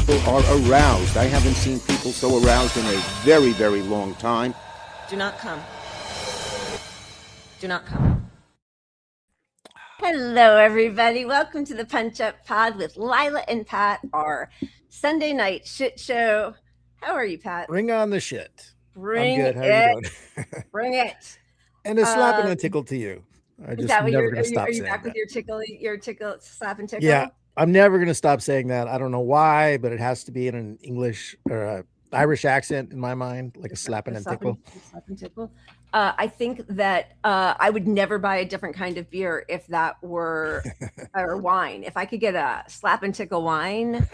people are aroused. I haven't seen people so aroused in a very, very long time. Do not come. Do not come. Hello, everybody. Welcome to the Punch Up Pod with Lila and Pat, our Sunday night shit show. How are you, Pat? Bring on the shit. Bring I'm good. How it. are you doing? Bring it. And a slap and a tickle to you. I just never going to stop saying that. Are you back with your tickle, slap and tickle? Yeah, I'm never going to stop saying that. I don't know why, but it has to be in an English or Irish accent in my mind, like a slap and a tickle. Slap and tickle. I think that I would never buy a different kind of beer if that were or wine. If I could get a slap and tickle wine,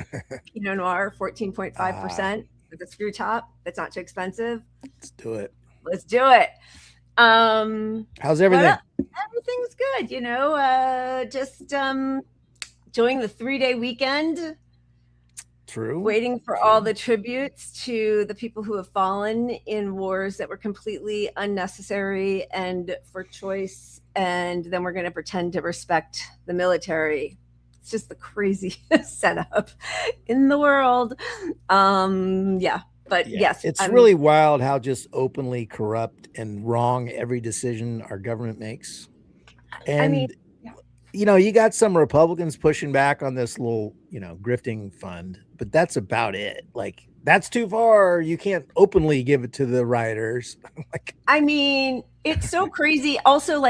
Pinot Noir, 14.5% with a screw top, that's not too expensive. Let's do it. Let's do it. How's everything? Everything's good. Just enjoying the 3-day weekend. True. Waiting for all the tributes to the people who have fallen in wars that were completely unnecessary and for choice. And then we're going to pretend to respect the military. It's just the craziest setup in the world. But yes, it's really wild how just openly corrupt and wrong every decision our government makes. And you got some Republicans pushing back on this little, grifting fund, but that's about it. Like, that's too far. You can't openly give it to the rioters. It's so crazy. Also,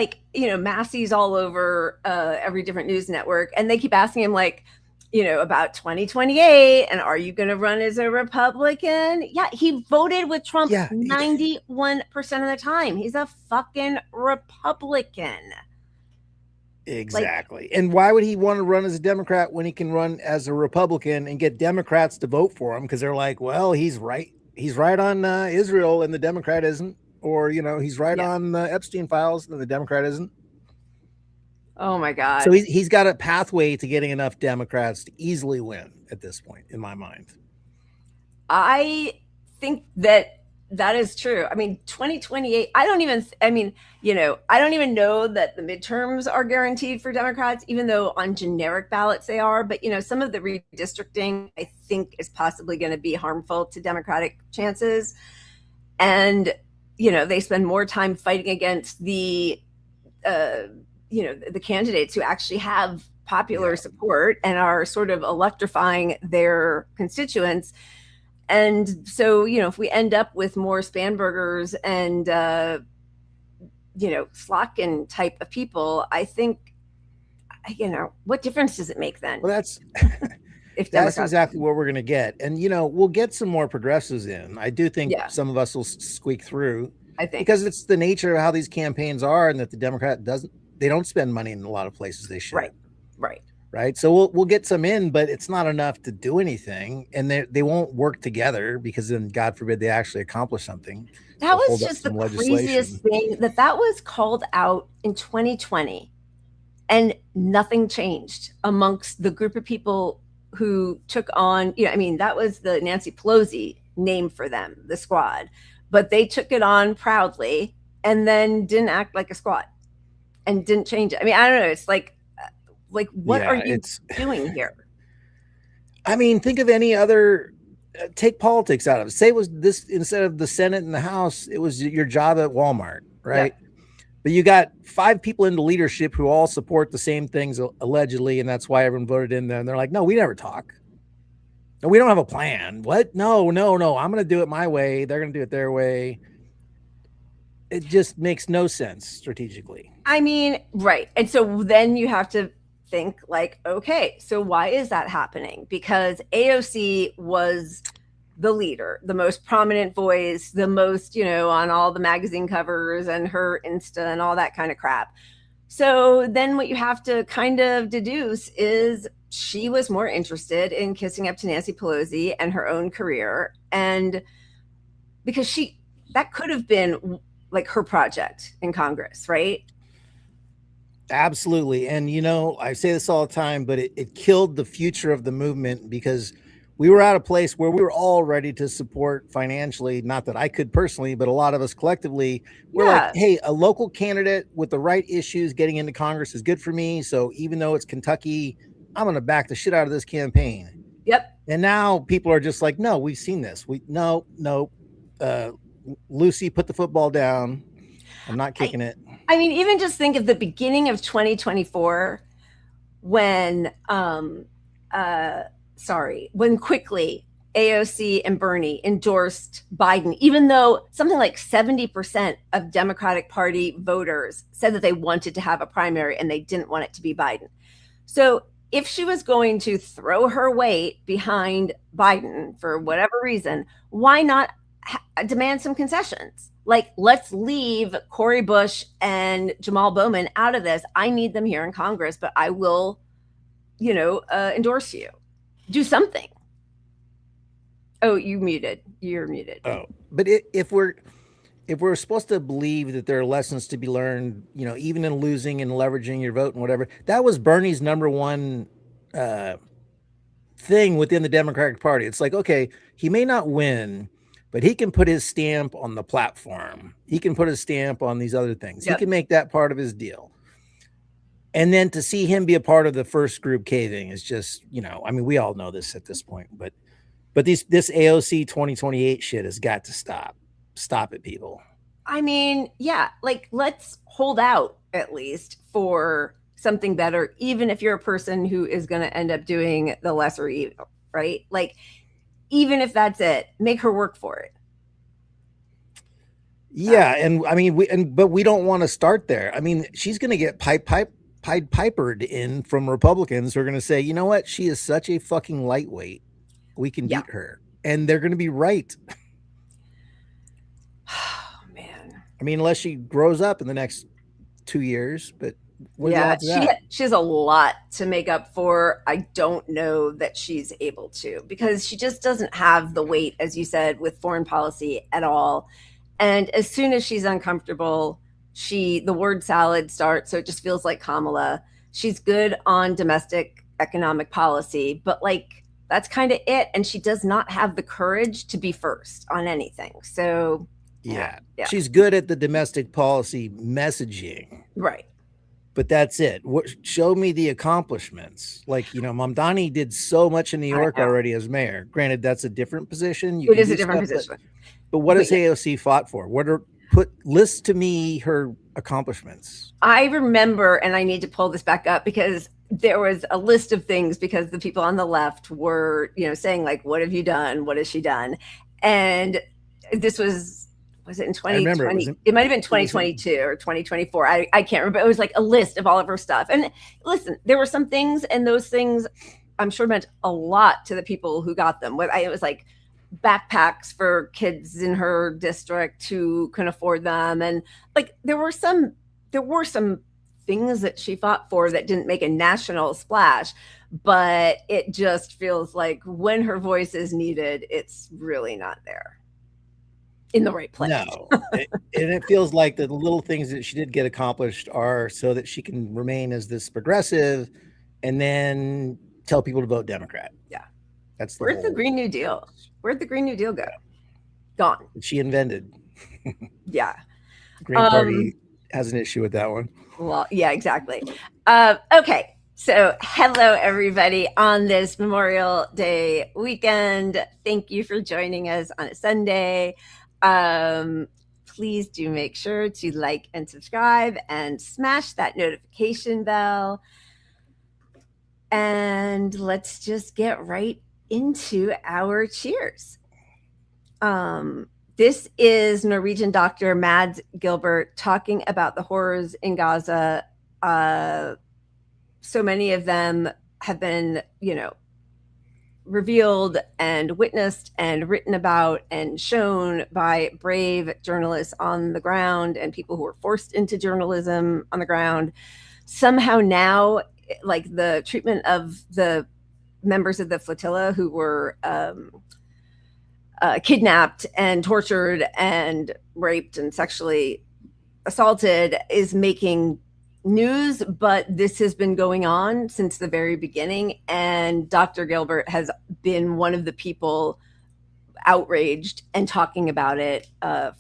Massey's all over every different news network, and they keep asking him, about 2028, and are you going to run as a Republican? Yeah, he voted with Trump 91% of the time. He's a fucking Republican. Exactly. And why would he want to run as a Democrat when he can run as a Republican and get Democrats to vote for him? Because they're like, well, he's right. He's right on Israel and the Democrat isn't. Or, he's right on the Epstein files and the Democrat isn't. Oh, my God. So he's got a pathway to getting enough Democrats to easily win at this point, in my mind. I think that is true. 2028, I don't even know that the midterms are guaranteed for Democrats, even though on generic ballots they are. But, some of the redistricting, I think, is possibly going to be harmful to Democratic chances. And, they spend more time fighting against the candidates who actually have popular support and are sort of electrifying their constituents. And so, if we end up with more Spanbergers and, Slotkin type of people, I think, what difference does it make then? Well, that's exactly what we're going to get. And, we'll get some more progressives in. I do think some of us will squeak through. I think. Because it's the nature of how these campaigns are, and that the Democrat they don't spend money in a lot of places they should. Right. So we'll get some in, but it's not enough to do anything. And they won't work together because then, God forbid, they actually accomplish something. That was just the craziest thing that was called out in 2020 and nothing changed amongst the group of people who took on, that was the Nancy Pelosi name for them, the squad, but they took it on proudly and then didn't act like a squad and didn't change it. I don't know. It's like, what are you doing here? Think of any other, take politics out of it. Say it was this, instead of the Senate and the House, it was your job at Walmart, right? Yeah. But you got 5 people into leadership who all support the same things allegedly, and that's why everyone voted in there. And they're like, no, we never talk. No, we don't have a plan. What? No. I'm going to do it my way. They're going to do it their way. It just makes no sense strategically. Right. And so then you have to think okay, so why is that happening? Because AOC was the leader, the most prominent voice, the most, on all the magazine covers and her Insta and all that kind of crap. So then what you have to kind of deduce is she was more interested in kissing up to Nancy Pelosi and her own career. And because that could have been her project in Congress, right? Absolutely. And, I say this all the time, but it killed the future of the movement because we were at a place where we were all ready to support financially. Not that I could personally, but a lot of us collectively were like, hey, a local candidate with the right issues getting into Congress is good for me. So even though it's Kentucky, I'm going to back the shit out of this campaign. Yep. And now people are just like, no, we've seen this. No. Lucy, put the football down. I'm not kicking it. I mean, even just think of the beginning of 2024 when when quickly AOC and Bernie endorsed Biden, even though something like 70% of Democratic Party voters said that they wanted to have a primary and they didn't want it to be Biden. So if she was going to throw her weight behind Biden for whatever reason, why not demand some concessions? Like, let's leave Cori Bush and Jamal Bowman out of this. I need them here in Congress, but I will, endorse you. Do something. Oh, you're muted. Oh, but if we're supposed to believe that there are lessons to be learned, even in losing and leveraging your vote and whatever, that was Bernie's number one thing within the Democratic Party. It's like, okay, he may not win, but he can put his stamp on the platform. He can put his stamp on these other things. Yep. He can make that part of his deal. And then to see him be a part of the first group caving is just, we all know this at this point, but this AOC 2028 shit has got to stop. Stop it, people. I mean, yeah, like, let's hold out at least for something better, even if you're a person who is going to end up doing the lesser evil, right? Like, even if that's it, make her work for it. Yeah, and I mean, but we don't want to start there. I mean, she's going to get pipered in from Republicans who are going to say, you know what? She is such a fucking lightweight. We can beat her. And they're going to be right. Oh, man. I mean, unless she grows up in the next 2 years, but she has a lot to make up for. I don't know that she's able to, because she just doesn't have the weight, as you said, with foreign policy at all. And as soon as she's uncomfortable, the word salad starts. So it just feels like Kamala. She's good on domestic economic policy, but like, that's kind of it. And she does not have the courage to be first on anything. So yeah. She's good at the domestic policy messaging. Right. But that's it. Show me the accomplishments. Like, Mamdani did so much in New York already as mayor. Granted, that's a different position. It is a different position. But what has AOC fought for? List to me her accomplishments. I remember, and I need to pull this back up because there was a list of things, because the people on the left were, saying like, what have you done? What has she done? And this was it in 2020? It might've been 2022 or 2024. I can't remember. It was like a list of all of her stuff. And listen, there were some things, and those things I'm sure meant a lot to the people who got them. It was like backpacks for kids in her district who couldn't afford them. And like, there were some things that she fought for that didn't make a national splash, but it just feels like when her voice is needed, it's really not there in the right place. No. And it feels like the little things that she did get accomplished are so that she can remain as this progressive and then tell people to vote Democrat. Yeah. That's Where'd the Green New Deal? Where'd the Green New Deal go? Gone. She invented. Yeah. The Green Party has an issue with that one. Well, yeah, exactly. Okay. So hello, everybody, on this Memorial Day weekend. Thank you for joining us on a Sunday. Please do make sure to like and subscribe and smash that notification bell. And let's just get right into our cheers. This is Norwegian doctor Mads Gilbert talking about the horrors in Gaza. So many of them have been, revealed and witnessed and written about and shown by brave journalists on the ground and people who were forced into journalism on the ground. Somehow now, like the treatment of the members of the Flotilla who were kidnapped and tortured and raped and sexually assaulted is making news, but this has been going on since the very beginning. And Dr. Gilbert has been one of the people outraged and talking about it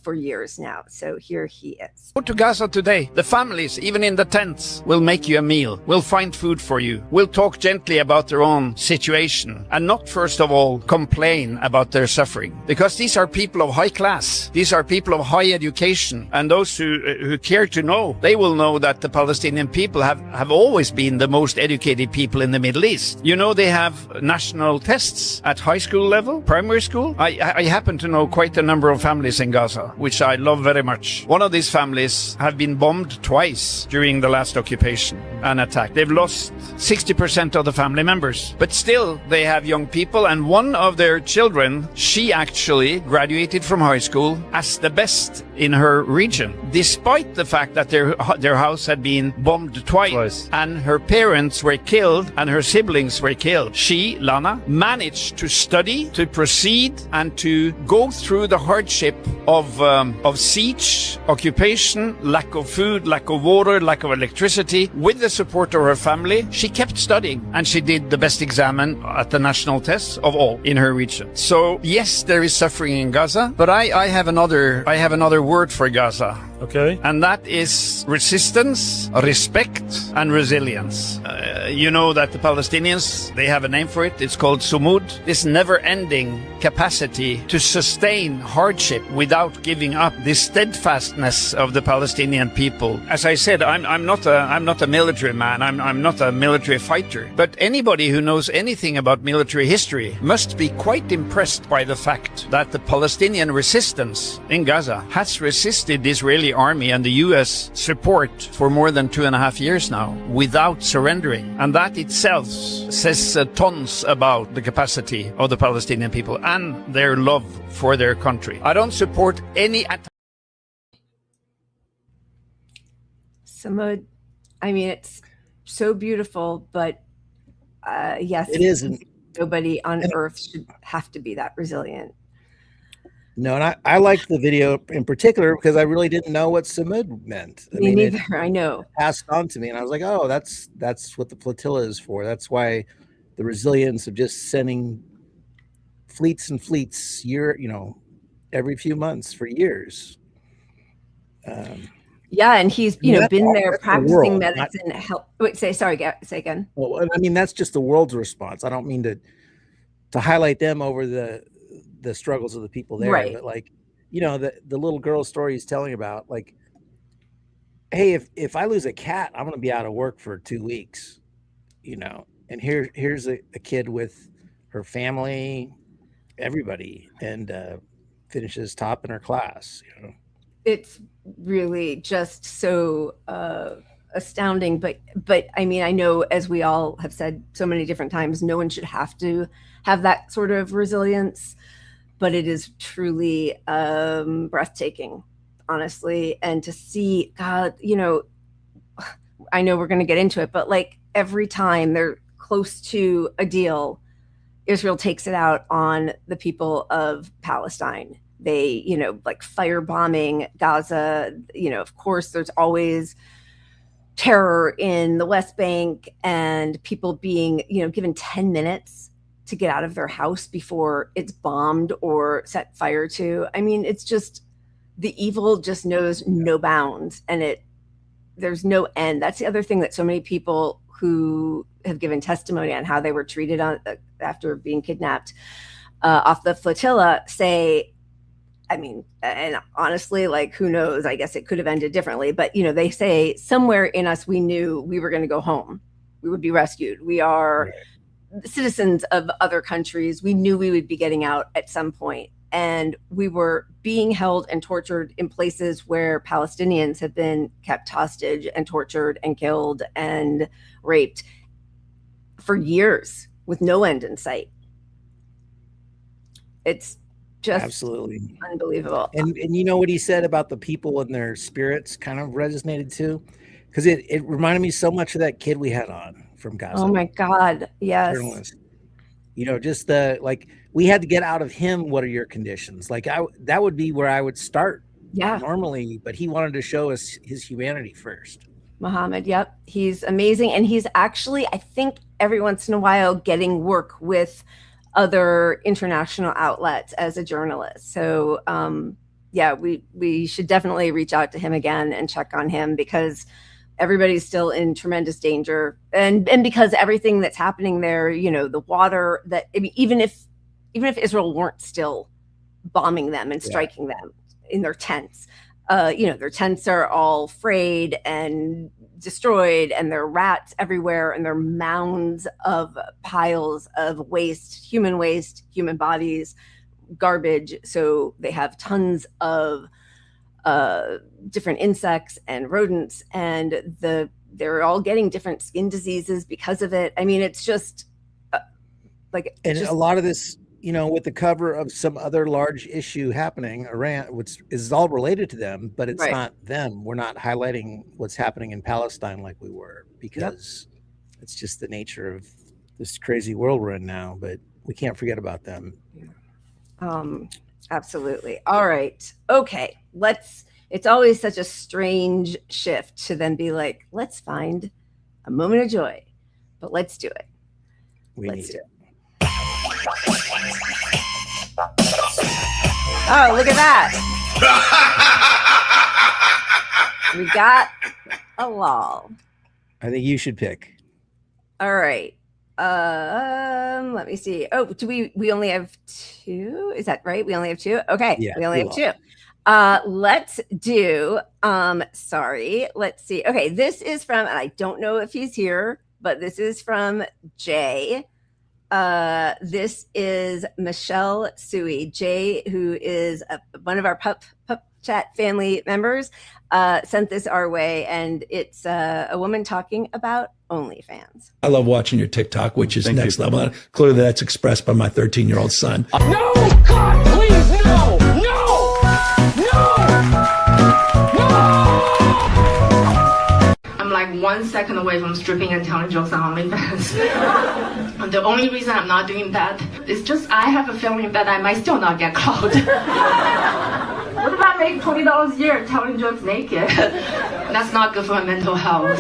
for years now. So here he is. Go to Gaza today. The families, even in the tents, will make you a meal, will find food for you, will talk gently about their own situation, and not first of all complain about their suffering. Because these are people of high class. These are people of high education. And those who care to know, they will know that the Palestinian people have always been the most educated people in the Middle East. You know, they have national tests at high school level, primary school. I happen to know quite a number of families in Gaza, which I love very much. One of these families have been bombed twice during the last occupation and attack. They've lost 60% of the family members, but still they have young people, and one of their children, she actually graduated from high school as the best in her region, despite the fact that their house had been bombed twice and her parents were killed and her siblings were killed. She, Lana, managed to study, to proceed, and to go through the hardship of siege, occupation, lack of food, lack of water, lack of electricity. With the support of her family, she kept studying, and she did the best exam at the national tests of all in her region. So yes, there is suffering in Gaza, but I have another word for Gaza. Okay. And that is resistance, respect, and resilience. You know that the Palestinians, they have a name for it. It's called sumud. This never-ending capacity to sustain hardship without giving up. This steadfastness of the Palestinian people. As I said, I'm not a military man. I'm not a military fighter. But anybody who knows anything about military history must be quite impressed by the fact that the Palestinian resistance in Gaza has resisted the Israeli army and the U.S. support for more than 2.5 years now without surrendering. And that itself says tons about the capacity of the Palestinian people and their love for their country. I don't support any attack. Samud, I mean, it's so beautiful, but yes, It isn't. Nobody on earth should have to be that resilient. No, and I liked the video in particular because I really didn't know what Samud meant. I Me mean, it neither. I know. passed on to me, and I was like, oh, that's what the flotilla is for. That's why the resilience of just sending fleets and fleets every few months for years. Yeah, and he's been there practicing world, medicine. Wait, say again. Well, I mean, that's just the world's response. I don't mean to highlight them over the struggles of the people there, right. But like, the little girl story he's telling about, like, hey, if I lose a cat, I'm going to be out of work for 2 weeks, and here's a kid with her family, everybody, and finishes top in her class. It's really just so astounding. But I mean, I know, as we all have said so many different times, no one should have to have that sort of resilience. But it is truly breathtaking, honestly. And to see, God, I know we're going to get into it, but like every time they're close to a deal, Israel takes it out on the people of Palestine. They, like firebombing Gaza. Of course, there's always terror in the West Bank and people being, given 10 minutes to get out of their house before it's bombed or set fire to. I mean, it's just, the evil just knows no bounds, and there's no end. That's the other thing that so many people who have given testimony on how they were treated after being kidnapped off the flotilla say. I mean, and honestly, like, who knows? I guess it could have ended differently, but they say somewhere in us, we knew we were going to go home. We would be rescued. We are citizens of other countries. We knew we would be getting out at some point, and we were being held and tortured in places where Palestinians have been kept hostage and tortured and killed and raped for years with no end in sight. It's just absolutely unbelievable. And you know what he said about the people and their spirits kind of resonated too, because it reminded me so much of that kid we had on from Gaza. Oh my God, yes. Journalist. Just we had to get out of him. What are your conditions? Like that would be where I would start. Yeah. Normally, but he wanted to show us his humanity first. Mohammed, yep, he's amazing, and he's actually, I think, every once in a while getting work with other international outlets as a journalist. So yeah, we should definitely reach out to him again and check on him, because everybody's still in tremendous danger, and because everything that's happening there, you know, the water that, I mean, even if Israel weren't still bombing them and striking them in their tents, you know, their tents are all frayed and destroyed, and there are rats everywhere, and there are mounds of piles of waste, human bodies, garbage. So they have tons of different insects and rodents, and they're all getting different skin diseases because of it. I mean, it's just a lot of this, you know, with the cover of some other large issue happening, Iran, which is all related to them, but it's not them. We're not highlighting what's happening in Palestine like we were, because it's just the nature of this crazy world we're in now, but we can't forget about them. Absolutely. All right. Okay. It's always such a strange shift to then be like, let's find a moment of joy, but let's do it. Let's do it. Oh, look at that. We got a lol. I think you should pick. All right. Let me see. Oh, we only have 2? Is that right? We only have 2? Okay. Yeah, we only have 2. Let's do, let's see. Okay. This is from, and I don't know if he's here, but this is from Jay. This is Michelle Sui. Jay, who is one of our pup chat family members, sent this our way, and it's a woman talking about OnlyFans. I love watching your TikTok, which is next level. Clearly that's expressed by my 13-year-old son. No! God, please, no! No! I'm like 1 second away from stripping and telling jokes on OnlyFans. The only reason I'm not doing that is just I have a feeling that I might still not get caught. What if I make $20 a year telling jokes naked? That's not good for my mental health,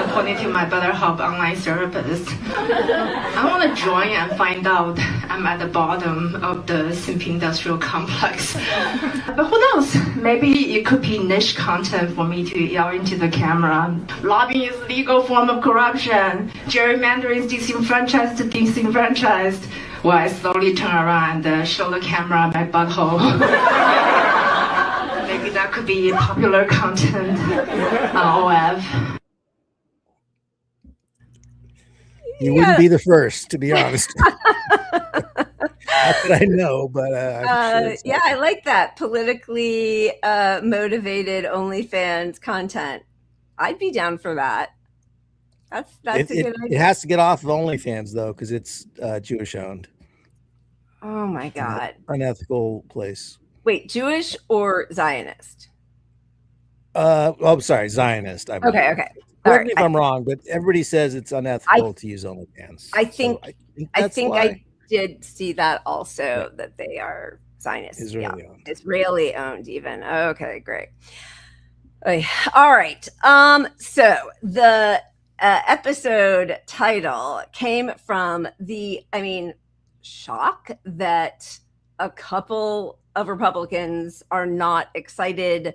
according to my BetterHelp online therapist. I want to join and find out I'm at the bottom of the simp industrial complex. But who knows? Maybe it could be niche content for me to yell into the camera. Lobbying is a legal form of corruption. Gerrymandering is disenfranchised to disenfranchised. Well, I slowly turn around and show the camera my butthole. Maybe that could be popular content on OF. You wouldn't be the first, to be honest. Not that I know, but I'm sure I like that politically motivated OnlyFans content. I'd be down for that. That's a good idea. It has to get off of OnlyFans though, because it's Jewish owned. Oh my God! Unethical place. Wait, Jewish or Zionist? I'm sorry, Zionist. Okay. Correct me if I'm wrong, but everybody says it's unethical to use OnlyFans. I think I did see that also, that they are Zionist. Israeli owned even. Okay, great. All right. So the episode title came from shock that a couple of Republicans are not excited.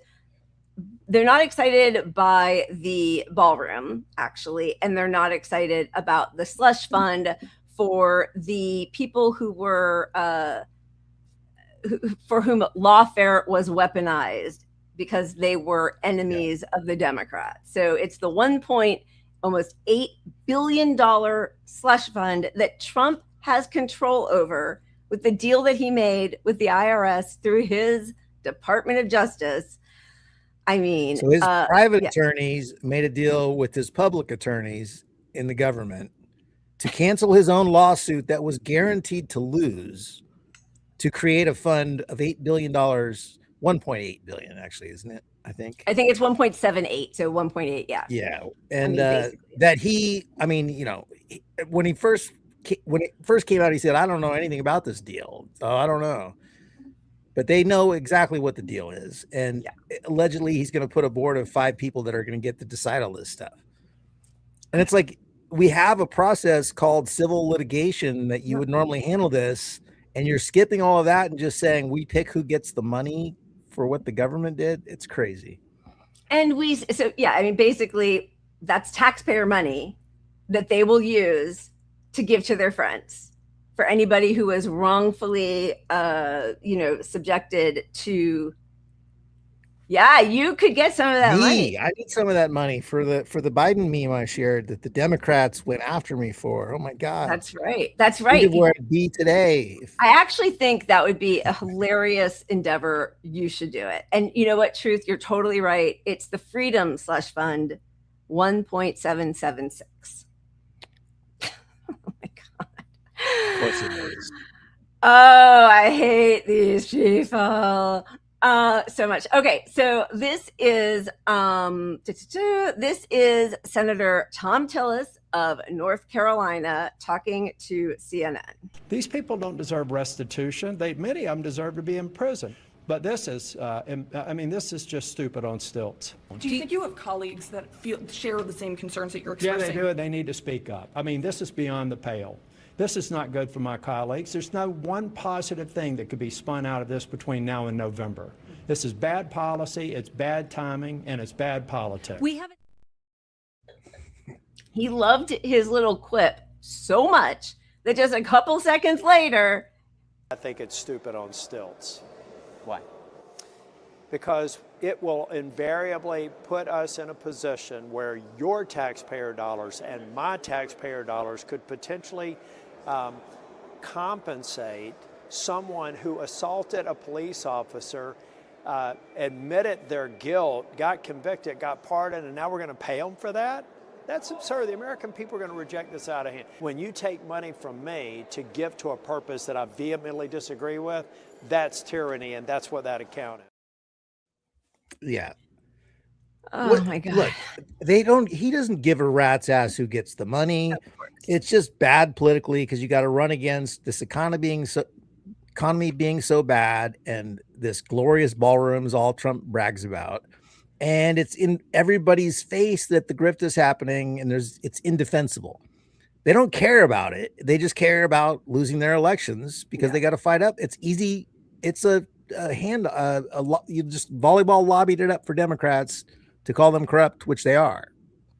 They're not excited by the ballroom, actually, and they're not excited about the slush fund for the people who were for whom lawfare was weaponized because they were enemies of the Democrats. So it's the almost $8 billion slush fund that Trump has control over with the deal that he made with the IRS through his Department of Justice. I mean, so his private attorneys made a deal with his public attorneys in the government to cancel his own lawsuit that was guaranteed to lose, to create a fund of $8 billion, $1.8 billion, actually, isn't it? I think it's 1.78, so 1.8, yeah. Yeah, and when it first came out, he said, "I don't know anything about this deal, so I don't know." But they know exactly what the deal is, and allegedly he's going to put a board of 5 people that are going to get to decide all this stuff. And it's like, we have a process called civil litigation that you would normally handle this, and you're skipping all of that and just saying we pick who gets the money for what the government did. It's crazy. And I mean, basically that's taxpayer money that they will use to give to their friends for anybody who was wrongfully, subjected to. Yeah, you could get some of that money. I need some of that money for the Biden meme I shared that the Democrats went after me for. Oh my God. That's right. That's right. Where I'd be today. I actually think that would be a hilarious endeavor. You should do it. And you know what, Truth, you're totally right. It's the Freedom Slush Fund 1.776. Oh my God. Of course it is. Oh, I hate these people. So much. Okay, so this is Senator Tom Tillis of North Carolina talking to CNN. These people don't deserve restitution. Many of them deserve to be in prison. But this is, this is just stupid on stilts. Do you think you have colleagues that share the same concerns that you're Yeah, expressing? they do, and they need to speak up. I mean, this is beyond the pale. This is not good for my colleagues. There's no one positive thing that could be spun out of this between now and November. This is bad policy, it's bad timing, and it's bad politics. He loved his little quip so much that just a couple seconds later. I think it's stupid on stilts. Why? Because it will invariably put us in a position where your taxpayer dollars and my taxpayer dollars could potentially compensate someone who assaulted a police officer, admitted their guilt, got convicted, got pardoned, and now we're going to pay them for that? That's absurd. The American people are going to reject this out of hand. When you take money from me to give to a purpose that I vehemently disagree with, that's tyranny, and that's what that account is. Yeah. Oh my God. Look, he doesn't give a rat's ass who gets the money. It's just bad politically because you got to run against this economy being so bad and this glorious ballrooms all Trump brags about. And it's in everybody's face that the grift is happening and it's indefensible. They don't care about it. They just care about losing their elections because they got to fight up. It's easy. It's you just volleyball lobbied it up for Democrats to call them corrupt, which they are.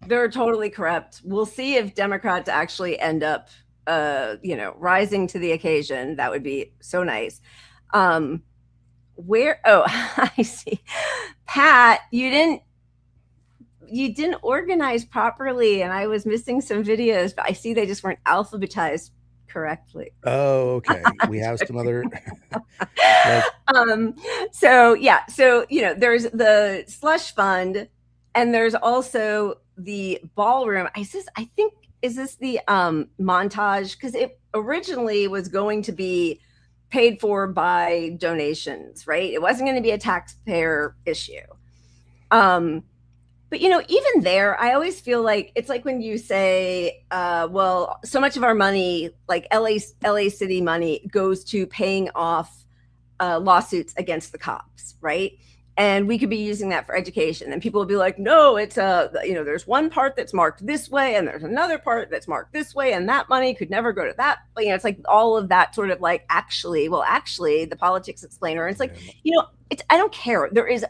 They're totally corrupt. We'll see if Democrats actually end up, rising to the occasion. That would be so nice. I see. Pat, you didn't organize properly, and I was missing some videos, but I see they just weren't alphabetized correctly. Oh, okay. We have some other. There's the Slush Fund, and there's also the ballroom. Is this the montage? Because it originally was going to be paid for by donations, right? It wasn't going to be a taxpayer issue. But even there, I always feel like it's like when you say, so much of our money, like LA City money, goes to paying off lawsuits against the cops, right? And we could be using that for education. And people will be like, no, it's there's one part that's marked this way, and there's another part that's marked this way, and that money could never go to that. But it's like all of that sort of like actually, the politics explainer. And it's like, I don't care. There is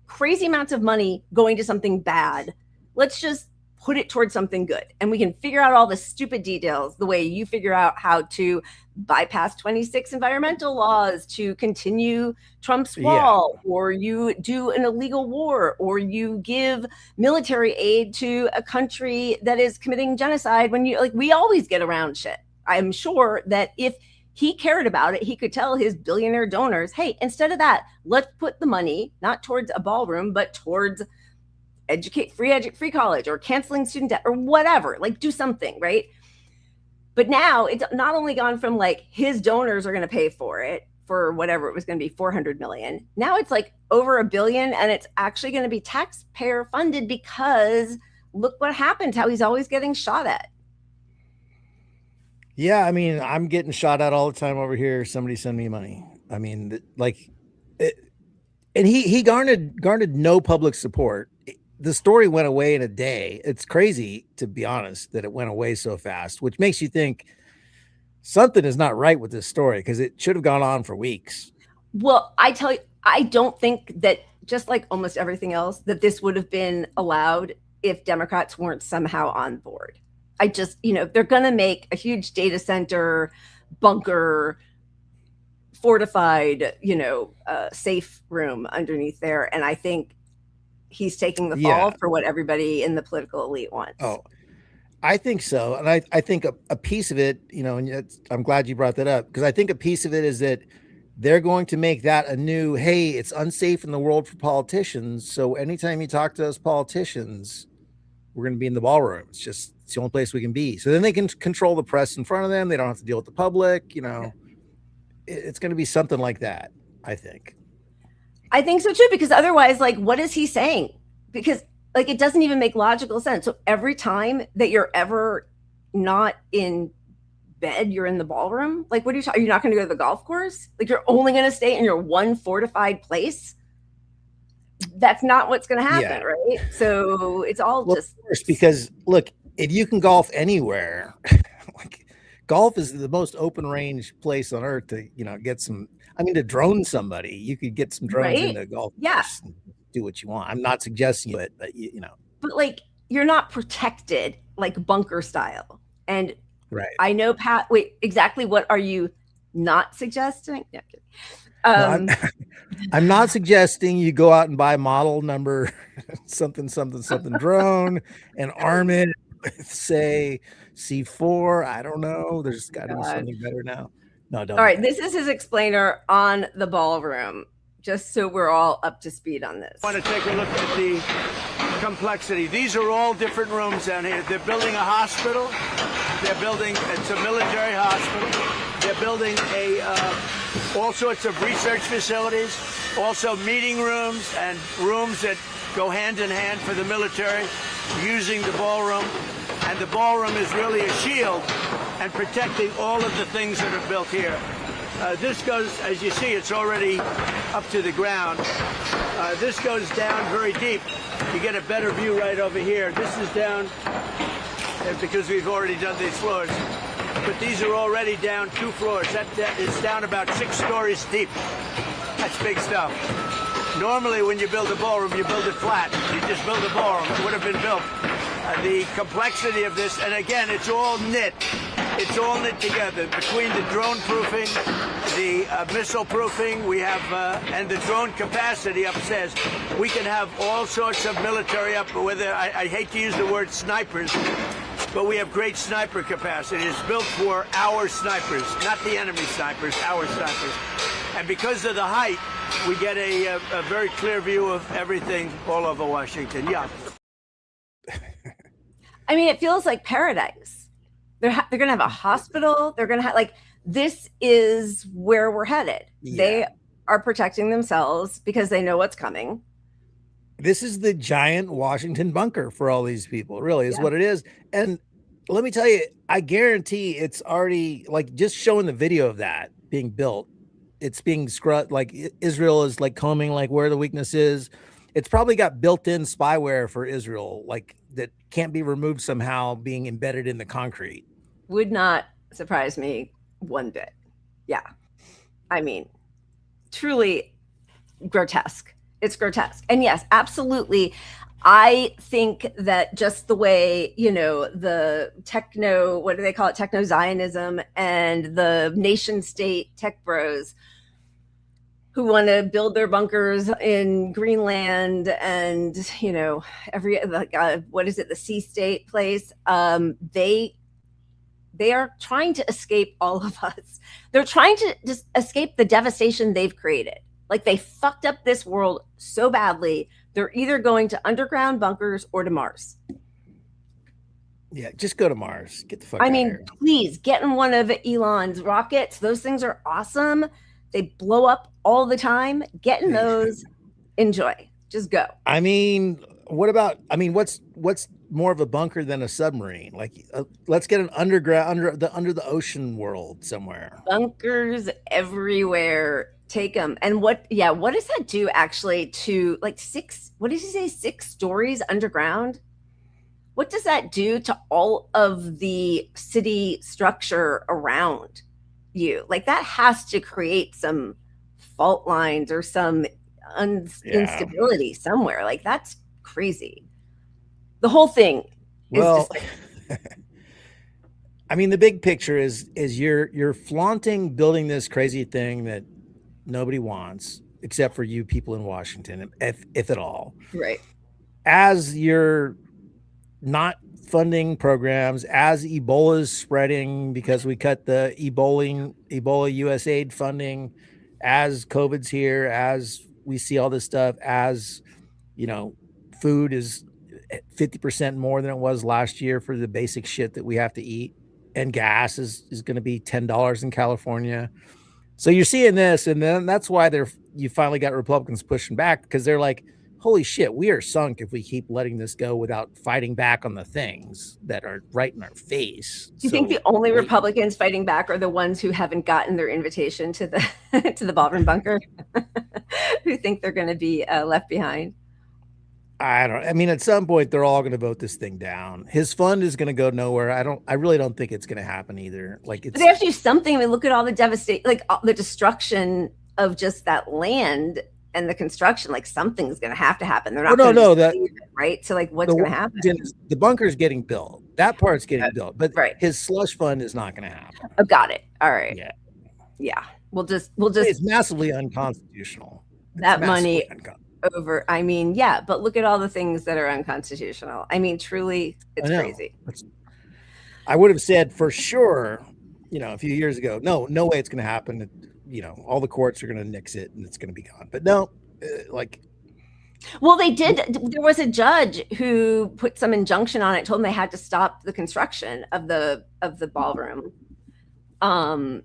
crazy amounts of money going to something bad. Let's just put it towards something good. And we can figure out all the stupid details the way you figure out how to bypass 26 environmental laws to continue Trump's wall, or you do an illegal war, or you give military aid to a country that is committing genocide. When we always get around shit. I'm sure that if he cared about it, he could tell his billionaire donors, hey, instead of that, let's put the money not towards a ballroom, but towards free college, or canceling student debt, or whatever. Like, do something, right? But now it's not only gone from like his donors are going to pay for it for whatever it was going to be, 400 million. Now it's like over $1 billion, and it's actually going to be taxpayer funded because look what happens, how he's always getting shot at. Yeah, I mean, I'm getting shot at all the time over here. Somebody send me money. I mean, and he garnered no public support. the story went away in a day. It's crazy, to be honest, that it went away so fast, which makes you think something is not right with this story, because it should have gone on for weeks. Well, I tell you, I don't think that, just like almost everything else, that this would have been allowed if Democrats weren't somehow on board. I just, they're going to make a huge data center, bunker, fortified, safe room underneath there. And I think he's taking the fall for what everybody in the political elite wants. Oh, I think so. And I think a piece of it, and I'm glad you brought that up, because I think a piece of it is that they're going to make that a new, hey, it's unsafe in the world for politicians. So anytime you talk to us politicians, we're going to be in the ballroom. It's the only place we can be. So then they can control the press in front of them. They don't have to deal with the public. It's going to be something like that, I think. I think so too, because otherwise, what is he saying? Because it doesn't even make logical sense. So every time that you're ever not in bed, you're in the ballroom. What are you talking? Are you not going to go to the golf course? You're only going to stay in your one fortified place? That's not what's going to happen, right? So it's all just because look, if you can golf anywhere, golf is the most open range place on earth to get some. I mean, to drone somebody, you could get some drones into golf. Yeah, and do what you want. I'm not suggesting it, but But you're not protected bunker style, and right. I know, Pat. Wait, exactly what are you not suggesting? Yeah. No, I'm not suggesting you go out and buy model number something drone and arm it with, say, C4. I don't know. There's got to be something better now. No, don't. All right. This is his explainer on the ballroom, just so we're all up to speed on this. I want to take a look at the complexity. These are all different rooms down here. They're building a hospital. It's a military hospital. They're building all sorts of research facilities, also meeting rooms and rooms that go hand in hand for the military using the ballroom. And the ballroom is really a shield and protecting all of the things that are built here. This goes, as you see, it's already up to the ground. This goes down very deep. You get a better view right over here. This is down because we've already done these floors. But these are already down 2 floors. That is down about 6 stories deep. That's big stuff. Normally, when you build a ballroom, you build it flat. You just build a ballroom. It would have been built. The complexity of this, and again, it's all knit. It's all knit together between the drone proofing, the missile proofing, we have, and the drone capacity upstairs. We can have all sorts of military up, whether, I hate to use the word snipers, but we have great sniper capacity. It's built for our snipers, not the enemy snipers, our snipers. And because of the height, we get a very clear view of everything all over Washington. Yeah. I mean, it feels like paradise. They're going to have a hospital. They're going to have this is where we're headed. Yeah. They are protecting themselves because they know what's coming. This is the giant Washington bunker for all these people, really is what it is. And let me tell you, I guarantee it's already just showing the video of that being built. It's being scrubbed. Israel is combing where the weakness is. It's probably got built-in spyware for Israel, that can't be removed somehow, being embedded in the concrete. Would not surprise me one bit. Yeah. I mean, truly grotesque. It's grotesque. And yes, absolutely. I think that just the way, the what do they call it? Techno-Zionism and the nation state tech bros who want to build their bunkers in Greenland and, what is it? The sea state place. They are trying to escape all of us. They're trying to just escape the devastation they've created. They fucked up this world so badly. They're either going to underground bunkers or to Mars. Yeah, just go to Mars. Get the fuck out of here. Please get in one of Elon's rockets. Those things are awesome. They blow up all the time. Get in those. Enjoy. Just go. What's more of a bunker than a submarine? Let's get an underground under the ocean world somewhere. Bunkers everywhere take them. And what does that do actually to like 6 stories underground? What does that do to all of the city structure around you? Like that has to create some fault lines or some instability somewhere. Like that's crazy. The whole thing is just I mean, the big picture is you're flaunting building this crazy thing that nobody wants except for you people in Washington, if at all. Right. As you're not funding programs, as Ebola is spreading because we cut the Ebola USAID funding, as COVID's here, as we see all this stuff, as you know, food is 50% more than it was last year for the basic shit that we have to eat. And gas is going to be $10 in California. So you're seeing this, and then that's why you finally got Republicans pushing back, because they're like, holy shit, we are sunk if we keep letting this go without fighting back on the things that are right in our face. Do you think the only Republicans fighting back are the ones who haven't gotten their invitation to the to the ballroom bunker, who think they're going to be left behind? I mean, at some point they're all going to vote this thing down. His fund is going to go nowhere. I really don't think it's going to happen either. Like they have to do something. I mean, look at all the the destruction of just that land and the construction. Like something's going to have to happen. They're not right. So like what's going to happen? The bunker's getting built. That part's getting built, but his slush fund is not going to happen. Oh, got it. All right. Yeah. We'll just. It's massively unconstitutional. That money. Over, I mean, yeah, but look at all the things that are unconstitutional. I mean, truly, it's crazy. I would have said for sure, a few years ago, no way it's going to happen. All the courts are going to nix it and it's going to be gone. But no, well, they did. There was a judge who put some injunction on it, told them they had to stop the construction of the ballroom. And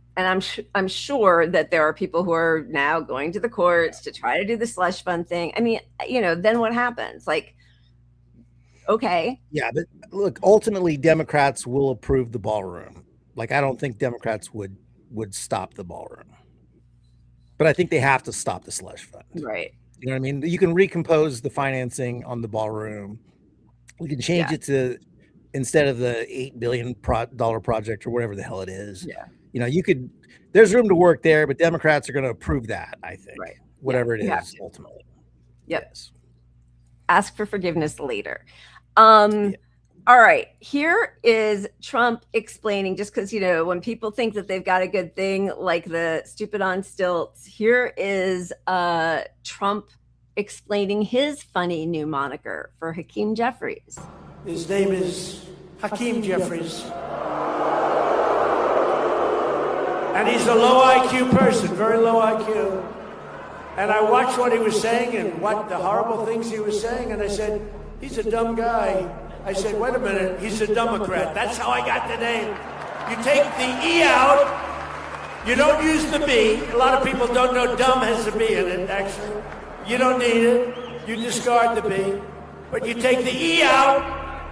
I'm sure that there are people who are now going to the courts to try to do the slush fund thing. I mean, then what happens? Like, okay. Yeah, but look, ultimately Democrats will approve the ballroom. Like, I don't think Democrats would stop the ballroom, but I think they have to stop the slush fund. Right. You know what I mean? You can recompose the financing on the ballroom. We can change it to, instead of the $8 billion project or whatever the hell it is. Yeah. There's room to work there, but Democrats are going to approve that, I think. Right. Whatever it is, ultimately. Yep. Yes. Ask for forgiveness later. All right. Here is Trump explaining, just because, when people think that they've got a good thing, like the stupid on stilts, here is Trump explaining his funny new moniker for Hakeem Jeffries. His name is Hakeem Jeffries. And he's a low IQ person, very low IQ. And I watched what he was saying and what the horrible things he was saying, and I said, he's a dumb guy. I said, wait a minute, he's a Democrat. That's how I got the name. You take the E out, you don't use the B. A lot of people don't know dumb has a B in it, actually. You don't need it. You discard the B. But you take the E out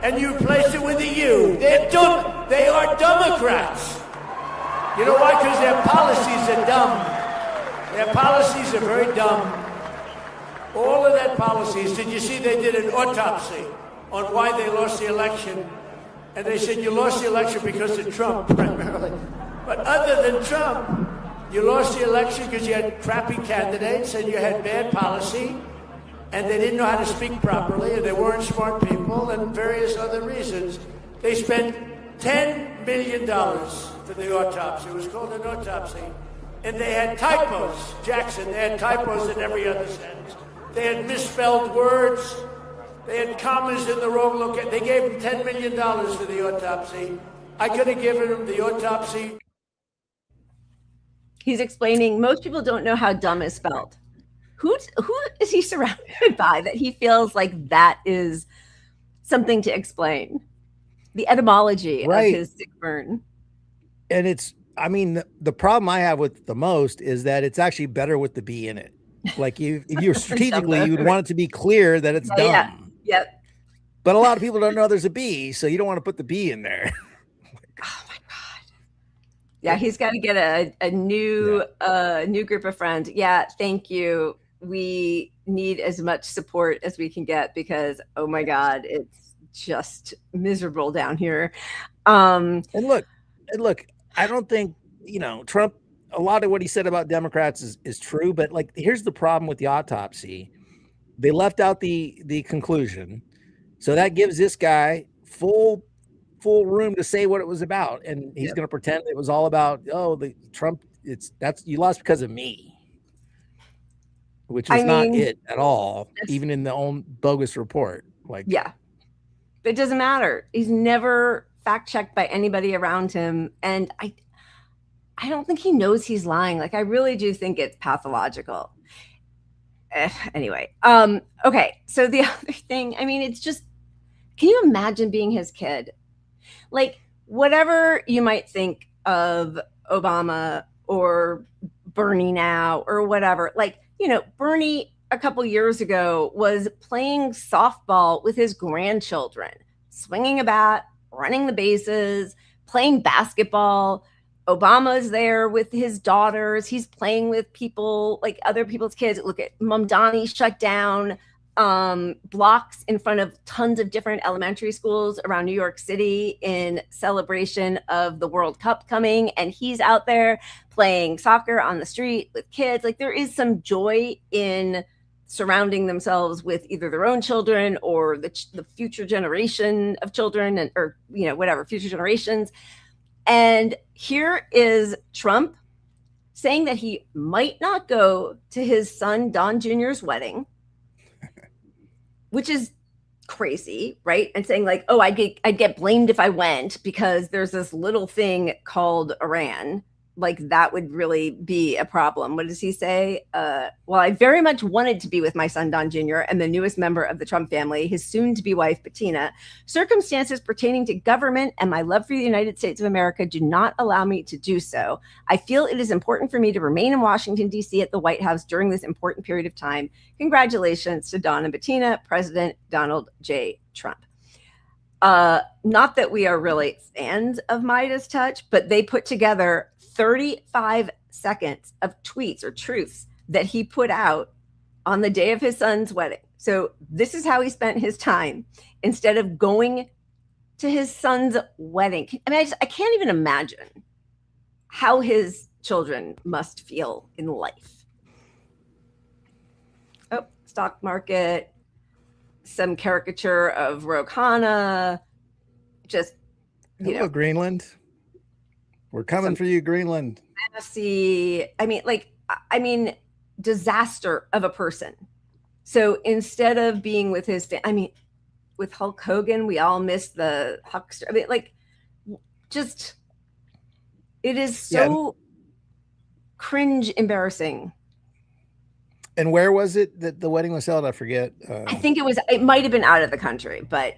and you replace it with a U. They're dumb. They are Democrats. You know why? Because their policies are dumb. Their policies are very dumb. All of their policies. Did you see they did an autopsy on why they lost the election? And they said you lost the election because of Trump, primarily. But other than Trump, you lost the election because you had crappy candidates and you had bad policy, and they didn't know how to speak properly, and they weren't smart people, and various other reasons. They spent $10 million for the autopsy. It was called an autopsy. And they had typos, Jackson. They had typos in every other sentence. They had misspelled words. They had commas in the wrong location. They gave him $10 million for the autopsy. I could have given him the autopsy. He's explaining most people don't know how dumb is spelled. Who is he surrounded by that he feels like that is something to explain? The etymology of his sick burn. And the problem I have with the most is that it's actually better with the B in it. Like if you're strategically, you would want it to be clear that it's dumb. Yeah. Yep. But a lot of people don't know there's a B, so you don't want to put the B in there. Oh my God. Yeah, he's got to get a new group of friends. Yeah, thank you. We need as much support as we can get because, oh my God, it's just miserable down here. And look, I don't think, Trump, a lot of what he said about Democrats is true, but like, here's the problem with the autopsy. They left out the conclusion. So that gives this guy full room to say what it was about. And he's going to pretend it was all about, the Trump, you lost because of me, which is not it at all, even in the own bogus report. It doesn't matter. He's never fact checked by anybody around him. And I don't think he knows he's lying. Like, I really do think it's pathological. Anyway. Okay. So the other thing, it's just, can you imagine being his kid? Like, whatever you might think of Obama or Bernie now or whatever, like, Bernie a couple years ago was playing softball with his grandchildren, swinging a bat, running the bases, playing basketball. Obama's there with his daughters. He's playing with people, like other people's kids. Look at Mamdani shut down blocks in front of tons of different elementary schools around New York City in celebration of the World Cup coming. And he's out there playing soccer on the street with kids. Like, there is some joy in surrounding themselves with either their own children or the future generation of children or whatever, future generations. And here is Trump saying that he might not go to his son Don Jr.'s wedding, which is crazy, right? And saying like, oh, I'd get blamed if I went because there's this little thing called Iran. Like, that would really be a problem. What does he say? Well, I very much wanted to be with my son, Don Jr., and the newest member of the Trump family, his soon-to-be wife, Bettina. Circumstances pertaining to government and my love for the United States of America do not allow me to do so. I feel it is important for me to remain in Washington, D.C. at the White House during this important period of time. Congratulations to Don and Bettina, President Donald J. Trump. Not that we are really fans of Midas Touch, but they put together 35 seconds of tweets or truths that he put out on the day of his son's wedding. So this is how he spent his time instead of going to his son's wedding. I can't even imagine how his children must feel in life. Oh, stock market, some caricature of Ro Khanna, just, Hello, Greenland. We're coming for you, Greenland. Fantasy. Disaster of a person. So instead of being with his, with Hulk Hogan, we all miss the Huckster. It is so cringe embarrassing. And where was it that the wedding was held? I forget. I think it might have been out of the country, but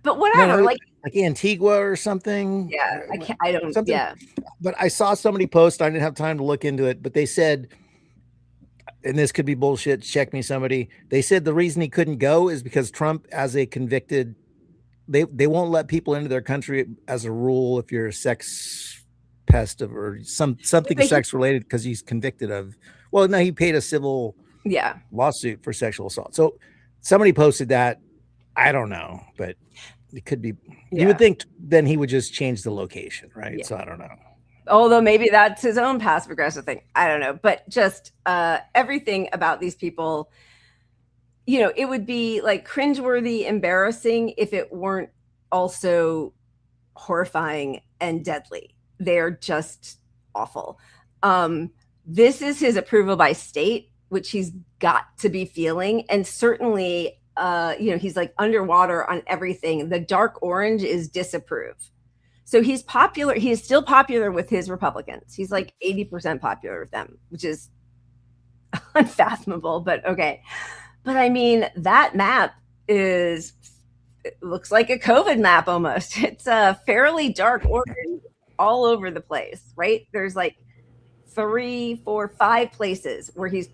whatever. No, like Antigua or something. Yeah, I don't. Something, yeah. But I saw somebody post. I didn't have time to look into it, but they said, and this could be bullshit. Check me, somebody. They said the reason he couldn't go is because Trump, as a convicted, they won't let people into their country as a rule if you're a sex pest or something sex related because he's convicted of. Well, no, he paid a civil lawsuit for sexual assault. So somebody posted that. I don't know, but it could be. You would think then he would just change the location, right? Yeah. So I don't know. Although maybe that's his own passive aggressive thing. I don't know. But just everything about these people, it would be like cringeworthy, embarrassing if it weren't also horrifying and deadly. They're just awful. This is his approval by state, which he's got to be feeling. And certainly, he's like underwater on everything. The dark orange is disapprove. So he's popular. He is still popular with his Republicans. He's like 80% popular with them, which is unfathomable, but okay. But that map it looks like a COVID map almost. It's a fairly dark orange all over the place, right? There's like 3, 4, 5 places where he's,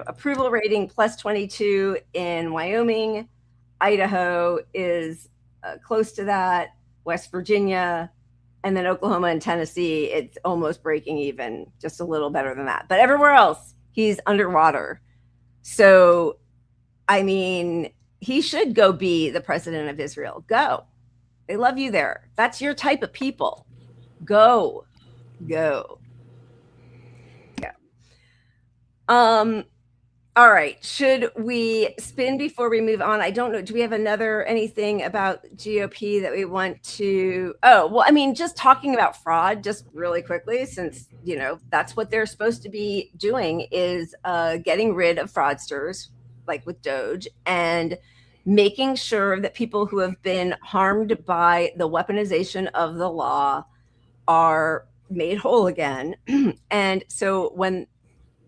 approval rating plus 22 in Wyoming. Idaho is close to that. West Virginia, And then Oklahoma and Tennessee, it's almost breaking even, just a little better than that. But everywhere else, he's underwater. So, I mean, he should go be the president of Israel. Go. They love you there. That's your type of people. Go. Yeah. All right. Should we spin before we move on? I don't know. Do we have anything about GOP that we want to? Oh, well, I mean, just talking about fraud, just really quickly, since, that's what they're supposed to be doing is getting rid of fraudsters, like with Doge, and making sure that people who have been harmed by the weaponization of the law are made whole again. And so when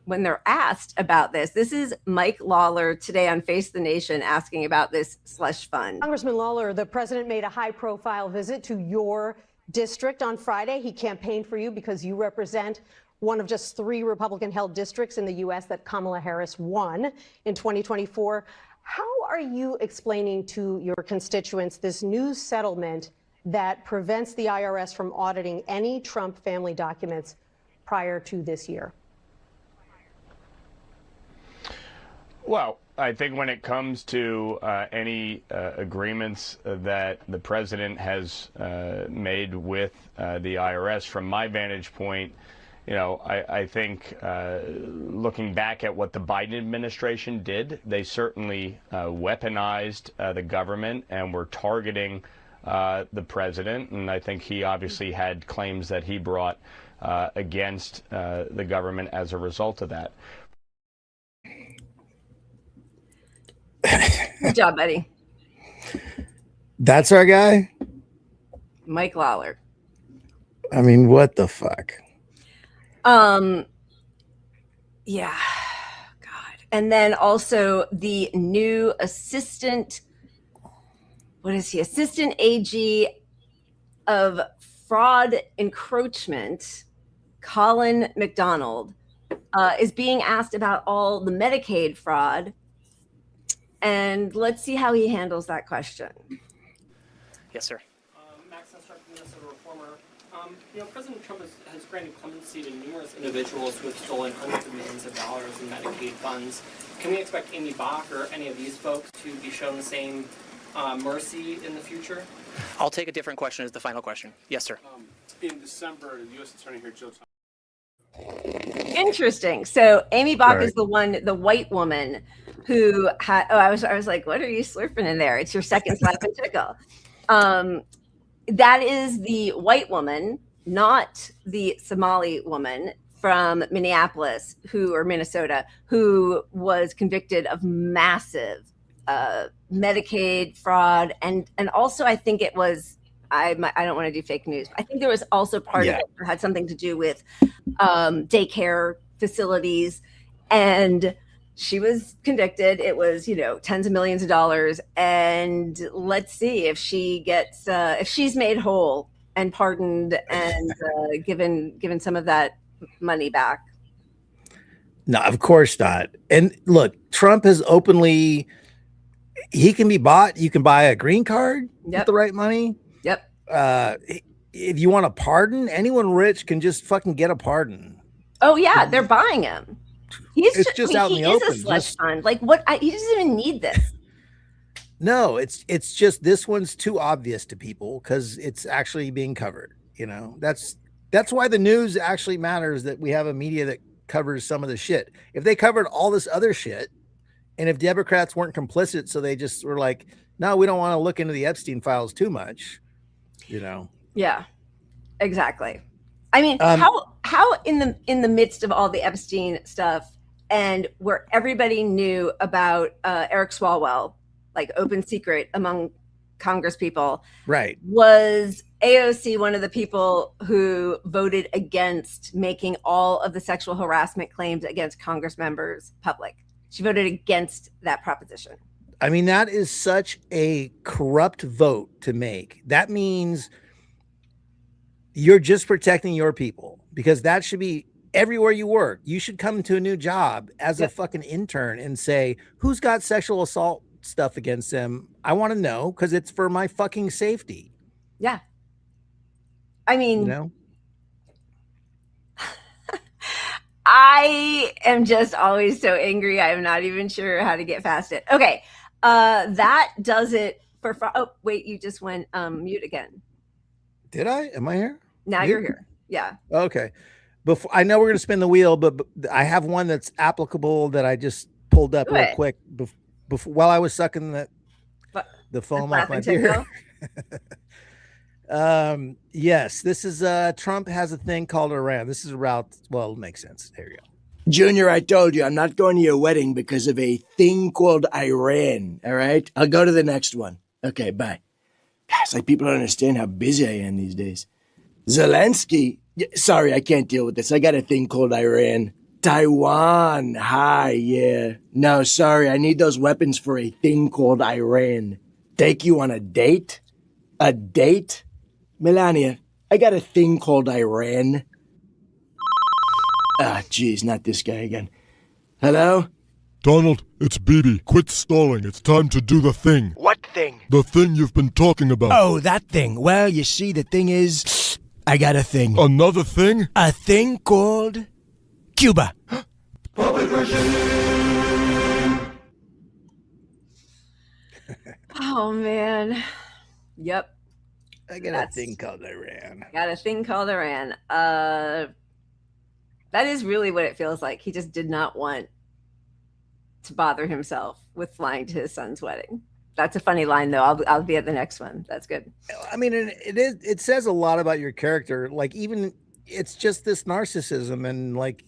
they're asked about this is Mike Lawler today on Face the Nation asking about this slush fund. Congressman Lawler, the president made a high-profile visit to your district on Friday. He campaigned for you because you represent one of just 3 Republican-held districts in the U.S. that Kamala Harris won in 2024. How are you explaining to your constituents this new settlement that prevents the IRS from auditing any Trump family documents prior to this year? Well, I think when it comes to any agreements that the president has made with the IRS, from my vantage point, I think looking back at what the Biden administration did, they certainly weaponized the government and were targeting the president. And I think he obviously had claims that he brought against the government as a result of that. Good job, buddy. That's our guy? Mike Lawler. I mean, what the fuck? Yeah. God. And then also the new assistant, Assistant AG of Fraud Encroachment, Colin McDonald, is being asked about all the Medicaid fraud. And let's see how he handles that question. Yes, sir. Max Nestor, Minnesota Reformer. President Trump has granted clemency to numerous individuals who have stolen hundreds of millions of dollars in Medicaid funds. Can we expect Amy Bach or any of these folks to be shown the same mercy in the future? I'll take a different question as the final question. Yes, sir. In December, the U.S. Attorney here, Joe Thomas. Interesting. So Amy Bach is the white woman who had. Oh, I was like, what are you slurping in there? It's your second slap and tickle. That is the white woman, not the Somali woman from Minneapolis, Minnesota, who was convicted of massive Medicaid fraud, and also I think it was. I don't want to do fake news. I think there was also part of it that had something to do with daycare facilities, and she was convicted. It was, tens of millions of dollars, and let's see if she gets if she's made whole and pardoned and given some of that money back. No, of course not. And look, Trump has openly, he can be bought. You can buy a green card with the right money. Yep. If you want a pardon, anyone rich can just fucking get a pardon. Oh yeah, they're buying him. He's just out in the open. He is a slush fund. Like what? He doesn't even need this. No, it's just this one's too obvious to people because it's actually being covered. That's why the news actually matters, that we have a media that covers some of the shit. If they covered all this other shit, and if Democrats weren't complicit, so they just were like, no, we don't want to look into the Epstein files too much. Yeah, exactly. I mean, how in the midst of all the Epstein stuff, and where everybody knew about Eric Swalwell, like open secret among Congress people, right? Was AOC one of the people who voted against making all of the sexual harassment claims against Congress members public? She voted against that proposition. I mean, that is such a corrupt vote to make. That means you're just protecting your people, because that should be everywhere you work. You should come to a new job as a fucking intern and say, who's got sexual assault stuff against them? I want to know, because it's for my fucking safety. Yeah. I mean, You know? I am just always so angry. I'm not even sure how to get past it. Okay. That does it for oh, wait, you just went mute again. Did I? Am I here? Now you're here. Yeah. Okay. Before I know we're going to spin the wheel, but I have one that's applicable that I just pulled up real quick before while I was sucking the foam off my beer. Yes, this is Trump has a thing called Iran. This is a route. Well, it makes sense. There you go. Junior, I told you I'm not going to your wedding because of a thing called Iran. All right, I'll go to the next one. Okay, bye. Guys, like people don't understand how busy I am these days. Zelensky. Sorry, I can't deal with this. I got a thing called Iran. Taiwan. Hi, yeah. No, sorry. I need those weapons for a thing called Iran. Take you on a date? A date? Melania, I got a thing called Iran. Ah, geez, not this guy again. Hello? Donald, it's Bibi. Quit stalling. It's time to do the thing. What thing? The thing you've been talking about. Oh, that thing. Well, you see, the thing is, I got a thing. Another thing? A thing called Cuba. Public Oh, man. Yep. I got a thing called Iran. Got a thing called Iran. That is really what it feels like. He just did not want to bother himself with flying to his son's wedding. That's a funny line, though. I'll be at the next one. That's good. I mean, it says a lot about your character. Like, even it's just this narcissism, and like,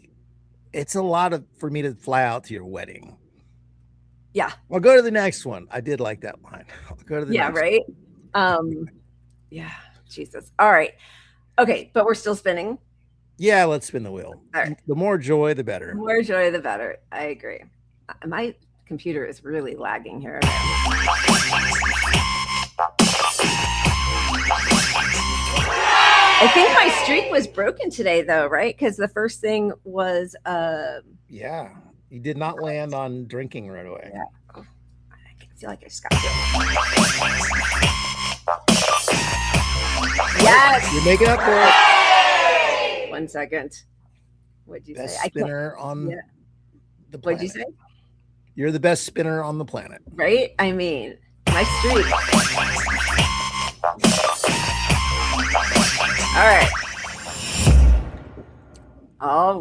it's a lot for me to fly out to your wedding. Yeah. I'll go to the next one. I did like that line. I'll go to the next right. Yeah. Jesus. All right. Okay, but we're still spinning. Yeah, let's spin the wheel. All right. The more joy, the better. The more joy, the better. I agree. My computer is really lagging here. I think my streak was broken today, though, right? Because the first thing was yeah, you did not land on drinking right away. Yeah. Oh, I can feel like I just got it. Yes, you're making up for it. 1 second. What'd you best say? Spinner on the planet. What'd you say? You're the best spinner on the planet. Right? I mean, my streak. All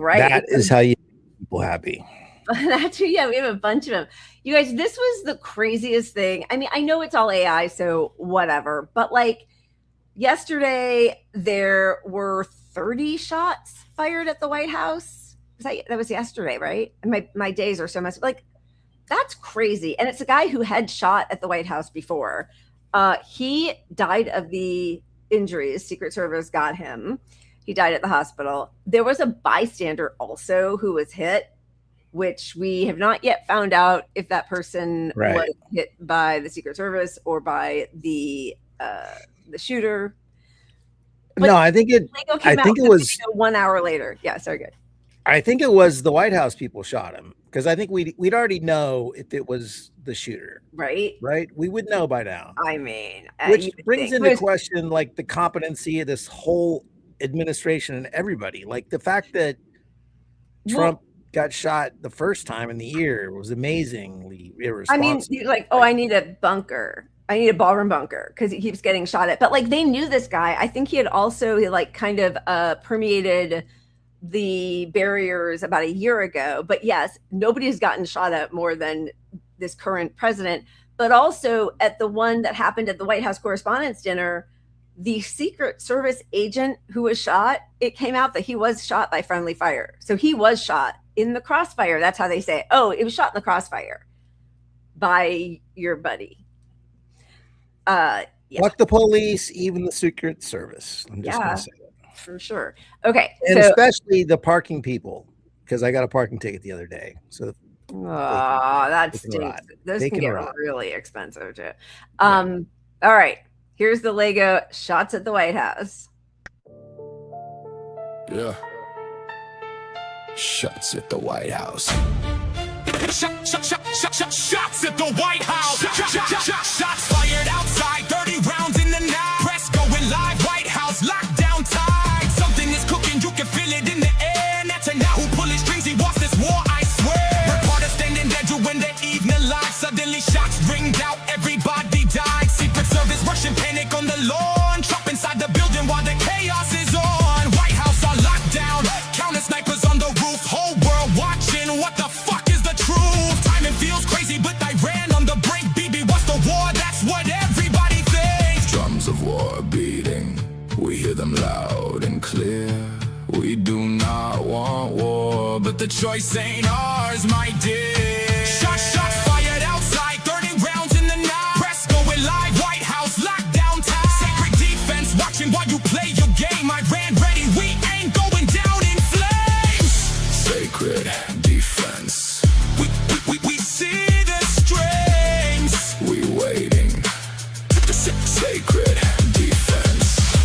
right. That is how you make people happy. That's yeah, we have a bunch of them. You guys, this was the craziest thing. I mean, I know it's all AI, so whatever, but like yesterday there were 30 shots fired at the White House. That was yesterday, right? And my days are so much like that's crazy. And it's a guy who had shot at the White House before. He died of the injuries. Secret Service got him. He died at the hospital. There was a bystander also who was hit, which we have not yet found out if that person was hit by the Secret Service or by the shooter. But no, I think it was 1 hour later. Yeah, sorry, good. I think it was the White House people shot him because I think we'd already know if it was the shooter. Right. We would know by now. I mean, which brings into question like the competency of this whole administration and everybody. Like the fact that Trump got shot the first time in the ear was amazingly irresponsible. I mean, like, I need a bunker. I need a ballroom bunker because he keeps getting shot at. But like they knew this guy. I think he had also like kind of permeated the barriers about a year ago. But yes, nobody has gotten shot at more than this current president. But also at the one that happened at the White House Correspondents' Dinner, the Secret Service agent who was shot, it came out that he was shot by friendly fire. So he was shot in the crossfire. That's how they say it. Oh, it was shot in the crossfire by your buddy. Yeah. Fuck the police, even the Secret Service. I'm just gonna say that. For sure. Okay. And especially the parking people, because I got a parking ticket the other day. So that stinks. Those can get really expensive too. All right. Here's the Lego shots at the White House. Yeah. Shots at the White House. Shots at the White House. Shots fired outside. 30 rounds in the night. Press going live. White House locked down. what everybody thinks. Drums of war beating, we hear them loud and clear. We do not want war, But the choice ain't ours, my dear. Shots fired outside, 30 rounds in the night. Press going live, White House locked downtown. Sacred defense, watching while you play your game. I ran ready, we ain't going down in flames. sacred defense. We see the strains. We waiting. Sacred defense.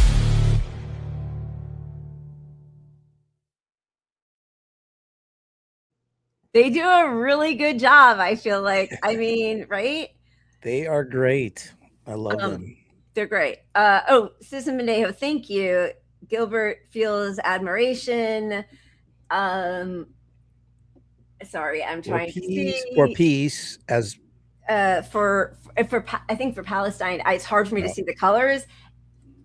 They do a really good job, I feel like. I mean, right? They are great. I love them. They're great. Susan Mendejo, thank you. Gilbert feels admiration. Sorry, I'm trying to see. For peace, as for I think for Palestine, it's hard for me to see the colors.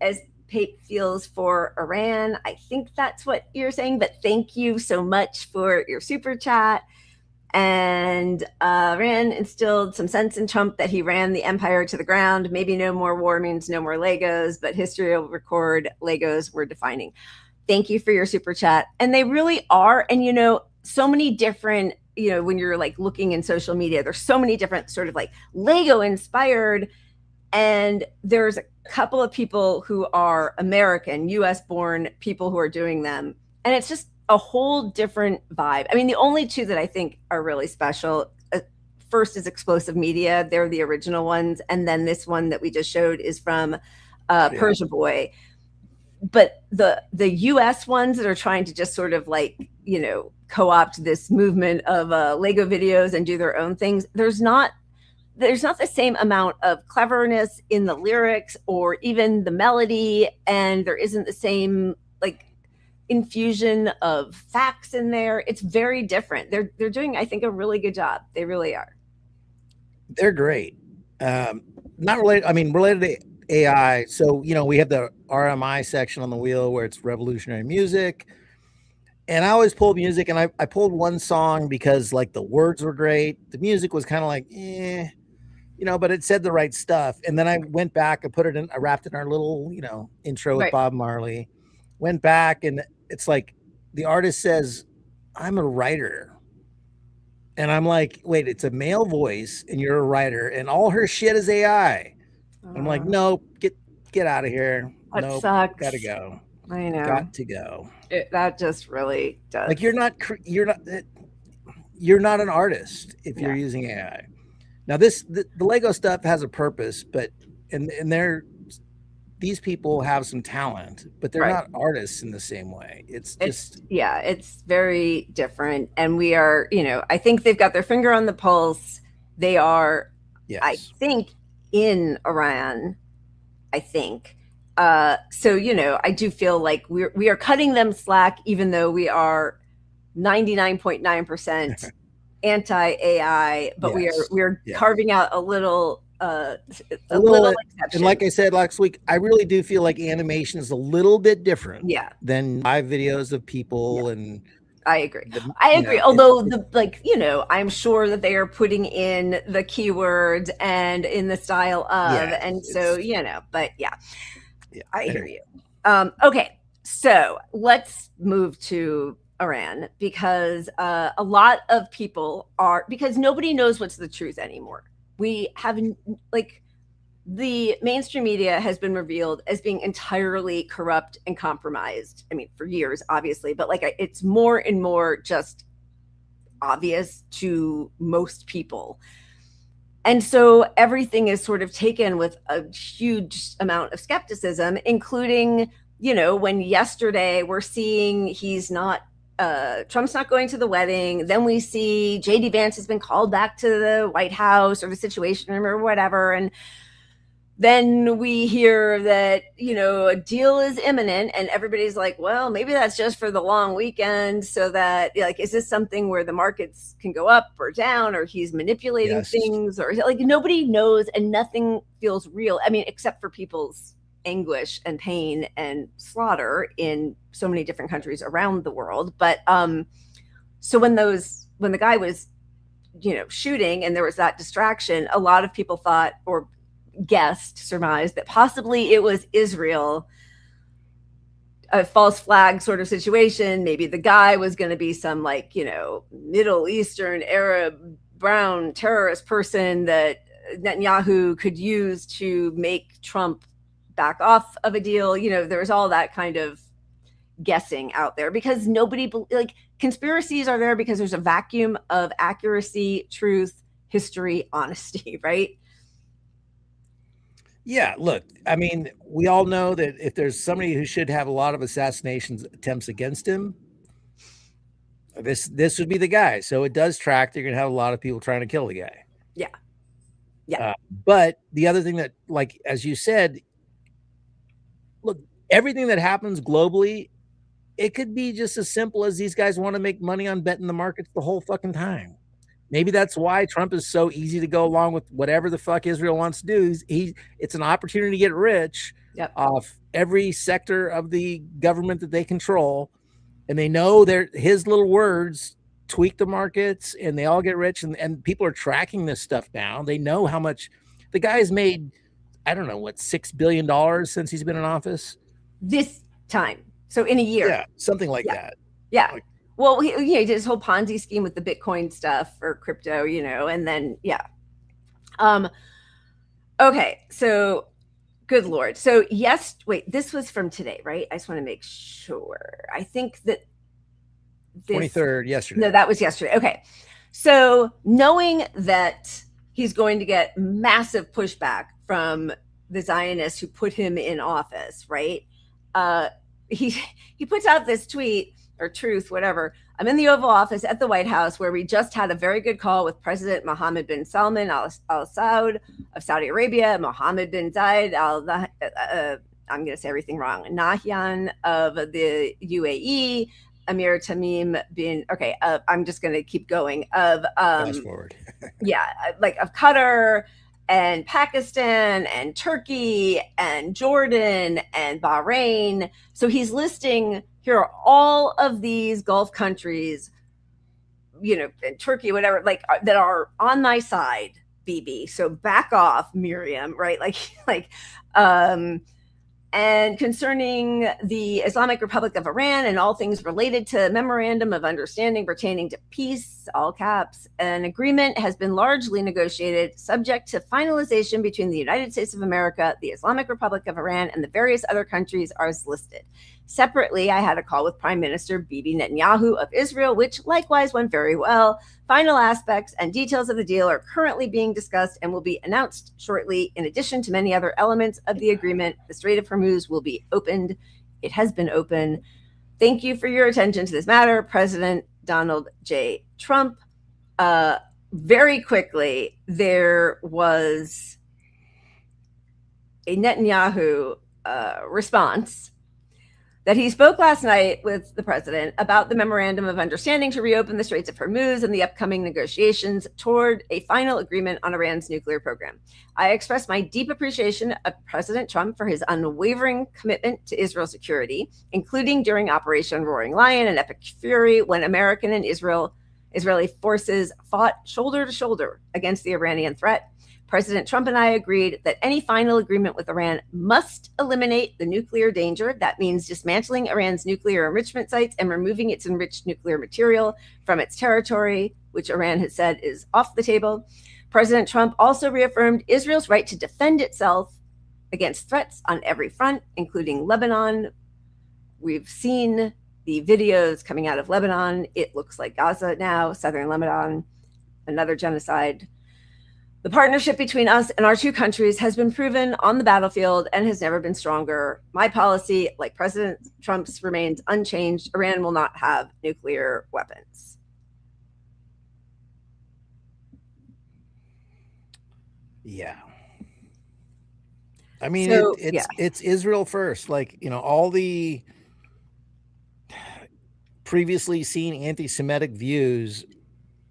As Pate feels for Iran, I think that's what you're saying. But thank you so much for your super chat. And Iran instilled some sense in Trump that he ran the empire to the ground. Maybe no more war means no more Legos, but history will record Legos were defining. Thank you for your super chat. And they really are. And, you know, so many different, you know, when you're like looking in social media, there's so many different sort of like Lego inspired. And there's a couple of people who are American, US born people who are doing them. And it's just a whole different vibe. I mean, the only two that I think are really special, first is Explosive Media. They're the original ones. And then this one that we just showed is from Persia Boy. But the US ones that are trying to just sort of like, you know, co-opt this movement of Lego videos and do their own things, there's not the same amount of cleverness in the lyrics or even the melody, and there isn't the same like infusion of facts in there. It's very different. They're doing, I think, a really good job. They really are. They're great. Not related. I mean, related to AI. So, you know, we have the RMI section on the wheel where it's revolutionary music. And I always pull music, and I pulled one song because like the words were great. The music was kind of like, you know, but it said the right stuff. And then I went back and put it in, I wrapped it in our little, you know, intro with Bob Marley. Went back, and it's like the artist says, I'm a writer. And I'm like, wait, it's a male voice and you're a writer and all her shit is AI. I'm like, no, get out of here. That sucks. Gotta go. I know. Got to go. That just really does. Like you're not an artist if you're using AI. Now the Lego stuff has a purpose, but and these people have some talent, but they're not artists in the same way. It's very different. And we are, you know, I think they've got their finger on the pulse. They are, I think, in Iran, I think. So, you know, I do feel like we are cutting them slack, even though we are 99.9% anti-AI, but we are carving out a little exception. And like I said last week, I really do feel like animation is a little bit different than live videos of people. And I agree. Although I'm sure that they are putting in the keywords and in the style of, so, you know, but I hear you. Okay. So let's move to Iran because a lot of people because nobody knows what's the truth anymore. We have the mainstream media has been revealed as being entirely corrupt and compromised. I mean, for years, obviously, but it's more and more just obvious to most people. And so everything is sort of taken with a huge amount of skepticism, including, you know, when yesterday we're seeing Trump's not going to the wedding. Then we see JD Vance has been called back to the White House or the Situation Room or whatever. And then we hear that, you know, a deal is imminent and everybody's like, well, maybe that's just for the long weekend. So that is this something where the markets can go up or down, or he's manipulating things, or nobody knows and nothing feels real. I mean, except for people's anguish and pain and slaughter in so many different countries around the world. But so when the guy was, you know, shooting and there was that distraction, a lot of people thought, or surmised that possibly it was Israel, a false flag sort of situation. Maybe the guy was going to be some Middle Eastern Arab brown terrorist person that Netanyahu could use to make Trump back off of a deal. There's all that kind of guessing out there because conspiracies are there because there's a vacuum of accuracy, truth, history, honesty, right? Yeah, look, I mean, we all know that if there's somebody who should have a lot of assassination attempts against him, this would be the guy. So it does track. They're going to have a lot of people trying to kill the guy. Yeah. Yeah. But the other thing that, as you said, look, everything that happens globally, it could be just as simple as these guys want to make money on betting the markets the whole fucking time. Maybe that's why Trump is so easy to go along with whatever the fuck Israel wants to do. It's an opportunity to get rich off every sector of the government that they control. And they know his little words tweak the markets and they all get rich. And people are tracking this stuff down. They know how much the guy has made. I don't know what, $6 billion since he's been in office this time. So in a year. Yeah, something like that. Yeah. Well, he did his whole Ponzi scheme with the Bitcoin stuff or crypto, and then, yeah. Okay, so good Lord. So wait, this was from today, right? I just want to make sure. I think that 23rd, yesterday. No, that was yesterday. Okay. So knowing that he's going to get massive pushback from the Zionists who put him in office, right? He puts out this tweet, or truth, whatever. I'm in the Oval Office at the White House where we just had a very good call with President Mohammed bin Salman Al Saud of Saudi Arabia, Mohammed bin Zayed Al, I'm going to say everything wrong, Nahyan of the UAE, Emir Tamim bin, I'm just going to keep going, of, fast forward. of Qatar and Pakistan and Turkey and Jordan and Bahrain. So he's listing, here are all of these Gulf countries, and Turkey, whatever, that are on my side, BB. So back off, Miriam, right? And concerning the Islamic Republic of Iran and all things related to Memorandum of Understanding pertaining to peace, all caps, an agreement has been largely negotiated subject to finalization between the United States of America, the Islamic Republic of Iran, and the various other countries as listed. Separately, I had a call with Prime Minister Bibi Netanyahu of Israel, which likewise went very well. Final aspects and details of the deal are currently being discussed and will be announced shortly. In addition to many other elements of the agreement, the Strait of Hormuz will be opened. It has been open. Thank you for your attention to this matter, President Donald J. Trump. Very quickly, there was a Netanyahu response that he spoke last night with the president about the Memorandum of Understanding to reopen the Straits of Hormuz and the upcoming negotiations toward a final agreement on Iran's nuclear program. I express my deep appreciation of President Trump for his unwavering commitment to Israel's security, including during Operation Roaring Lion and Epic Fury, when American and Israeli forces fought shoulder to shoulder against the Iranian threat. President Trump and I agreed that any final agreement with Iran must eliminate the nuclear danger. That means dismantling Iran's nuclear enrichment sites and removing its enriched nuclear material from its territory, which Iran has said is off the table. President Trump also reaffirmed Israel's right to defend itself against threats on every front, including Lebanon. We've seen the videos coming out of Lebanon. It looks like Gaza now, southern Lebanon, another genocide. The partnership between us and our two countries has been proven on the battlefield and has never been stronger. My policy, like President Trump's, remains unchanged. Iran will not have nuclear weapons. Yeah. I mean, it's Israel first. All the previously seen anti-Semitic views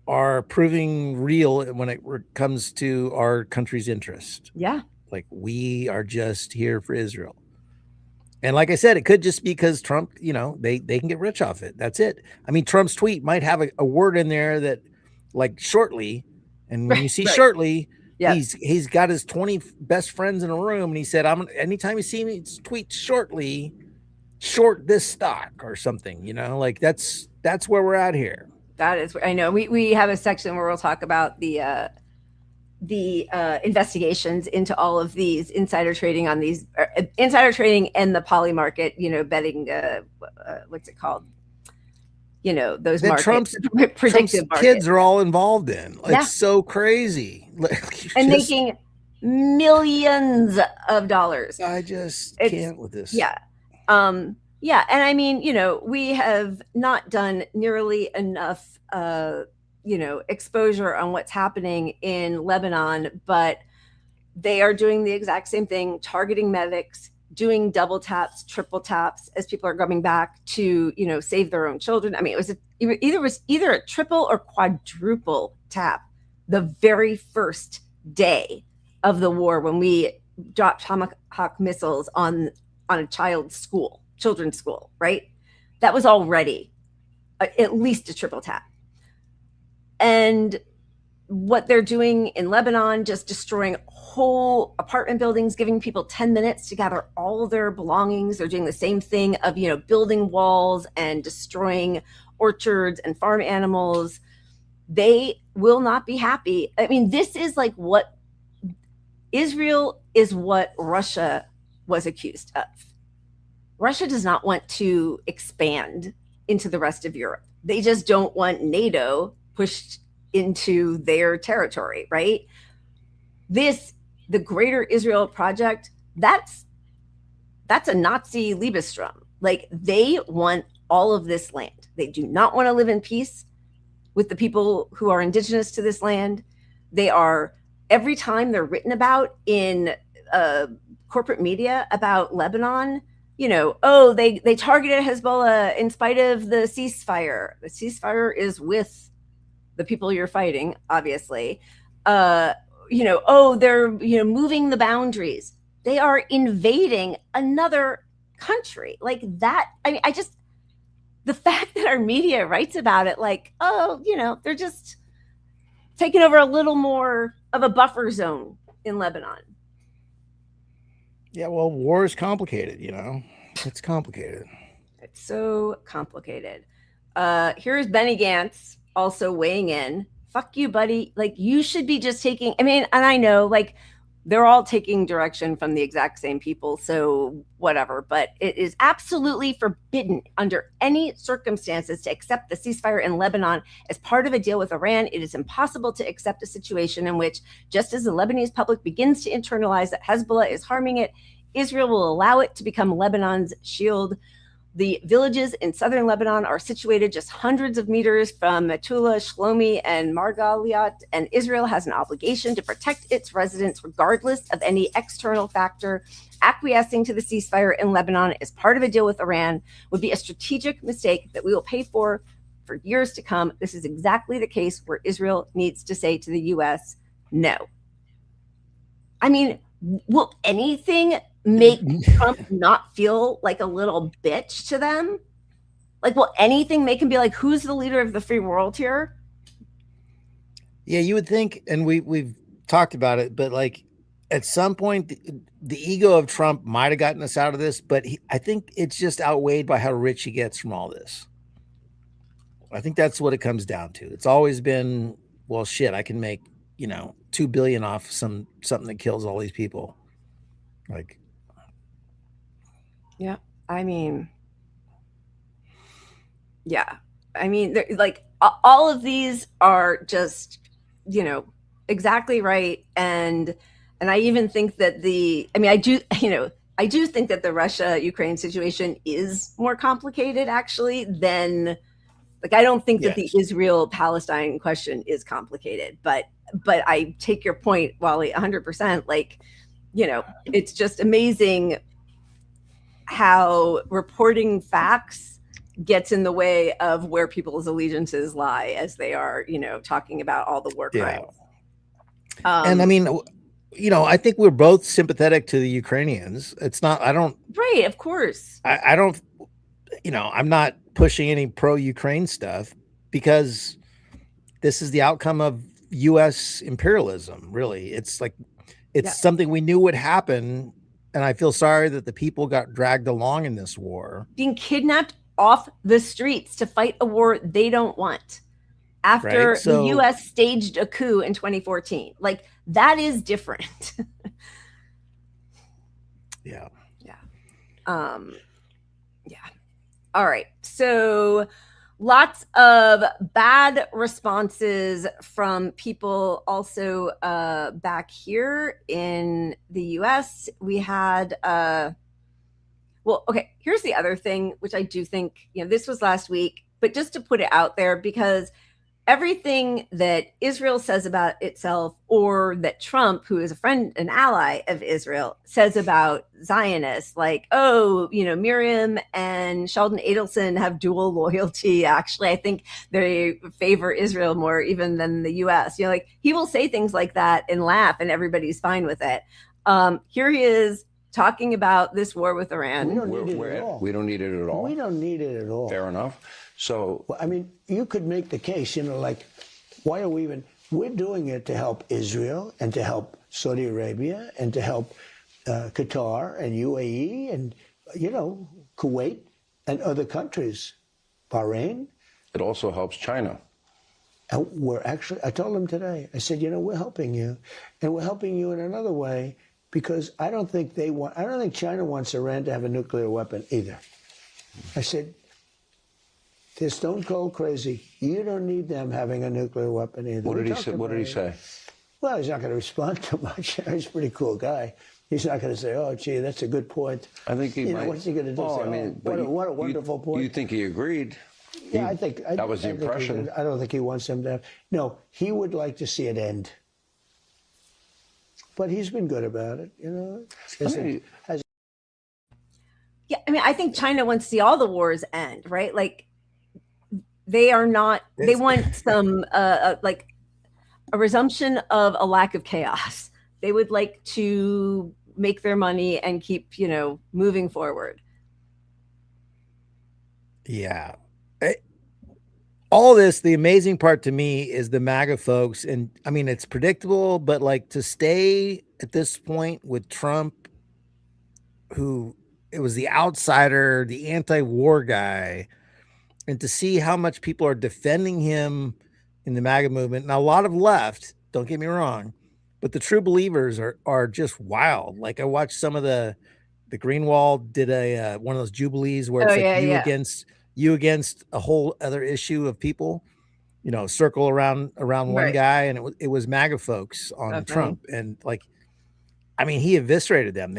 are proving real when it comes to our country's interest. Yeah. We are just here for Israel. And like I said, it could just be because Trump, they can get rich off it. That's it. I mean, Trump's tweet might have a word in there that shortly. And when you see shortly, Yeah. He's got his 20 best friends in a room, and he said, anytime you see me tweet shortly, short this stock or something, like that's where we're at here. That is, I know we have a section where we'll talk about the investigations into all of these insider trading on these insider trading and the poly market, betting, what's it called? Those that markets, Trump's kids are all involved in. It's so crazy. And making millions of dollars. I just can't with this. Yeah. Yeah. And I mean, we have not done nearly enough, exposure on what's happening in Lebanon, but they are doing the exact same thing, targeting medics, doing double taps, triple taps as people are coming back to, save their own children. I mean, it was either a triple or quadruple tap the very first day of the war when we dropped Tomahawk missiles on a children's school, right? That was already at least a triple tap. And what they're doing in Lebanon, just destroying whole apartment buildings, giving people 10 minutes to gather all their belongings. They're doing the same thing of, building walls and destroying orchards and farm animals. They will not be happy. I mean, this is like what Israel is what Russia was accused of. Russia does not want to expand into the rest of Europe. They just don't want NATO pushed into their territory, right? The Greater Israel Project, that's a Nazi Liebestrom. Like, they want all of this land. They do not want to live in peace with the people who are indigenous to this land. They are, every time they're written about in corporate media about Lebanon, they targeted Hezbollah in spite of the ceasefire. The ceasefire is with the people you're fighting, obviously. They're, moving the boundaries. They are invading another country like that. I mean, the fact that our media writes about it like, they're just taking over a little more of a buffer zone in Lebanon. Yeah, well, war is complicated, It's complicated. It's so complicated. Here's Benny Gantz also weighing in. Fuck you, buddy. Like, you should be just taking, and I know, like, they're all taking direction from the exact same people, so whatever, but it is absolutely forbidden under any circumstances to accept the ceasefire in Lebanon as part of a deal with Iran. It is impossible to accept a situation in which, just as the Lebanese public begins to internalize that Hezbollah is harming it, Israel will allow it to become Lebanon's shield. The villages in southern Lebanon are situated just hundreds of meters from Metula, Shlomi, and Margaliat, and Israel has an obligation to protect its residents regardless of any external factor. Acquiescing to the ceasefire in Lebanon as part of a deal with Iran would be a strategic mistake that we will pay for years to come. This is exactly the case where Israel needs to say to the U.S., no. I mean, will anything make Trump not feel like a little bitch to them? Like, will anything make him be like, who's the leader of the free world here? Yeah, you would think, and we've talked about it, but like at some point, the ego of Trump might have gotten us out of this, but I think it's just outweighed by how rich he gets from all this. I think that's what it comes down to. It's always been, well, shit, I can make, $2 billion off something that kills all these people. Like, yeah, like all of these are just, exactly right. And I even think that I do think that the Russia-Ukraine situation is more complicated actually than, like, I don't think that the Israel-Palestine question is complicated, but I take your point, Wally, 100%. Like, it's just amazing how reporting facts gets in the way of where people's allegiances lie as they are, talking about all the war crimes. And I think we're both sympathetic to the Ukrainians. Right, of course. I don't, I'm not pushing any pro-Ukraine stuff because this is the outcome of U.S. imperialism. Really, it's like it's something we knew would happen, and I feel sorry that the people got dragged along in this war, being kidnapped off the streets to fight a war they don't want after Right, so- the U.S. staged a coup in 2014. Like, that is different. Yeah. Yeah. All right. So lots of bad responses from people also back here in the US. We had well, okay, here's the other thing, which I do think, this was last week, but just to put it out there, because everything that Israel says about itself, or that Trump, who is a friend and ally of Israel, says about Zionists, like, oh, Miriam and Sheldon Adelson have dual loyalty. Actually, I think they favor Israel more even than the US. Like, he will say things like that and laugh, and everybody's fine with it. Here he is talking about this war with Iran. We don't need it at all. We don't need it at all. We don't need it at all. Fair enough. So, well, I mean, you could make the case, like, why are we even, we're doing it to help Israel and to help Saudi Arabia and to help Qatar and UAE and, Kuwait and other countries, Bahrain. It also helps China. And we're actually, I told them today, I said, we're helping you. And we're helping you in another way, because I don't think China wants Iran to have a nuclear weapon either. I said, they're stone cold crazy. You don't need them having a nuclear weapon either. What did he say? What did he say? Well, he's not going to respond too much. He's a pretty cool guy. He's not going to say, "Oh, gee, that's a good point." I think he might. What's he going to do? Oh, Say, I mean, what a wonderful point. You think he agreed? Yeah, I think that was the impression. I don't think he wants them to have. No, he would like to see it end. But he's been good about it, Yeah, I mean, I think China wants to see all the wars end, right? Like, they are not, they want some, like, a resumption of a lack of chaos. They would like to make their money and keep, moving forward. Yeah. All this, the amazing part to me is the MAGA folks. And I mean, it's predictable, but like, to stay at this point with Trump, who it was the outsider, the anti-war guy, and to see how much people are defending him in the MAGA movement. Now, a lot of left, don't get me wrong, but the true believers are just wild. Like, I watched some of the Greenwald did a one of those jubilees where it's you against a whole other issue of people, circle around one guy, and it was MAGA folks on Trump, and like, I mean, he eviscerated them.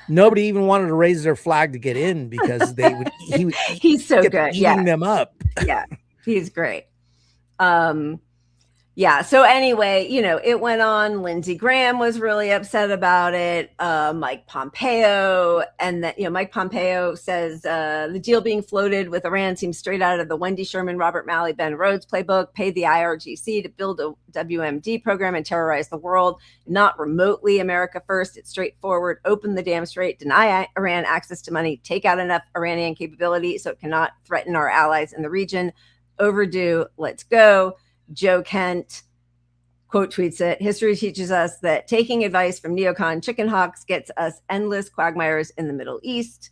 Nobody even wanted to raise their flag to get in because they would. He's so good. Eating them up. Yeah, he's great. Yeah. So anyway, it went on. Lindsey Graham was really upset about it. Mike Pompeo, and that, Mike Pompeo says the deal being floated with Iran seems straight out of the Wendy Sherman, Robert Malley, Ben Rhodes playbook. Pay the IRGC to build a WMD program and terrorize the world. Not remotely America first. It's straightforward. Open the damn strait. Deny Iran access to money. Take out enough Iranian capability so it cannot threaten our allies in the region. Overdue. Let's go. Joe Kent quote tweets it. History teaches us that taking advice from neocon chicken hawks gets us endless quagmires in the Middle East.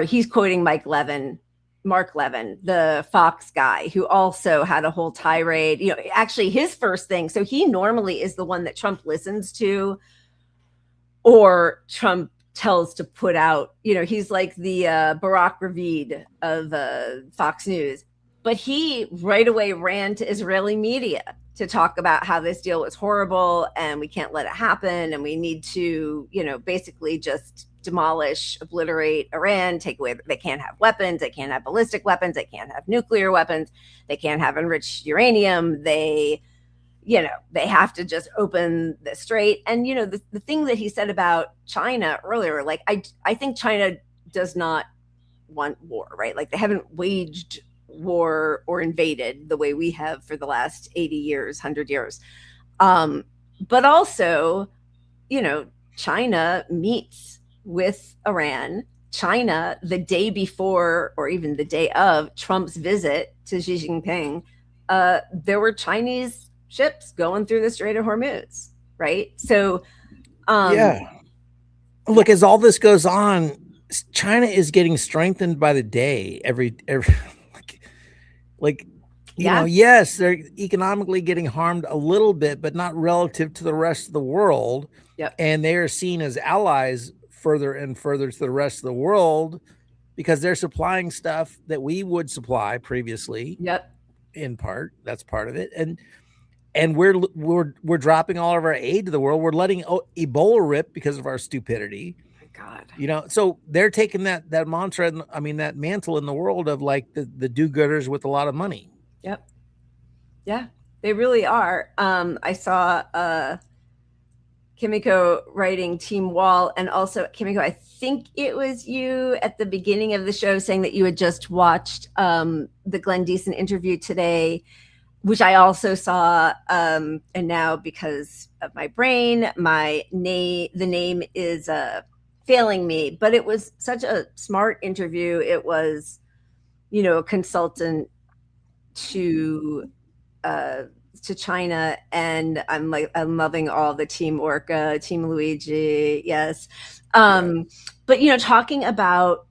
He's quoting Mark Levin, the Fox guy, who also had a whole tirade. Actually his first thing. So he normally is the one that Trump listens to, or Trump tells to put out. He's like the Barack Ravid of Fox News. But he right away ran to Israeli media to talk about how this deal was horrible and we can't let it happen. And we need to, basically just demolish, obliterate Iran, take away, they can't have weapons. They can't have ballistic weapons. They can't have nuclear weapons. They can't have enriched uranium. They have to just open the strait. And, the thing that he said about China earlier, like, I think China does not want war, right? Like, they haven't waged war or invaded the way we have for the last 80 years, 100 years. But also, China meets with Iran. China, the day before or even the day of Trump's visit to Xi Jinping, there were Chinese ships going through the Strait of Hormuz, right? So, look, as all this goes on, China is getting strengthened by the day. Every like you know, yes, they're economically getting harmed a little bit, but not relative to the rest of the world. Yep. And they are seen as allies further and further to the rest of the world because they're supplying stuff that we would supply previously. Yep. In part, that's part of it. And we're dropping all of our aid to the world. We're letting Ebola rip because of our stupidity. My God. You know, so they're taking that mantra, that mantle in the world of like the do-gooders with a lot of money. Yep. Yeah, they really are. I saw Kimiko writing Team Wall, and also Kimiko, I think it was you at the beginning of the show saying that you had just watched the Glenn Deason interview today, which I also saw. And now because of my brain, the name is failing me, but it was such a smart interview. It was, a consultant to China, and I'm loving all the Team Orca, Team Luigi, yes. But talking about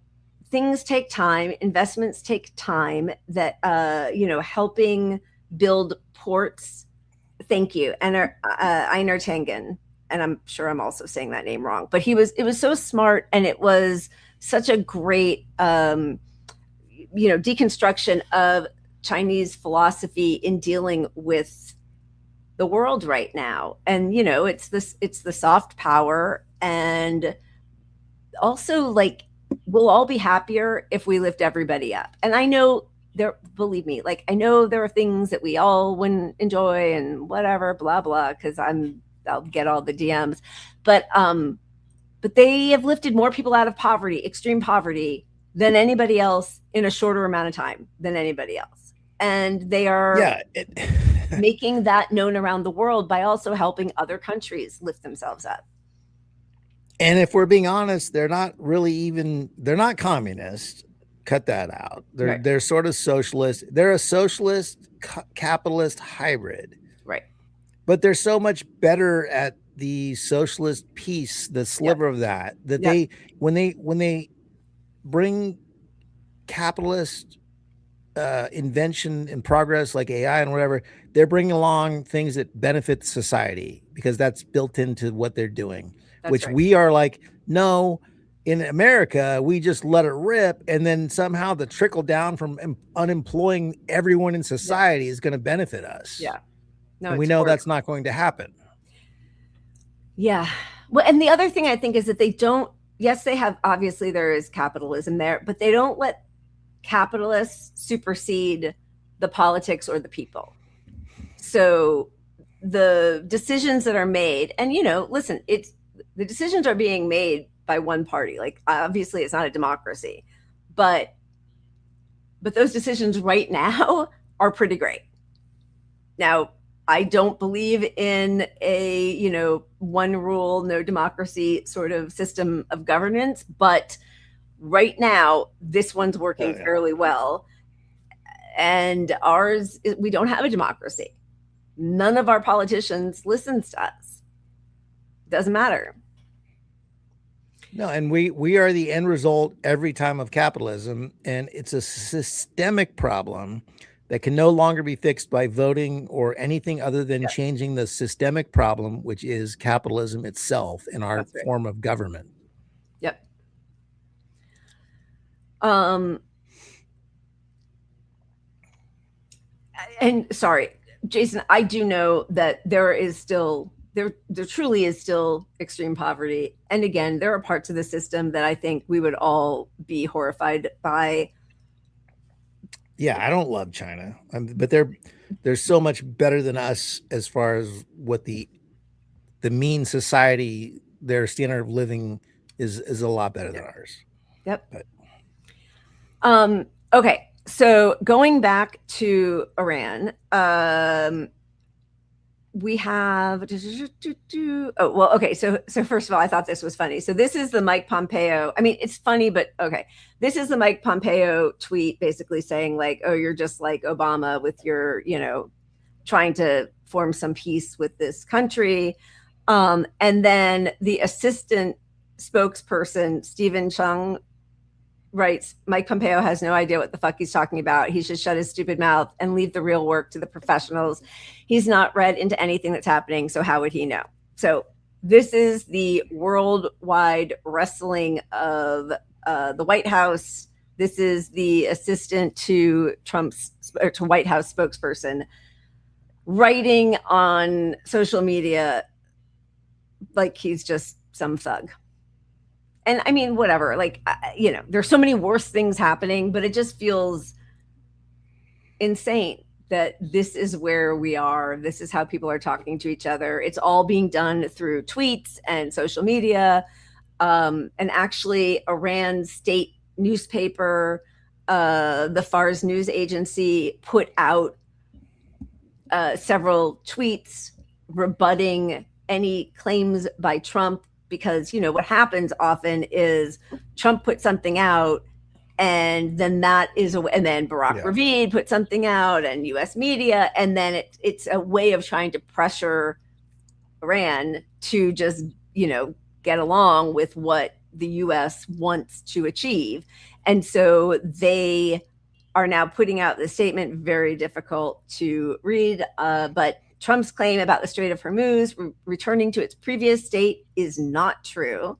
things take time, investments take time, that helping build ports. Thank you, and Einar Tangen, and I'm sure I'm also saying that name wrong, but it was so smart, and it was such a great deconstruction of Chinese philosophy in dealing with the world right now. And it's the soft power, and also like we'll all be happier if we lift everybody up. And I know believe me, like I know there are things that we all wouldn't enjoy and whatever, blah blah, because I'll get all the DMs, but they have lifted more people out of poverty, extreme poverty, than anybody else in a shorter amount of time than anybody else. And they are making that known around the world by also helping other countries lift themselves up. And if we're being honest, they're not communist. Cut that out. They're sort of socialist. They're a socialist capitalist hybrid. Right. But they're so much better at the socialist piece, the sliver of that they, when they bring capitalist invention and progress like AI and whatever, they're bringing along things that benefit society because that's built into what they're doing. Which we are like, no, in America, we just let it rip. And then somehow the trickle down from unemploying everyone in society is going to benefit us. Yeah. No, and we know that's not going to happen. Yeah. Well, and the other thing I think is that they don't, yes, they have, obviously there is capitalism there, but they don't let capitalists supersede the politics or the people. So the decisions that are made, and listen, the decisions are being made by one party. Like obviously it's not a democracy, but those decisions right now are pretty great. Now, I don't believe in a, one rule, no democracy sort of system of governance, but right now this one's working fairly well. And ours, we don't have a democracy. None of our politicians listens to us. Doesn't matter. No, and we are the end result every time of capitalism, and it's a systemic problem that can no longer be fixed by voting or anything other than changing the systemic problem, which is capitalism itself in our form of government. Yep. And sorry, Jason, I do know that there truly is still extreme poverty. And again, there are parts of the system that I think we would all be horrified by. Yeah, I don't love China, but they're so much better than us as far as what the mean society, their standard of living is a lot better than ours. Yep. But. Okay, so going back to Iran, we have oh well, okay, so first of all, I thought this was funny. So this is the Mike Pompeo. I mean, it's funny, but okay, this is the Mike Pompeo tweet basically saying like, oh, you're just like Obama with your, you know, trying to form some peace with this country. And then the assistant spokesperson Stephen Chung writes, Mike Pompeo has no idea what the fuck he's talking about. He should shut his stupid mouth and leave the real work to the professionals. He's not read into anything that's happening, so how would he know? So this is the worldwide wrestling of the White House. This is the assistant to to White House spokesperson writing on social media like he's just some thug. And I mean, whatever, like, you know, there's so many worse things happening, but it just feels insane that this is where we are. This is how people are talking to each other. It's all being done through tweets and social media. And actually, Iran's state newspaper, the Fars news agency, put out several tweets rebutting any claims by Trump. Because, you know, what happens often is Trump put something out and then that is and then Barack Ravid put something out and US media. And then it's a way of trying to pressure Iran to just, you know, get along with what the US wants to achieve. And so they are now putting out the statement, very difficult to read, but Trump's claim about the Strait of Hormuz returning to its previous state is not true.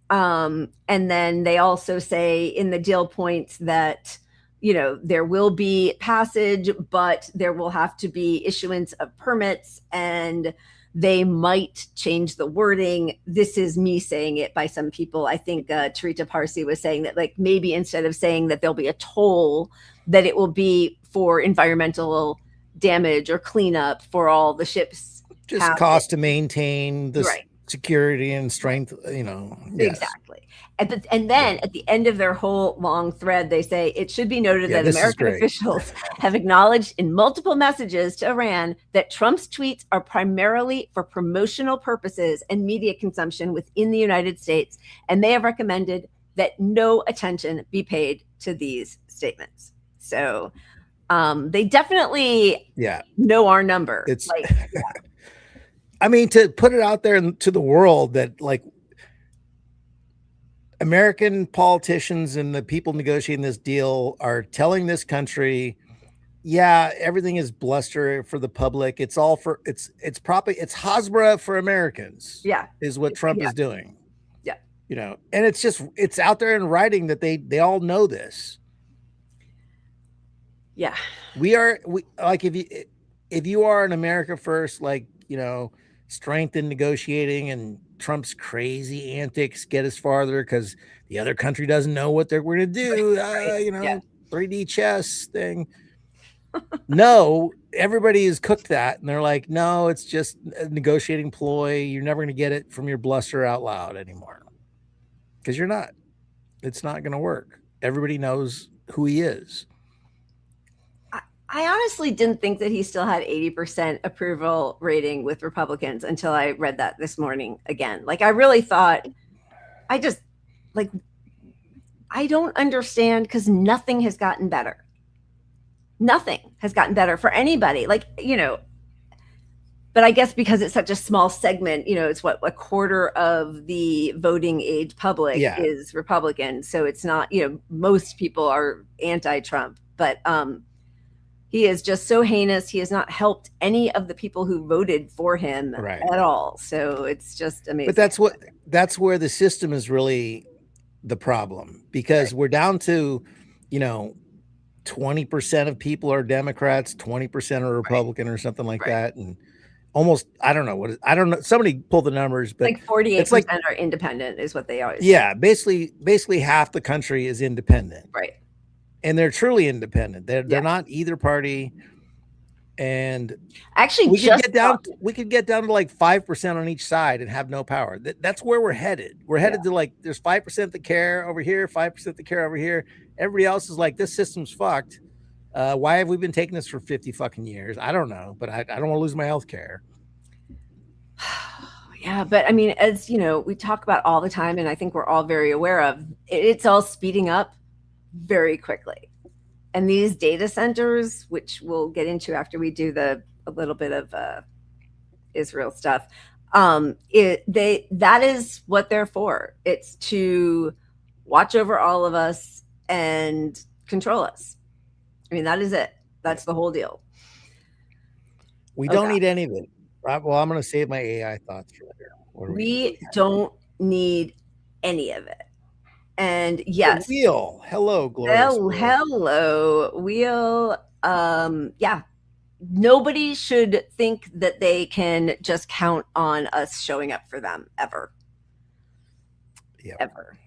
And then they also say in the deal points that, you know, there will be passage, but there will have to be issuance of permits and they might change the wording. This is me saying it by some people. I think Tarita Parsi was saying that, like, maybe instead of saying that there'll be a toll, that it will be for environmental damage or cleanup for all the ships. Just cost to maintain the security and strength, you know. Yes. Exactly. And then at the end of their whole long thread, they say it should be noted that American officials have acknowledged in multiple messages to Iran that Trump's tweets are primarily for promotional purposes and media consumption within the United States. And they have recommended that no attention be paid to these statements. So they definitely know our number. It's like, I mean, to put it out there to the world that, like, American politicians and the people negotiating this deal are telling this country, yeah, everything is bluster for the public. It's all for it's Hasbara for Americans. Yeah, is what Trump is doing. Yeah, you know, and it's out there in writing that they all know this. Yeah, we like, if you are an America first, like, you know, strength in negotiating, and Trump's crazy antics get us farther because the other country doesn't know what they're going to do. You know, 3D chess thing. No, everybody has cooked that, and they're like, no, it's just a negotiating ploy. You're never going to get it from your bluster out loud anymore, because you're not. It's not going to work. Everybody knows who he is. I honestly didn't think that he still had 80% approval rating with Republicans until I read that this morning again. Like, I really thought, I don't understand, because nothing has gotten better. Nothing has gotten better for anybody. Like, you know, but I guess because it's such a small segment, you know, it's what, a quarter of the voting age public is Republican. So it's not, you know, most people are anti-Trump, but, he is just so heinous. He has not helped any of the people who voted for him at all. So it's just amazing. But that's where the system is really the problem, because we're down to, you know, 20% of people are Democrats, 20% are Republican or something like that. And almost, I don't know. Somebody pulled the numbers, but like 48% are independent is what they always say. Basically half the country is independent. Right. And they're truly independent. They're not either party. And actually, we could get down to like 5% on each side and have no power. That's where we're headed. We're headed to, like, there's 5% that care over here, 5% that care over here. Everybody else is like, this system's fucked. Why have we been taking this for 50 fucking years? I don't know, but I don't want to lose my health care. Yeah, but I mean, as you know, we talk about all the time, and I think we're all very aware of, it's all speeding up very quickly. And these data centers, which we'll get into after we do a little bit of Israel stuff, that is what they're for. It's to watch over all of us and control us. I mean, that is it. That's the whole deal. We don't need any of it. Well, I'm going to save my AI thoughts for later. We don't need any of it. And yes. Wheel. Hello, Gloria. Hello, Wheel. Yeah. Nobody should think that they can just count on us showing up for them ever. Yep. Ever.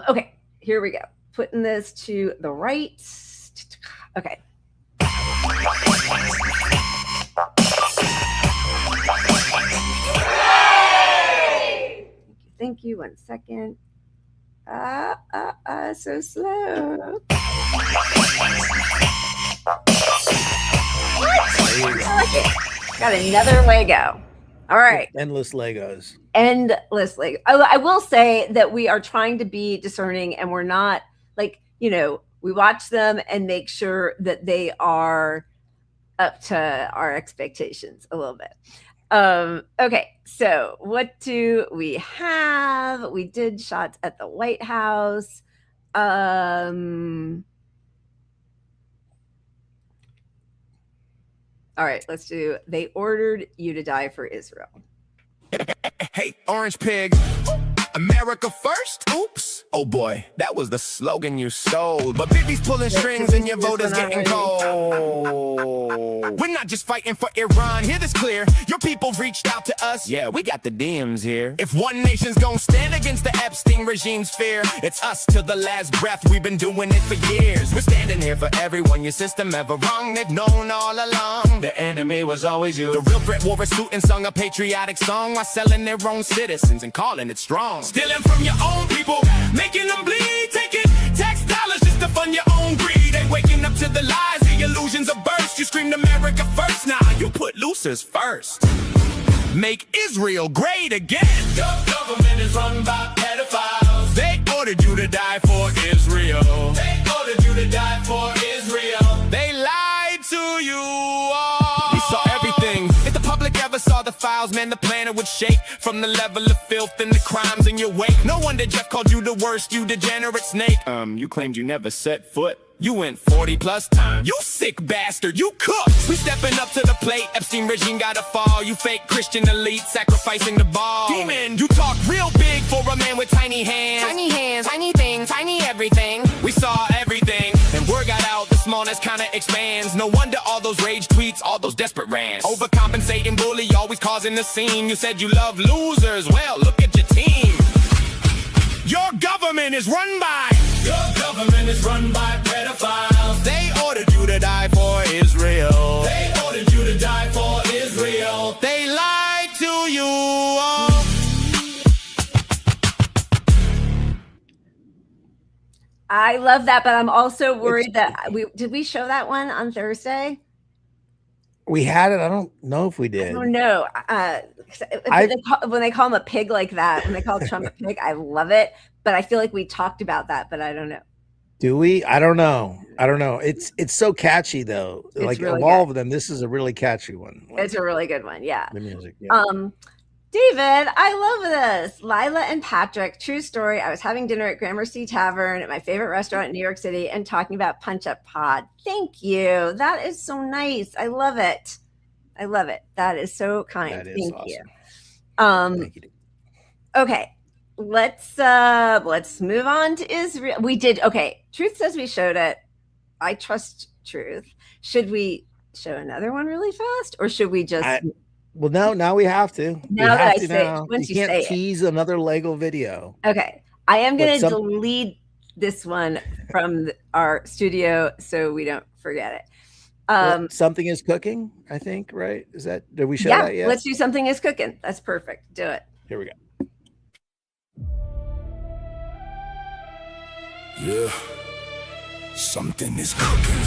Okay, here we go. Putting this to the right. Okay. Thank you. 1 second. So slow. Got another Lego. All right. Endless Legos. Endless Lego. I will say that we are trying to be discerning, and we're not like, we watch them and make sure that they are up to our expectations a little bit. Okay, so what do we have? We did shots at the White House. All right, let's do They Ordered You to Die for Israel. Hey, Orange Pig, America first? Oops. Oh boy, that was the slogan you stole. But Bibi's pulling strings and your voters getting cold. We're not just fighting for Iran, hear this clear. Your people reached out to us. Yeah, we got the DMs here. If one nation's gonna stand against the Epstein regime's fear, it's us till the last breath. We've been doing it for years. We're standing here for everyone. Your system ever wrong, they've known all along. The enemy was always you. The real threat wore a suit and sung a patriotic song while selling their own citizens and calling it strong. Stealing from your own people, making them bleed, taking tax dollars just to fund your own greed. Ain't waking up to the lies, the illusions of burst. You screamed America first, now you put losers first. Make Israel great again. Your government is run by pedophiles. They ordered you to die for Israel. They ordered you to die for Israel. They lied to you all. We saw everything. If the public ever saw the files, man, the planet would shake from the level of filth and the crimes in your wake. No wonder Jeff called you the worst, you degenerate snake. You claimed you never set foot. You went 40 plus times. You sick bastard, you cooked. We stepping up to the plate. Epstein regime gotta fall. You fake Christian elite sacrificing the ball. Demon, you talk real big for a man with tiny hands. Tiny hands, tiny things, tiny everything. We saw everything, and word got out. The smallness kinda expands. No wonder all those rage tweets, all those desperate rants. Overcompensating bully, always causing the scene. You said you love losers. Well, look at your team. Your government is run by. Your government is run by pedophiles. They ordered you to die for Israel. They ordered you to die for Israel. They lied to you all. I love that, but I'm also worried that did we show that one on Thursday? We had it. I don't know if we did. I don't know. When they call him a pig like that, when they call Trump a pig, I love it. But I feel like we talked about that, but I don't know. Do we? I don't know. It's so catchy though. It's like really of all good. of them, this is a really catchy one. It's a really good one. Yeah. The music. Yeah. David, I love this. Lila and Patrick, true story. I was having dinner at Gramercy Tavern at my favorite restaurant in New York City and talking about Punch Up Pod. Thank you. That is so nice. I love it. I love it. That is so kind. That is Thank awesome. you. Thank you. Okay. Let's move on to Israel. We did. Okay. Truth says we showed it. I trust Truth. Should we show another one really fast, or should we just? Well, no. Now we have to. Now that I say it, once you you can't say it. tease another Lego video. Okay. I am going to But delete this one from our studio so we don't forget it. Something is cooking, I think, right? Is that, did we show Yeah, that yet? let's do Something is Cooking. That's perfect. Do it. Here we go. Yeah. Something is cooking.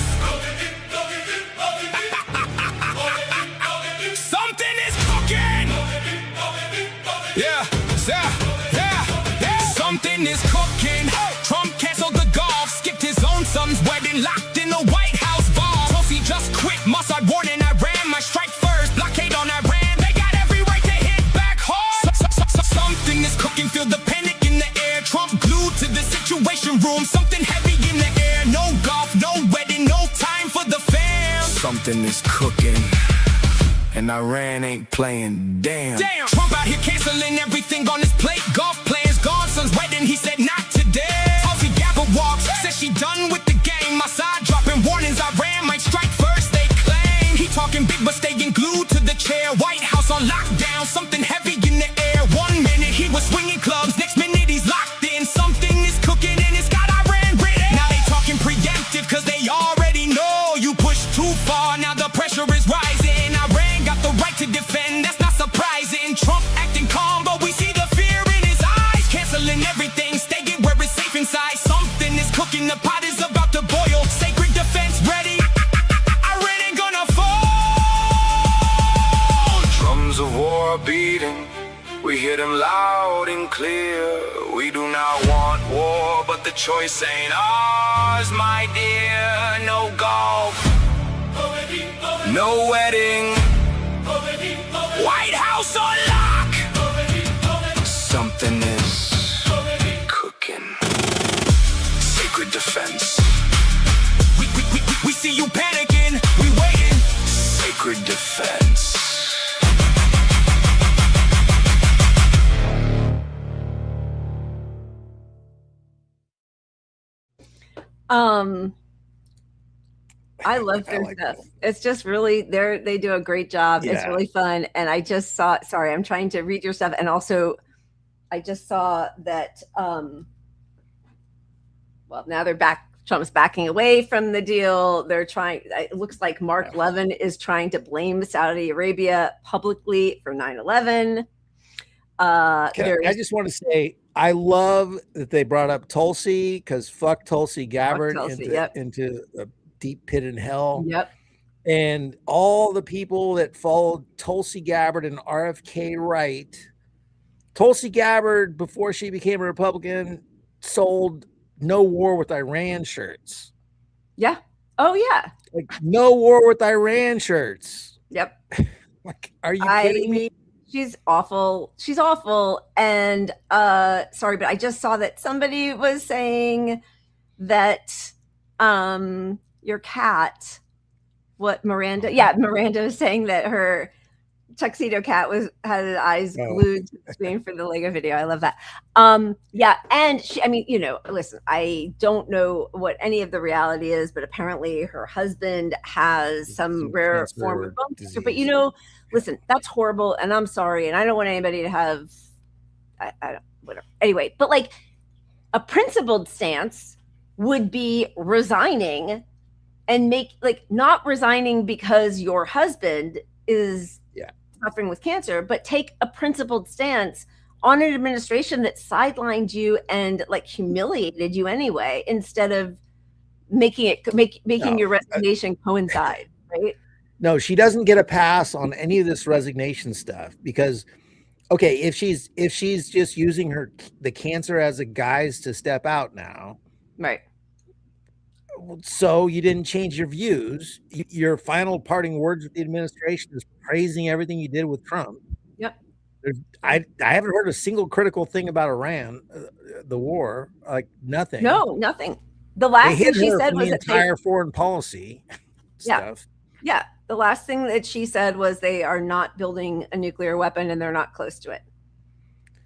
Something is cooking. Trump canceled the golf, skipped his own son's wedding, locked in the White House vault. Tulsi just quit, Mossad warning Iran might strike first. Blockade on Iran, they got every right to hit back hard. Something is cooking, feel the panic in the air. Trump glued to the situation room, something heavy in the air. No golf, no wedding, no time for the fam. Something is cooking, and Iran ain't playing. Damn. Trump out here canceling everything on his plate. Golf plans gone, son's wedding, he said not today. Tulsi Gabbard walks, says she done with the game. Mossad dropping warnings, Iran might strike first, they claim. He talking big but staying glued to the chair. White House on lockdown, something heavy in the air. 1 minute he was swinging clubs, next minute he's locked in. Something is cooking and it's got Iran written. Now they talking preemptive cause they already know you pushed too far, now the pressure is rising. Iran got the right to defend, that's not surprising. Trump acting calm but we see the fear in his eyes. Canceling everything, staying where it's safe inside. Something is cooking, the pot is about to boil. Sacred defense ready, Iran ain't gonna fall. Drums of war are beating, we hear them loud and clear. We do not want war, but the choice ain't ours, my dear. No golf, no wedding, White House on lock. something is cooking. Sacred defense, We see you panicking, we waiting. sacred defense. I love their stuff. It's just really they do a great job. It's Yeah. really fun. And I just saw, sorry, I'm trying to read your stuff. And also I just saw that well, now they're back. Trump's backing away from the deal. They're trying, it looks like Mark Levin is trying to blame Saudi Arabia publicly for 9/11. I just want to say I love that they brought up Tulsi because fuck Tulsi Gabbard into a deep pit in hell. Yep. And all the people that followed Tulsi Gabbard and RFK Wright. Tulsi Gabbard, before she became a Republican, sold "No War with Iran" shirts. Yeah. Oh yeah. Like "No War with Iran" shirts. Yep. Like, are you kidding me? She's awful. She's awful. And sorry, but I just saw that somebody was saying that your cat, Miranda was saying that her tuxedo cat had his eyes glued to the screen for the Lego video. I love that. Yeah, and she, I mean, listen, I don't know what any of the reality is, but apparently her husband has some rare form of bone cancer. But listen, that's horrible, and I'm sorry, and I don't want anybody to have, I don't, whatever. Anyway, but like a principled stance would be resigning and not resigning because your husband is suffering with cancer, but take a principled stance on an administration that sidelined you and humiliated you anyway, instead of making your resignation coincide, right? No, she doesn't get a pass on any of this resignation stuff because, okay, if she's just using the cancer as a guise to step out now, right? So you didn't change your views. Your final parting words with the administration is praising everything you did with Trump. Yep. I haven't heard a single critical thing about Iran, the war, nothing. No, nothing. The last thing she said was the entire foreign policy stuff. Yeah. The last thing that she said was they are not building a nuclear weapon and they're not close to it.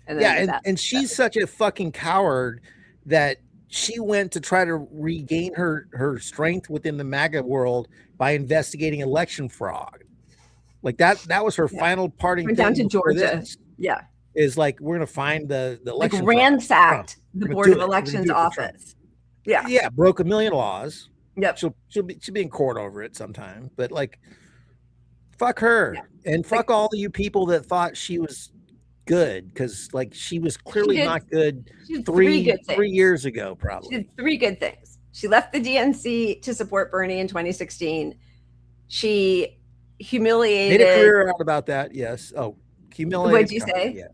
And she's such a fucking coward that she went to try to regain her strength within the MAGA world by investigating election fraud. Like that was her final parting thing. Down to Georgia. Yeah. Is we're going to find the election ransacked the Board of Elections office. Yeah. Yeah. Broke a million laws. Yep. She'll be in court over it sometime, but fuck her and fuck all of you people that thought she was good, because she was clearly not good. She did 3 years ago, probably. She did 3 good things. She left the DNC to support Bernie in 2016. She humiliated. Made a career out about that. Yes. Oh, humiliated. What'd you say? Yeah.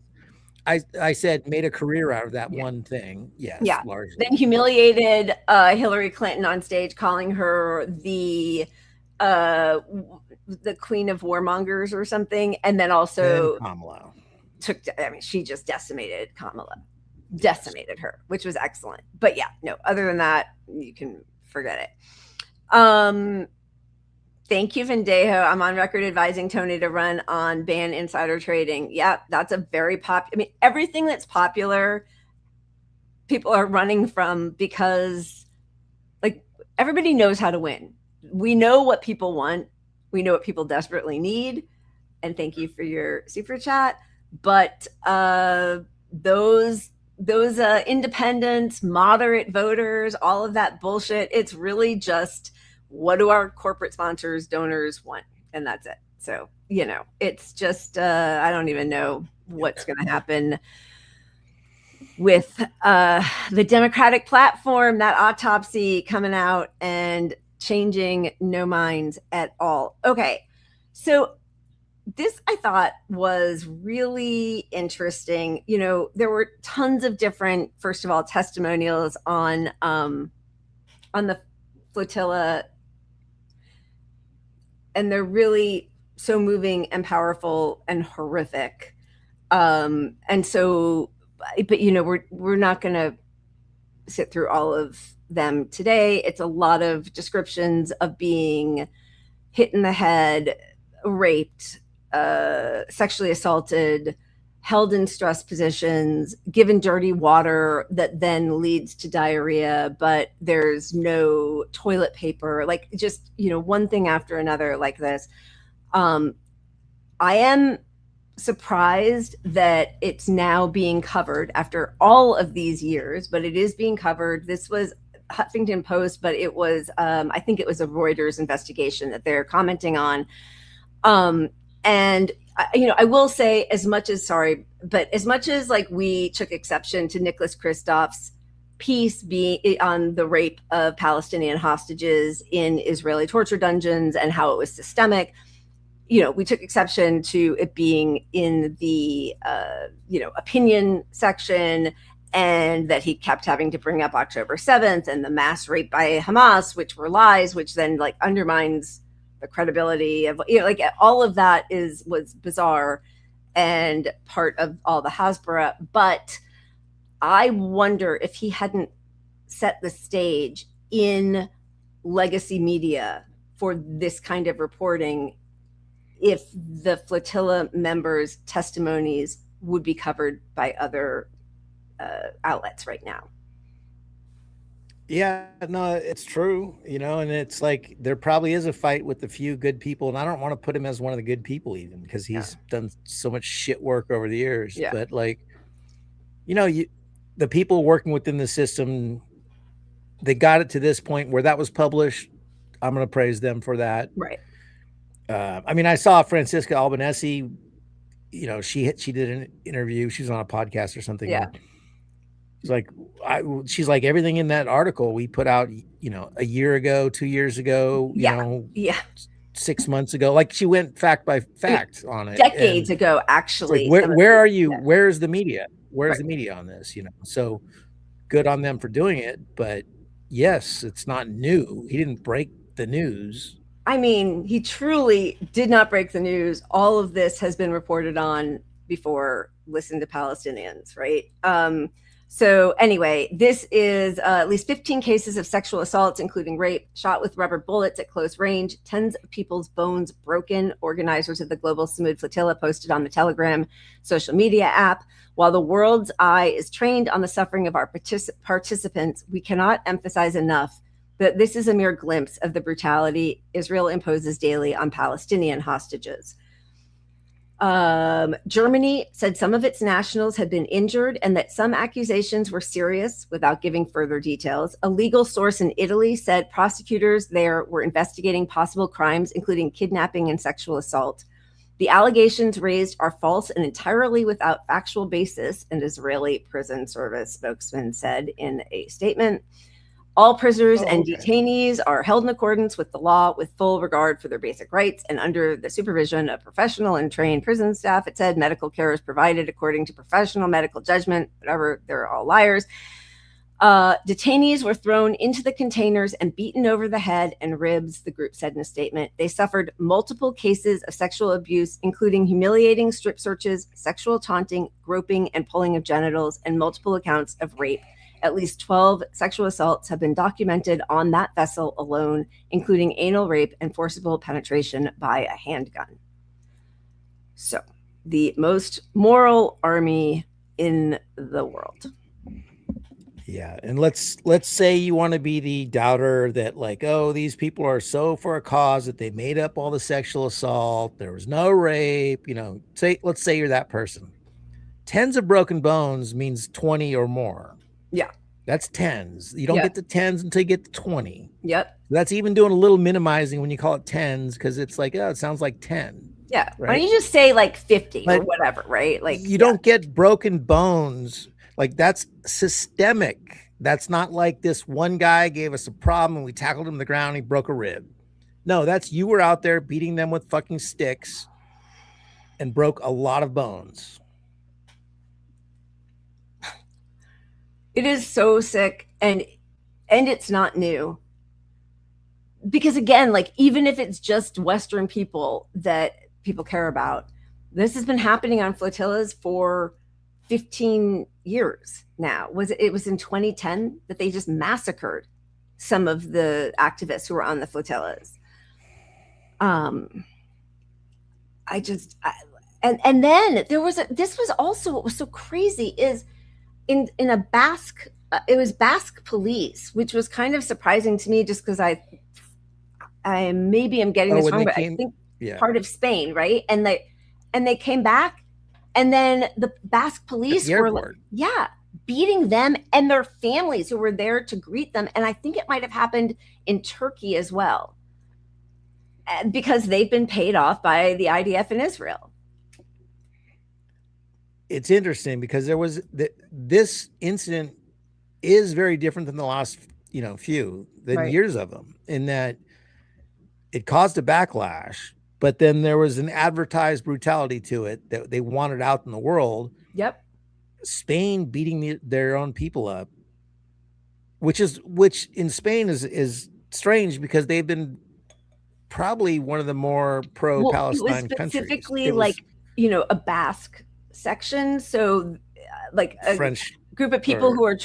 I said made a career out of that one thing. Yes, Yeah. largely. Then humiliated Hillary Clinton on stage, calling her the queen of warmongers or something, and then also Kamala she just decimated Kamala, decimated her, which was excellent. But yeah, no, other than that, you can forget it. Thank you, Vendejo. I'm on record advising Tony to run on ban insider trading. Yeah, that's a very everything that's popular, people are running from, because like everybody knows how to win. We know what people want. We know what people desperately need. And thank you for your super chat. But those independent, moderate voters, all of that bullshit, it's really just, what do our corporate sponsors, donors want? And that's it. So, it's just, I don't even know what's going to happen with the Democratic platform, that autopsy coming out and changing no minds at all. Okay. So this I thought was really interesting. There were tons of different, first of all, testimonials on the Flotilla, and they're really so moving and powerful and horrific. And so, but we're not going to sit through all of them today. It's a lot of descriptions of being hit in the head, raped, sexually assaulted, held in stress positions, given dirty water that then leads to diarrhea, but there's no toilet paper, like just, one thing after another like this. I am surprised that it's now being covered after all of these years, but it is being covered. This was Huffington Post, but it was, I think it was a Reuters investigation that they're commenting on. And I will say, as much as like we took exception to Nicholas Kristof's piece being on the rape of Palestinian hostages in Israeli torture dungeons and how it was systemic, we took exception to it being in the, opinion section, and that he kept having to bring up October 7th and the mass rape by Hamas, which were lies, which then like undermines the credibility of, all of that was bizarre and part of all the Hasbara. But I wonder if he hadn't set the stage in legacy media for this kind of reporting, if the Flotilla members' testimonies would be covered by other outlets right now. Yeah, no, it's true, and it's like there probably is a fight with the few good people, and I don't want to put him as one of the good people even, because he's done so much shit work over the years. Yeah. But the people working within the system, they got it to this point where that was published. I'm going to praise them for that. Right. I saw Francisca Albanese, she did an interview. She was on a podcast or something. Yeah. She's like everything in that article we put out, a year ago, 2 years ago, 6 months ago. Like she went fact by fact on it. Decades ago, actually. Where are you? Yeah. Where's the media? Where's the media on this? So good on them for doing it. But yes, it's not new. He didn't break the news. He truly did not break the news. All of this has been reported on before. Listen to Palestinians, right? So anyway, this is at least 15 cases of sexual assaults, including rape, shot with rubber bullets at close range, tens of people's bones broken. Organizers of the Global Samud Flotilla posted on the Telegram social media app. While the world's eye is trained on the suffering of our participants, we cannot emphasize enough that this is a mere glimpse of the brutality Israel imposes daily on Palestinian hostages. Germany said some of its nationals had been injured and that some accusations were serious without giving further details. A legal source in Italy said prosecutors there were investigating possible crimes, including kidnapping and sexual assault. The allegations raised are false and entirely without factual basis, an Israeli prison service spokesman said in a statement. All prisoners and detainees are held in accordance with the law with full regard for their basic rights and under the supervision of professional and trained prison staff. It said medical care is provided according to professional medical judgment, whatever, they're all liars. Detainees were thrown into the containers and beaten over the head and ribs, the group said in a statement. They suffered multiple cases of sexual abuse, including humiliating strip searches, sexual taunting, groping, and pulling of genitals, and multiple accounts of rape. At least 12 sexual assaults have been documented on that vessel alone, including anal rape and forcible penetration by a handgun. So, the most moral army in the world. Yeah, and let's say you want to be the doubter that like, oh, these people are so for a cause that they made up all the sexual assault, there was no rape, let's say you're that person. Tens of broken bones means 20 or more. Yeah. That's tens. You don't get to tens until you get to 20. Yep. That's even doing a little minimizing when you call it tens, because it's like, oh, it sounds like 10. Yeah. Right? Why don't you just say like 50 or whatever, right? Like you don't get broken bones. Like that's systemic. That's not like this one guy gave us a problem and we tackled him to the ground and he broke a rib. No, that's you were out there beating them with fucking sticks and broke a lot of bones. It is so sick, and it's not new. Because again, like even if it's just Western people that people care about, this has been happening on flotillas for 15 years now. It was in 2010 that they just massacred some of the activists who were on the flotillas. And then there was this was also what was so crazy is in a Basque, it was Basque police, which was kind of surprising to me just because I maybe I'm getting this wrong, but I think part of Spain, right? And they came back, and then the Basque police were beating them and their families who were there to greet them. And I think it might have happened in Turkey as well, because they've been paid off by the IDF in Israel. It's interesting because there was this incident is very different than the last, few years of them, in that it caused a backlash, but then there was an advertised brutality to it that they wanted out in the world. Yep. Spain beating their own people up, which in Spain is strange because they've been probably one of the more pro-Palestine countries. Specifically, a Basque section, so like a French group of people who are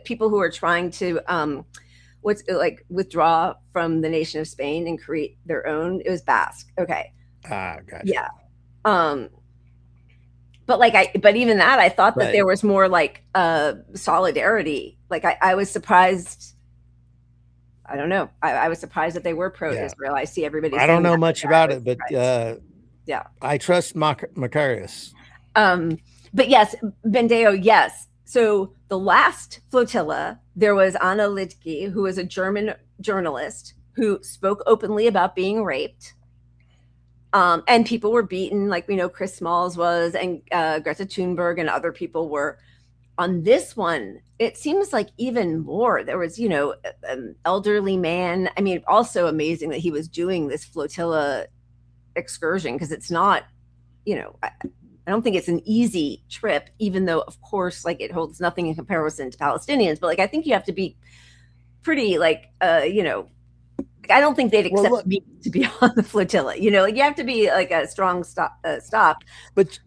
people who are trying to withdraw from the nation of Spain and create their own. It was Basque. Okay. Gotcha. Yeah. But even that, I thought that there was more like solidarity. Like I was surprised. I don't know. I was surprised that they were pro-Israel. I see everybody. I don't know much about it, but yeah, I trust Macarius. But yes, Bendeo, yes. So the last flotilla, there was Anna Lidke, who was a German journalist who spoke openly about being raped. And people were beaten, like we know Chris Smalls was, and Greta Thunberg and other people were. On this one, it seems like even more. There was, an elderly man. I mean, also amazing that he was doing this flotilla excursion, because it's not, I don't think it's an easy trip, even though, of course, like it holds nothing in comparison to Palestinians. But like, I think you have to be pretty I don't think they'd accept me to be on the flotilla. You have to be like a strong stop. But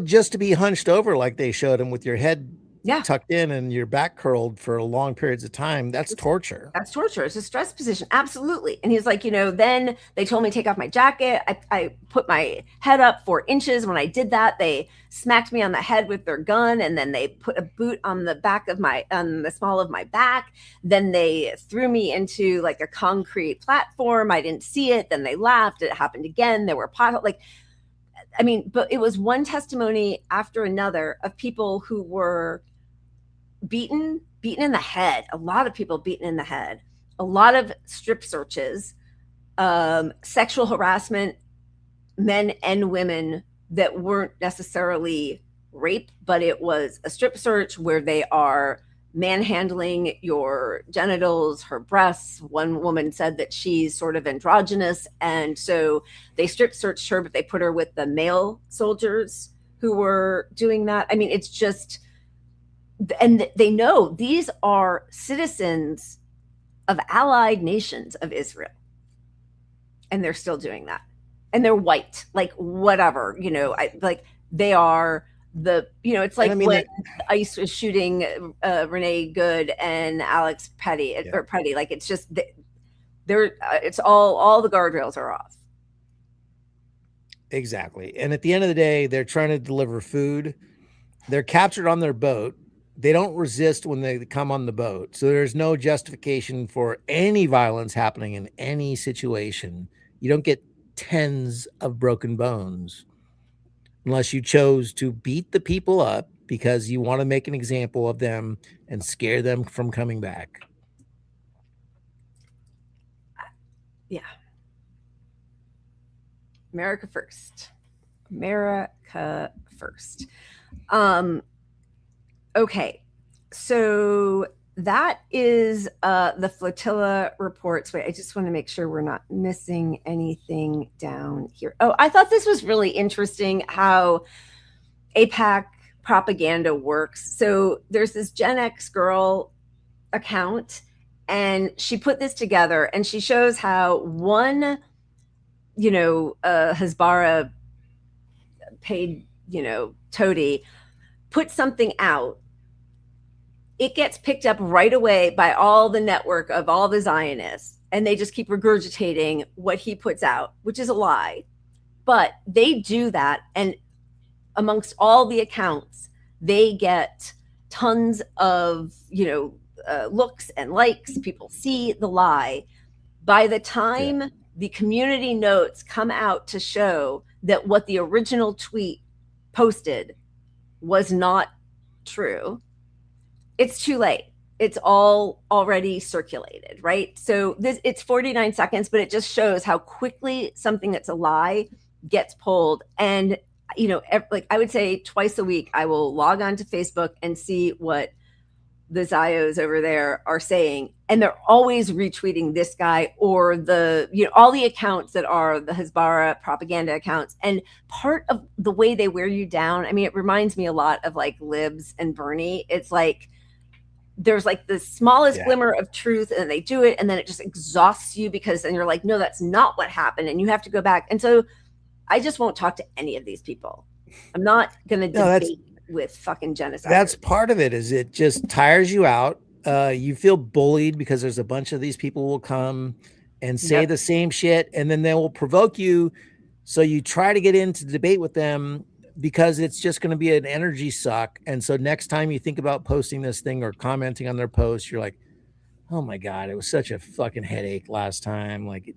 just to be hunched over like they showed him with your head tucked in and your back curled for long periods of time, that's torture. That's torture. It's a stress position. Absolutely. And he's like, then they told me to take off my jacket. I put my head up 4 inches. When I did that, they smacked me on the head with their gun, and then they put a boot on the back of on the small of my back. Then they threw me into like a concrete platform. I didn't see it. Then they laughed. It happened again. There were potholes. But it was one testimony after another of people who were beaten in the head. A lot of people beaten in the head. A lot of strip searches, sexual harassment, men and women that weren't necessarily rape, but it was a strip search where they are manhandling your genitals, her breasts. One woman said that she's sort of androgynous. And so they strip searched her, but they put her with the male soldiers who were doing that. I mean, it's just, and they know these are citizens of allied nations of Israel. And they're still doing that. And they're white, like whatever, like they are it's like when ICE was shooting Renee Good and Alex Petty or Petty. Like it's just it's all the guardrails are off. Exactly. And at the end of the day, they're trying to deliver food. They're captured on their boat. They don't resist when they come on the boat. So there's no justification for any violence happening in any situation. You don't get tens of broken bones unless you chose to beat the people up because you want to make an example of them and scare them from coming back. Yeah. America first. America first. Okay. So that is the Flotilla reports. Wait, I just want to make sure we're not missing anything down here. Oh, I thought this was really interesting how AIPAC propaganda works. So there's this Gen X girl account, and she put this together, and she shows how one, Hasbara paid, toady put something out. It gets picked up right away by all the network of all the Zionists, and they just keep regurgitating what he puts out, which is a lie. But they do that, and amongst all the accounts, they get tons of, looks and likes. People see the lie. By the time the community notes come out to show that what the original tweet posted was not true, it's too late. It's all already circulated, right? So it's 49 seconds, but it just shows how quickly something that's a lie gets pulled. And, I would say twice a week, I will log on to Facebook and see what the Zios over there are saying. And they're always retweeting this guy or all the accounts that are the Hasbara propaganda accounts. And part of the way they wear you down, I mean, it reminds me a lot of like Libs and Bernie. It's like, there's like the smallest glimmer of truth, and they do it, and then it just exhausts you because then you're like, no, that's not what happened, and you have to go back. And so I just won't talk to any of these people. I'm not going to debate with fucking genocide. That's part of it. Is it just tires you out? You feel bullied because there's a bunch of these people will come and say the same shit, and then they will provoke you. So you try to get into debate with them, because it's just going to be an energy suck. And so next time you think about posting this thing or commenting on their post, you're like, oh my God, it was such a fucking headache last time. Like,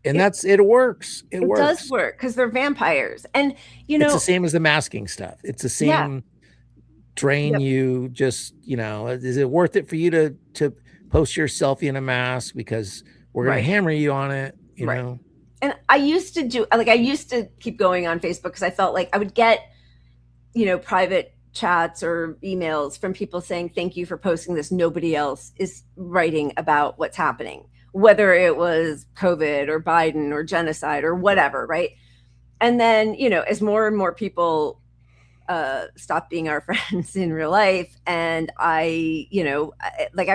and it works. It works. Does work because they're vampires. And, it's the same as the masking stuff. It's the same drain you just, is it worth it for you to post your selfie in a mask because we're going to hammer you on it, you know? And I used to keep going on Facebook because I felt like I would get, private chats or emails from people saying, thank you for posting this. Nobody else is writing about what's happening, whether it was COVID or Biden or genocide or whatever. Right. And then, as more and more people stop being our friends in real life, and I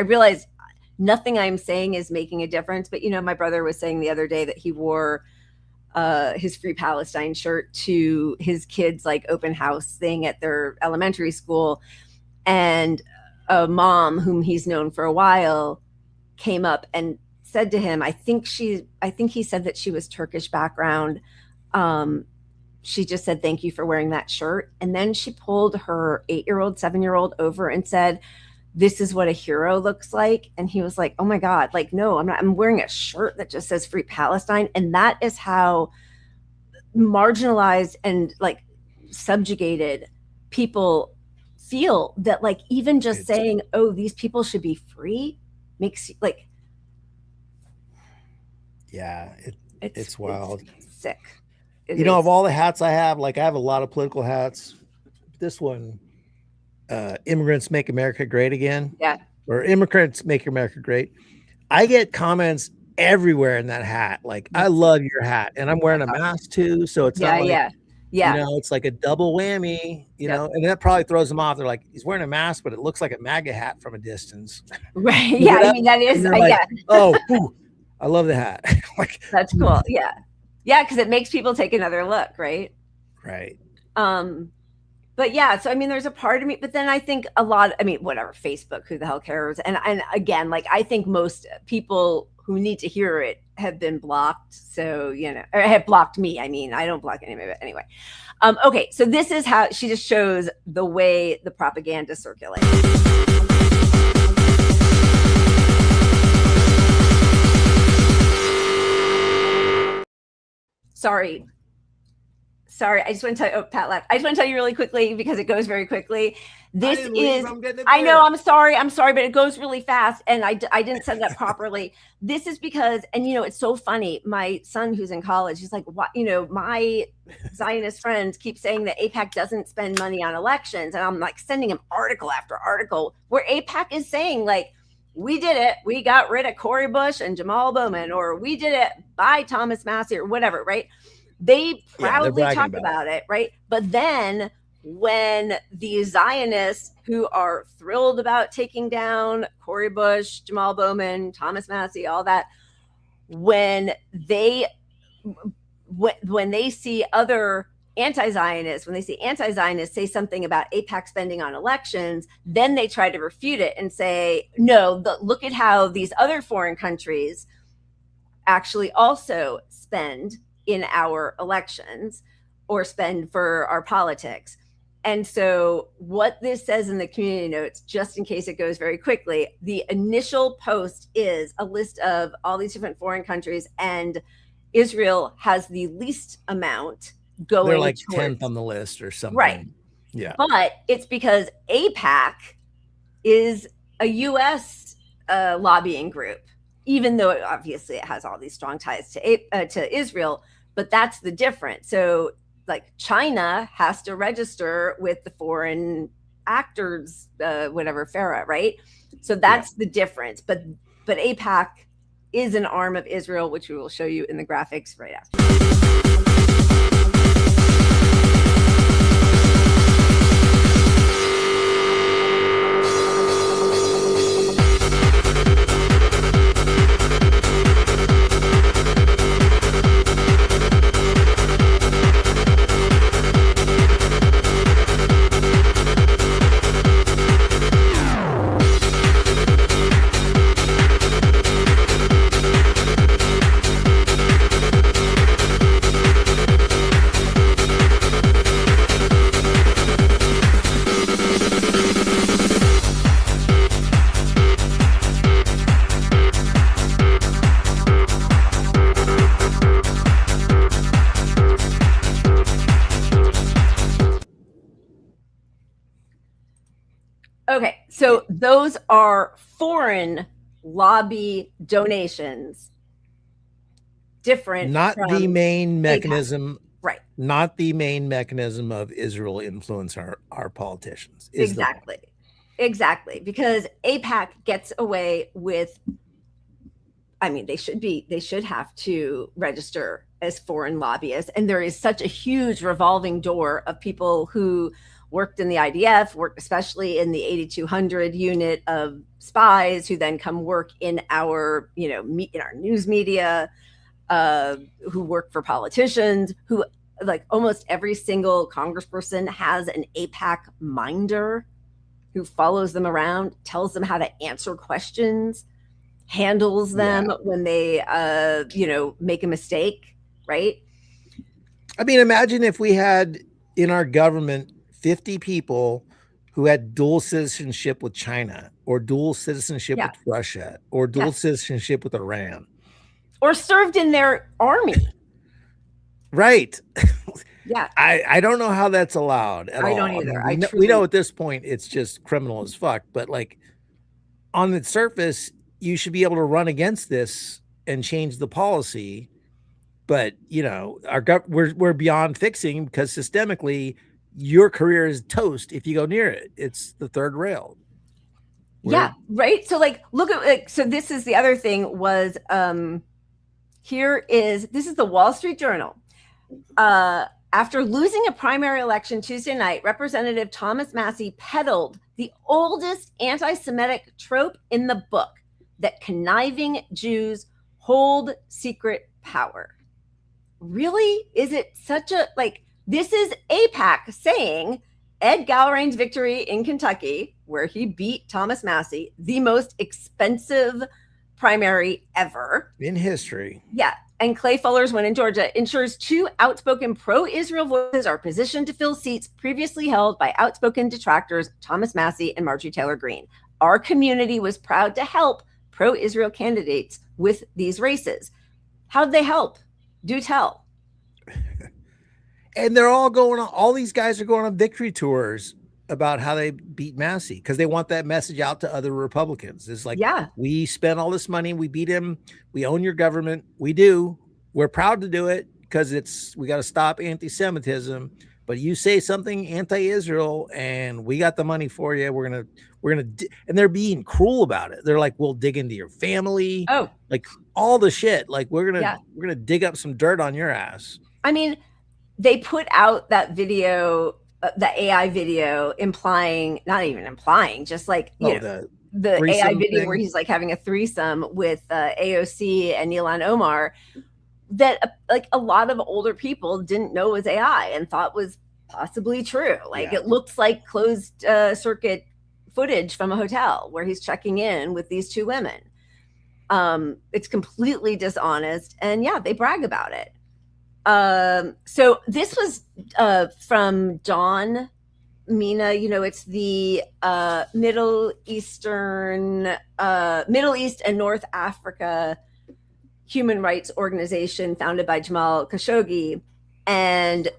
realized nothing I'm saying is making a difference. But, my brother was saying the other day that he wore his Free Palestine shirt to his kids' like open house thing at their elementary school. And a mom whom he's known for a while came up and said to him, I think he said that she was Turkish background. She just said, thank you for wearing that shirt. And then she pulled her 8-year-old, 7-year-old over and said, this is what a hero looks like. And he was like, oh my God, like, no, I'm wearing a shirt that just says Free Palestine. And that is how marginalized and like subjugated people feel, that like, even just saying, oh, these people should be free makes you like, it's wild. It's sick. Of all the hats I have, like I have a lot of political hats. This one immigrants make America great again. Yeah. Or immigrants make America great. I get comments everywhere in that hat. Like, I love your hat. And I'm wearing a mask too. So it's not like, yeah. you know, it's like a double whammy, you know, and that probably throws them off. They're like, he's wearing a mask, but it looks like a MAGA hat from a distance. Right. Yeah. I mean, that is, like, yeah. Oh, whew, I love the hat. Like, that's cool. Yeah. Yeah. Cause it makes people take another look. Right. Right. But yeah, so I mean, there's a part of me, but then I think a lot, I mean, whatever, Facebook, who the hell cares? And again, like, I think most people who need to hear it have been blocked. So, you know, or have blocked me. I mean, I don't block anybody, but anyway. Okay, so this is how she just shows the way the propaganda circulates. Sorry, I just want to tell you, Pat left. I just want to tell you really quickly because it goes very quickly. This is, I know, I'm sorry, but it goes really fast and I didn't set it up properly. This is because, and you know, it's so funny. My son who's in college, he's like, what, you know, my Zionist friends keep saying that AIPAC doesn't spend money on elections. And I'm like sending him article after article where AIPAC is saying like, we did it. We got rid of Cori Bush and Jamal Bowman, or we did it by Thomas Massey or whatever, right? They proudly talk about it, right? But then when the Zionists who are thrilled about taking down Cori Bush, Jamal Bowman, Thomas Massey, all that, when they see other anti-Zionists, when they see anti-Zionists say something about AIPAC spending on elections, then they try to refute it and say, no, look at how these other foreign countries actually also spend in our elections or spend for our politics. And so what this says in the community notes, just in case it goes very quickly, the initial post is a list of all these different foreign countries, and Israel has the least amount going. They're like towards, 10th on the list or something. Right. Yeah. But it's because AIPAC is a U.S. Lobbying group, even though obviously it has all these strong ties to Israel. But that's the difference. So like China has to register with the foreign actors, whatever, FARA, right? So that's the difference. But AIPAC is an arm of Israel, which we will show you in the graphics right after. Okay, so those are foreign lobby donations. Different, not the main mechanism, right? Not the main mechanism of Israel influence our politicians. Exactly, because AIPAC gets away with. I mean, they should have to register as foreign lobbyists, and there is such a huge revolving door of people who worked in the IDF, worked especially in the 8200 unit of spies, who then come work in our, in our news media, who work for politicians, who like almost every single congressperson has an AIPAC minder who follows them around, tells them how to answer questions, handles them when they, make a mistake, right? I mean, imagine if we had in our government 50 people who had dual citizenship with China or dual citizenship with Russia or dual citizenship with Iran. Or served in their army. Right. Yeah. I don't know how that's allowed at all. I don't either. I mean, we know at this point it's just criminal as fuck, but like on the surface, you should be able to run against this and change the policy. But, we're beyond fixing because systemically your career is toast if you go near it. It's the third rail. Yeah, right. So like, look at like, so this is the other thing was this is the Wall Street Journal. After losing a primary election Tuesday night, Representative Thomas Massie peddled the oldest anti-Semitic trope in the book, that conniving Jews hold secret power. Really? Is it such a, like, this is AIPAC saying Ed Gallrain's victory in Kentucky, where he beat Thomas Massie, the most expensive primary ever in history. Yeah. And Clay Fuller's win in Georgia ensures two outspoken pro-Israel voices are positioned to fill seats previously held by outspoken detractors Thomas Massie and Marjorie Taylor Greene. Our community was proud to help pro-Israel candidates with these races. How'd they help? Do tell. And they're all going on, all these guys are going on victory tours about how they beat Massie because they want that message out to other Republicans. It's like, yeah, we spent all this money, we beat him, we own your government. We do. We're proud to do it because we got to stop anti-Semitism. But you say something anti-Israel and we got the money for you. We're gonna, and they're being cruel about it. They're like, we'll dig into your family. Oh, like all the shit. Like we're gonna dig up some dirt on your ass. I mean, they put out that video, the AI video, implying, not even implying, just like the AI video thing, where he's like having a threesome with AOC and Ilhan Omar, that like a lot of older people didn't know was AI and thought was possibly true. Like it looks like closed circuit footage from a hotel where he's checking in with these two women. It's completely dishonest, and yeah, they brag about it. So this was from Dawn Mina. You know, it's the Middle East and North Africa human rights organization founded by Jamal Khashoggi, and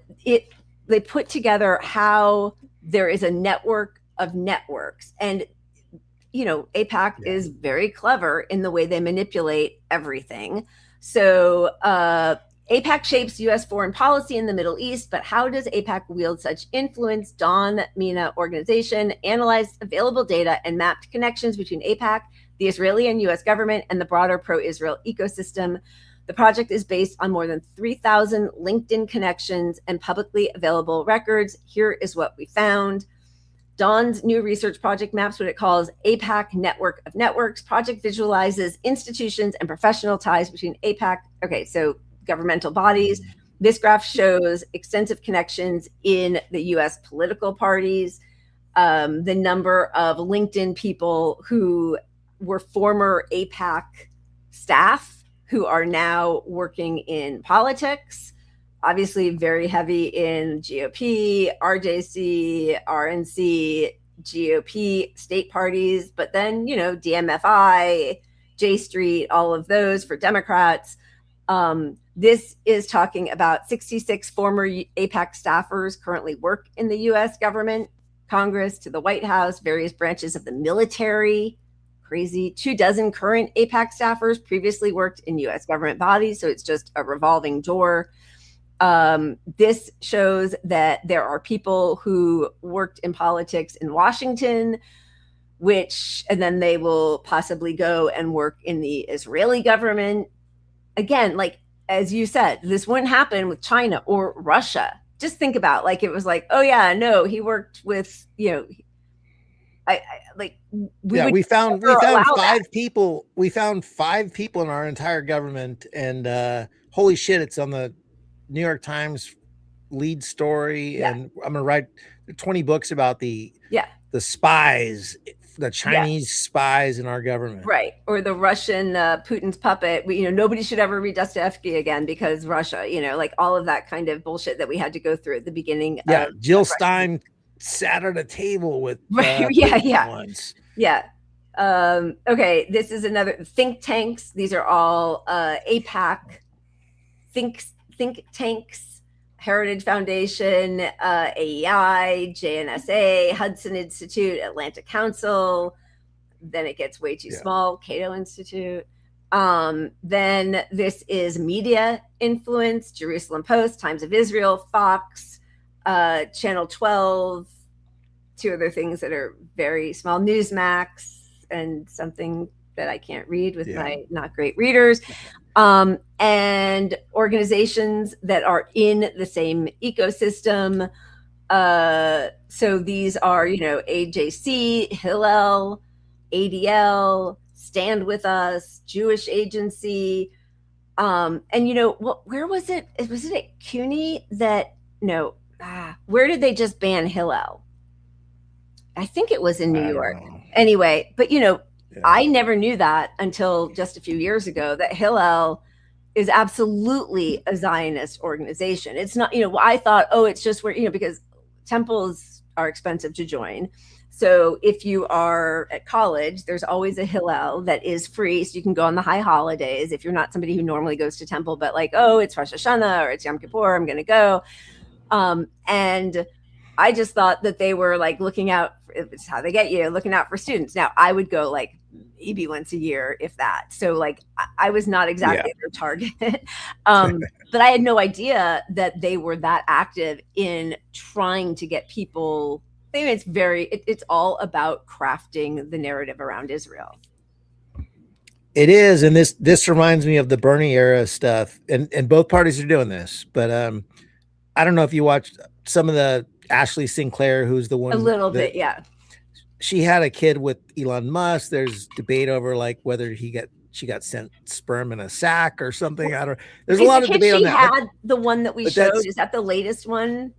they put together how there is a network of networks, and you know, AIPAC is very clever in the way they manipulate everything. So AIPAC shapes U.S. foreign policy in the Middle East, but how does AIPAC wield such influence? Dawn Mina organization analyzed available data and mapped connections between AIPAC, the Israeli and U.S. government, and the broader pro-Israel ecosystem. The project is based on more than 3,000 LinkedIn connections and publicly available records. Here is what we found. Dawn's new research project maps what it calls AIPAC Network of Networks. Project visualizes institutions and professional ties between AIPAC. Okay, so governmental bodies. This graph shows extensive connections in the U.S. political parties, the number of LinkedIn people who were former AIPAC staff who are now working in politics, obviously very heavy in GOP, RJC, RNC, GOP state parties, but then, you know, DMFI, J Street, all of those for Democrats. This is talking about 66 former AIPAC staffers currently work in the U.S. government, Congress, to the White House, various branches of the military. Crazy. 24 current AIPAC staffers previously worked in U.S. government bodies, so it's just a revolving door. This shows that there are people who worked in politics in Washington, and then they will possibly go and work in the Israeli government. Again, like, as you said, this wouldn't happen with China or Russia. Just think about, like, it was like, oh yeah, no, he worked with, you know, we found 5 people. We found 5 people in our entire government, and holy shit, it's on the New York Times lead story. Yeah. And I'm gonna write 20 books about the spies, the Chinese spies in our government, right? Or the Russian Putin's puppet. Nobody should ever read Dostoevsky again because Russia. Like all of that kind of bullshit that we had to go through at the beginning. Yeah, Jill Stein sat at a table with once. Yeah. Okay, this is another think tanks. These are all AIPAC think tanks: Heritage Foundation, AEI, JNSA, Hudson Institute, Atlantic Council. Then it gets way too small, Cato Institute. Then this is media influence: Jerusalem Post, Times of Israel, Fox, Channel 12, two other things that are very small, Newsmax, and something that I can't read with my not great readers, and organizations that are in the same ecosystem. So these are, AJC, Hillel, ADL, Stand With Us, Jewish Agency. And where was it? Was it at CUNY that, where did they just ban Hillel? I think it was in New York. Anyway, but I never knew that until just a few years ago, that Hillel is absolutely a Zionist organization. It's not, I thought, it's just where, because temples are expensive to join. So if you are at college, there's always a Hillel that is free. So you can go on the high holidays. If you're not somebody who normally goes to temple, but like, it's Rosh Hashanah or it's Yom Kippur, I'm going to go. And I just thought that they were like looking out, it's how they get you, looking out for students. Now I would go like maybe once a year, if that. So like I was not exactly their target. But I had no idea that they were that active in trying to get people. I think it's all about crafting the narrative around Israel. It is. And this reminds me of the Bernie era stuff, and both parties are doing this, but I don't know if you watched some of the Ashley Sinclair, who's the one a little bit. Yeah. She had a kid with Elon Musk. There's debate over like whether she got sent sperm in a sack or something. I don't. There's a lot of debate on that. She had the one that we showed. Is that the latest one?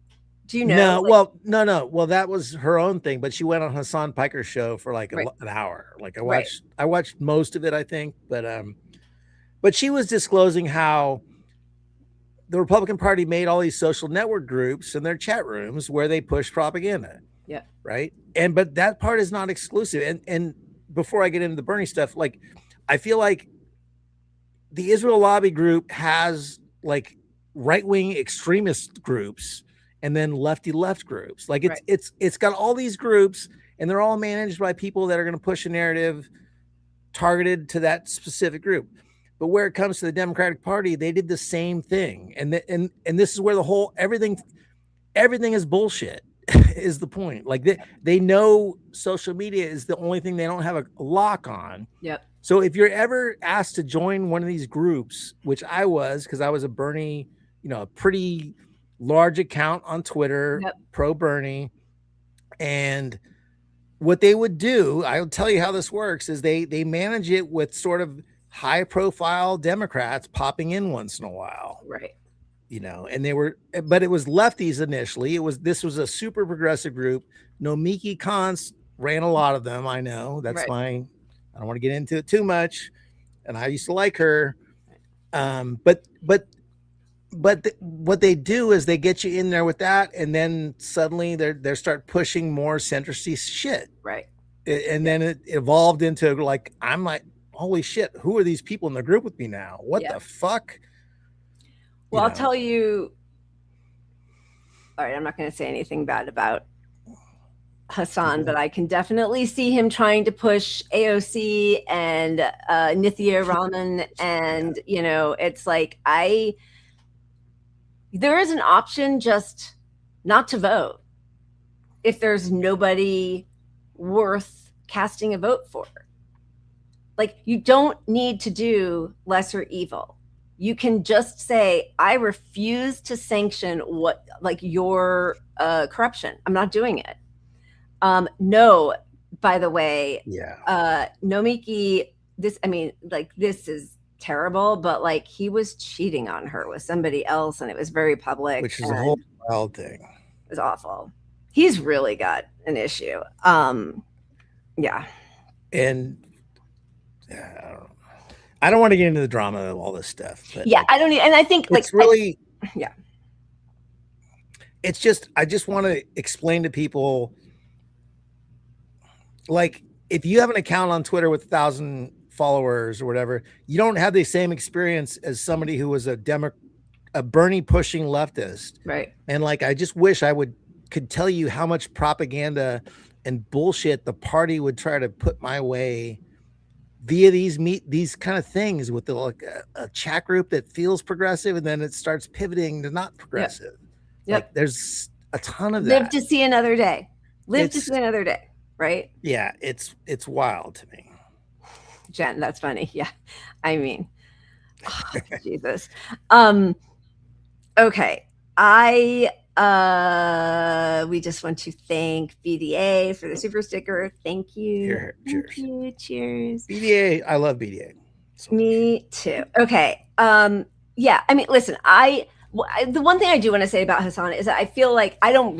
Do you know? No. No. Well, that was her own thing, but she went on Hassan Piker's show for like an hour. Like I watched most of it, I think, but she was disclosing how the Republican Party made all these social network groups in their chat rooms where they push propaganda. Yeah. Right. But that part is not exclusive. And before I get into the Bernie stuff, like, I feel like the Israel Lobby group has like right-wing extremist groups and then lefty left groups. Like it's got all these groups, and they're all managed by people that are going to push a narrative targeted to that specific group. But where it comes to the Democratic Party, they did the same thing. And this is where the whole everything is bullshit is the point. Like they know social media is the only thing they don't have a lock on. Yep. So if you're ever asked to join one of these groups, which I was, because I was a Bernie, a pretty large account on Twitter, pro Bernie. And what they would do, I'll tell you how this works, is they manage it with sort of high profile Democrats popping in once in a while. Right. But it was lefties initially. This was a super progressive group. Nomiki Konst ran a lot of them. I know that's I don't want to get into it too much. And I used to like her. But what they do is they get you in there with that. And then suddenly they start pushing more centrist shit. Right. And then it evolved into like, I'm like, holy shit, who are these people in the group with me now? What the fuck? Well, I'll tell you. All right, I'm not going to say anything bad about Hassan, but I can definitely see him trying to push AOC and Nithya Raman. And, it's like there is an option just not to vote if there's nobody worth casting a vote for. Like, you don't need to do lesser evil. You can just say, I refuse to sanction your corruption. I'm not doing it. No, by the way, Nomiki, this is terrible, but he was cheating on her with somebody else, and it was very public. Which is a whole wild thing. It was awful. He's really got an issue. Yeah. And I don't want to get into the drama of all this stuff. But I don't need, and I think it's really, it's just, I just want to explain to people, like, if you have an account on Twitter with 1,000 followers or whatever, you don't have the same experience as somebody who was a Bernie pushing leftist. Right. And I just wish I could tell you how much propaganda and bullshit the party would try to put my way via these kind of things with a chat group that feels progressive, and then it starts pivoting to not progressive. Yep. There's a ton of Live that. to see another day. Live to see another day, right? Yeah, it's wild to me. Jen, that's funny. Yeah. I mean, oh, Jesus. Okay. We just want to thank BDA for the super sticker. Thank you. Here, Thank you. Cheers. BDA, I love BDA. Me too. Okay. Yeah. I mean, listen, the one thing I do want to say about Hassan is that I feel like I don't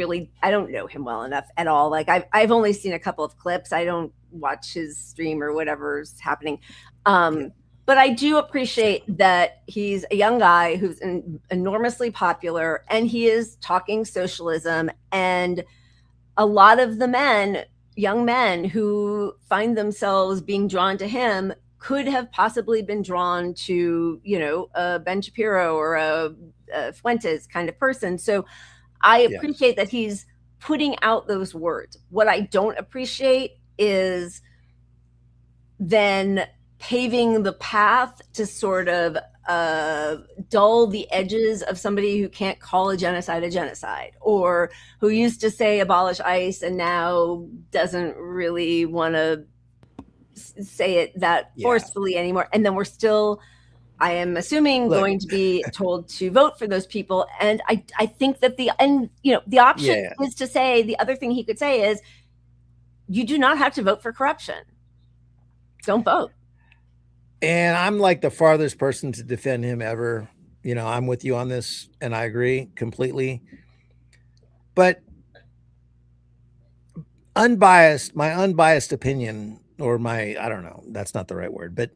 know him well enough at all. Like I've only seen a couple of clips. I don't watch his stream or whatever's happening. But I do appreciate that he's a young guy who's enormously popular, and he is talking socialism. And a lot of the young men who find themselves being drawn to him could have possibly been drawn to, a Ben Shapiro or a Fuentes kind of person. So I appreciate that he's putting out those words. What I don't appreciate is then paving the path to sort of dull the edges of somebody who can't call a genocide, or who used to say abolish ICE and now doesn't really want to say it that forcefully anymore. And then we're still, I am assuming, going to be told to vote for those people. And I think that the option is to say, the other thing he could say is, you do not have to vote for corruption. Don't vote. And I'm like the farthest person to defend him ever. I'm with you on this, and I agree completely. But my unbiased opinion, or I don't know, that's not the right word, but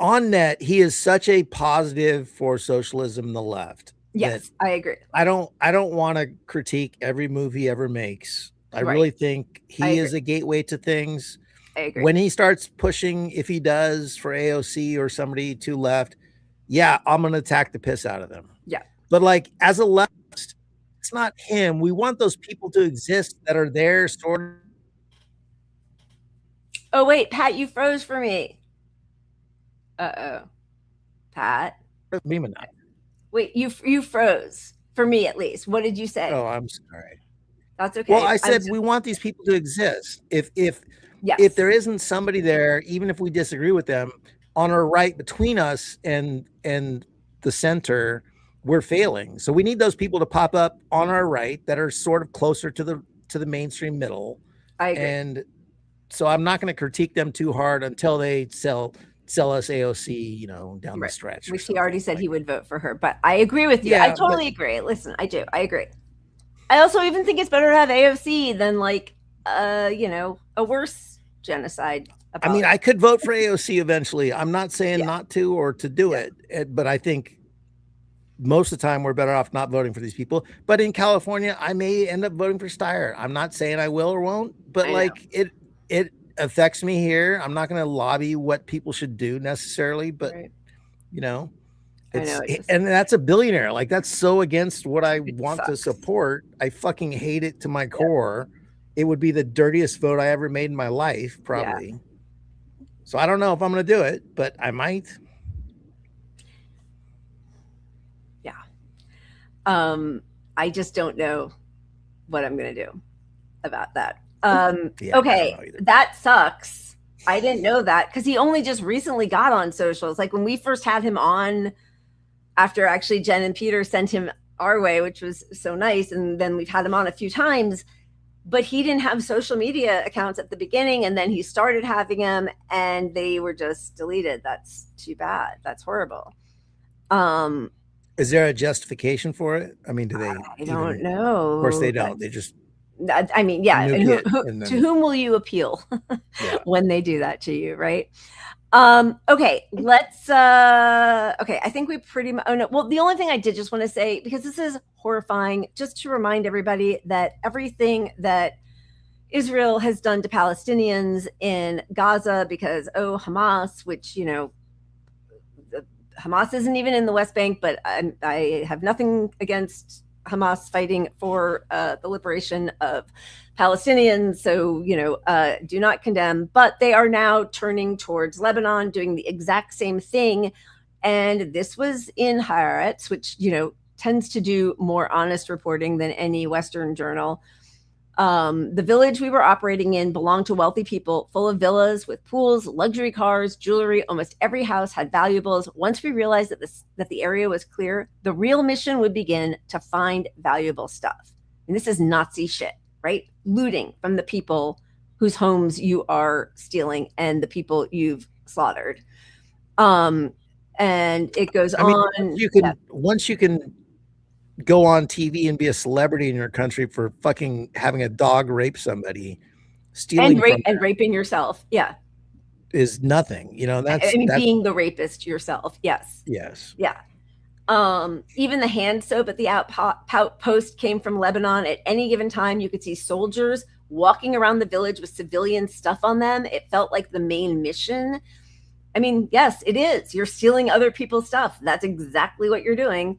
on net, he is such a positive for socialism and the left. Yes, I agree. I don't want to critique every move he ever makes. I really think he is a gateway to things. I agree. When he starts pushing, if he does, for AOC or somebody to left, I'm going to attack the piss out of them. Yeah. But like, as a leftist, it's not him. We want those people to exist that are there sort of. Oh, wait, Pat, you froze for me. Uh-oh. Pat? Wait, you froze. For me, at least. What did you say? Oh, I'm sorry. That's okay. Well, I said we want these people to exist. If there isn't somebody there, even if we disagree with them, on our right between us and the center, we're failing. So we need those people to pop up on our right that are sort of closer to the mainstream middle. I agree. And so I'm not going to critique them too hard until they sell us AOC, down the stretch. Which he already said he would vote for her, but I agree with you. I totally agree. Listen, I do. I agree. I also even think it's better to have AOC than a worse genocide. I mean, I could vote for AOC eventually. I'm not saying not to or to do it, but I think most of the time we're better off not voting for these people. But in California, I may end up voting for Steyer. I'm not saying I will or won't, but it affects me here. I'm not going to lobby what people should do necessarily, but and that's a billionaire. Like, that's so against what I want to support. I fucking hate it to my core. It would be the dirtiest vote I ever made in my life, probably. So I don't know if I'm going to do it, but I might. Yeah. I just don't know what I'm going to do about that. Okay, that sucks. I didn't know that because he only just recently got on socials. Like when we first had him on, after actually Jen and Peter sent him our way, which was so nice. And then we've had him on a few times. But he didn't have social media accounts at the beginning, and then he started having them, and they were just deleted. That's too bad. That's horrible. Is there a justification for it? I mean, do they? I don't know. Of course, they don't. They just. I mean, yeah. And to whom will you appeal when they do that to you, right? Okay, let's. Okay, I think we pretty much. Oh no. Well, the only thing I did just want to say, because this is horrifying, just to remind everybody that everything that Israel has done to Palestinians in Gaza, because Hamas, which Hamas isn't even in the West Bank, but I have nothing against Hamas fighting for the liberation of Palestinians. So, do not condemn, but they are now turning towards Lebanon, doing the exact same thing. And this was in Haaretz, which, tends to do more honest reporting than any Western journal. The village we were operating in belonged to wealthy people, full of villas with pools, luxury cars, jewelry. Almost every house had valuables. Once we realized that the area was clear, the real mission would begin to find valuable stuff. And this is Nazi shit, right? Looting from the people whose homes you are stealing and the people you've slaughtered. And it goes on. Once you can go on TV and be a celebrity in your country for fucking having a dog rape somebody, stealing and raping yourself, is nothing. That's being the rapist yourself. Yes. Yeah. Even the hand soap at the outpost came from Lebanon. At any given time, you could see soldiers walking around the village with civilian stuff on them. It felt like the main mission. I mean, yes, it is. You're stealing other people's stuff. That's exactly what you're doing.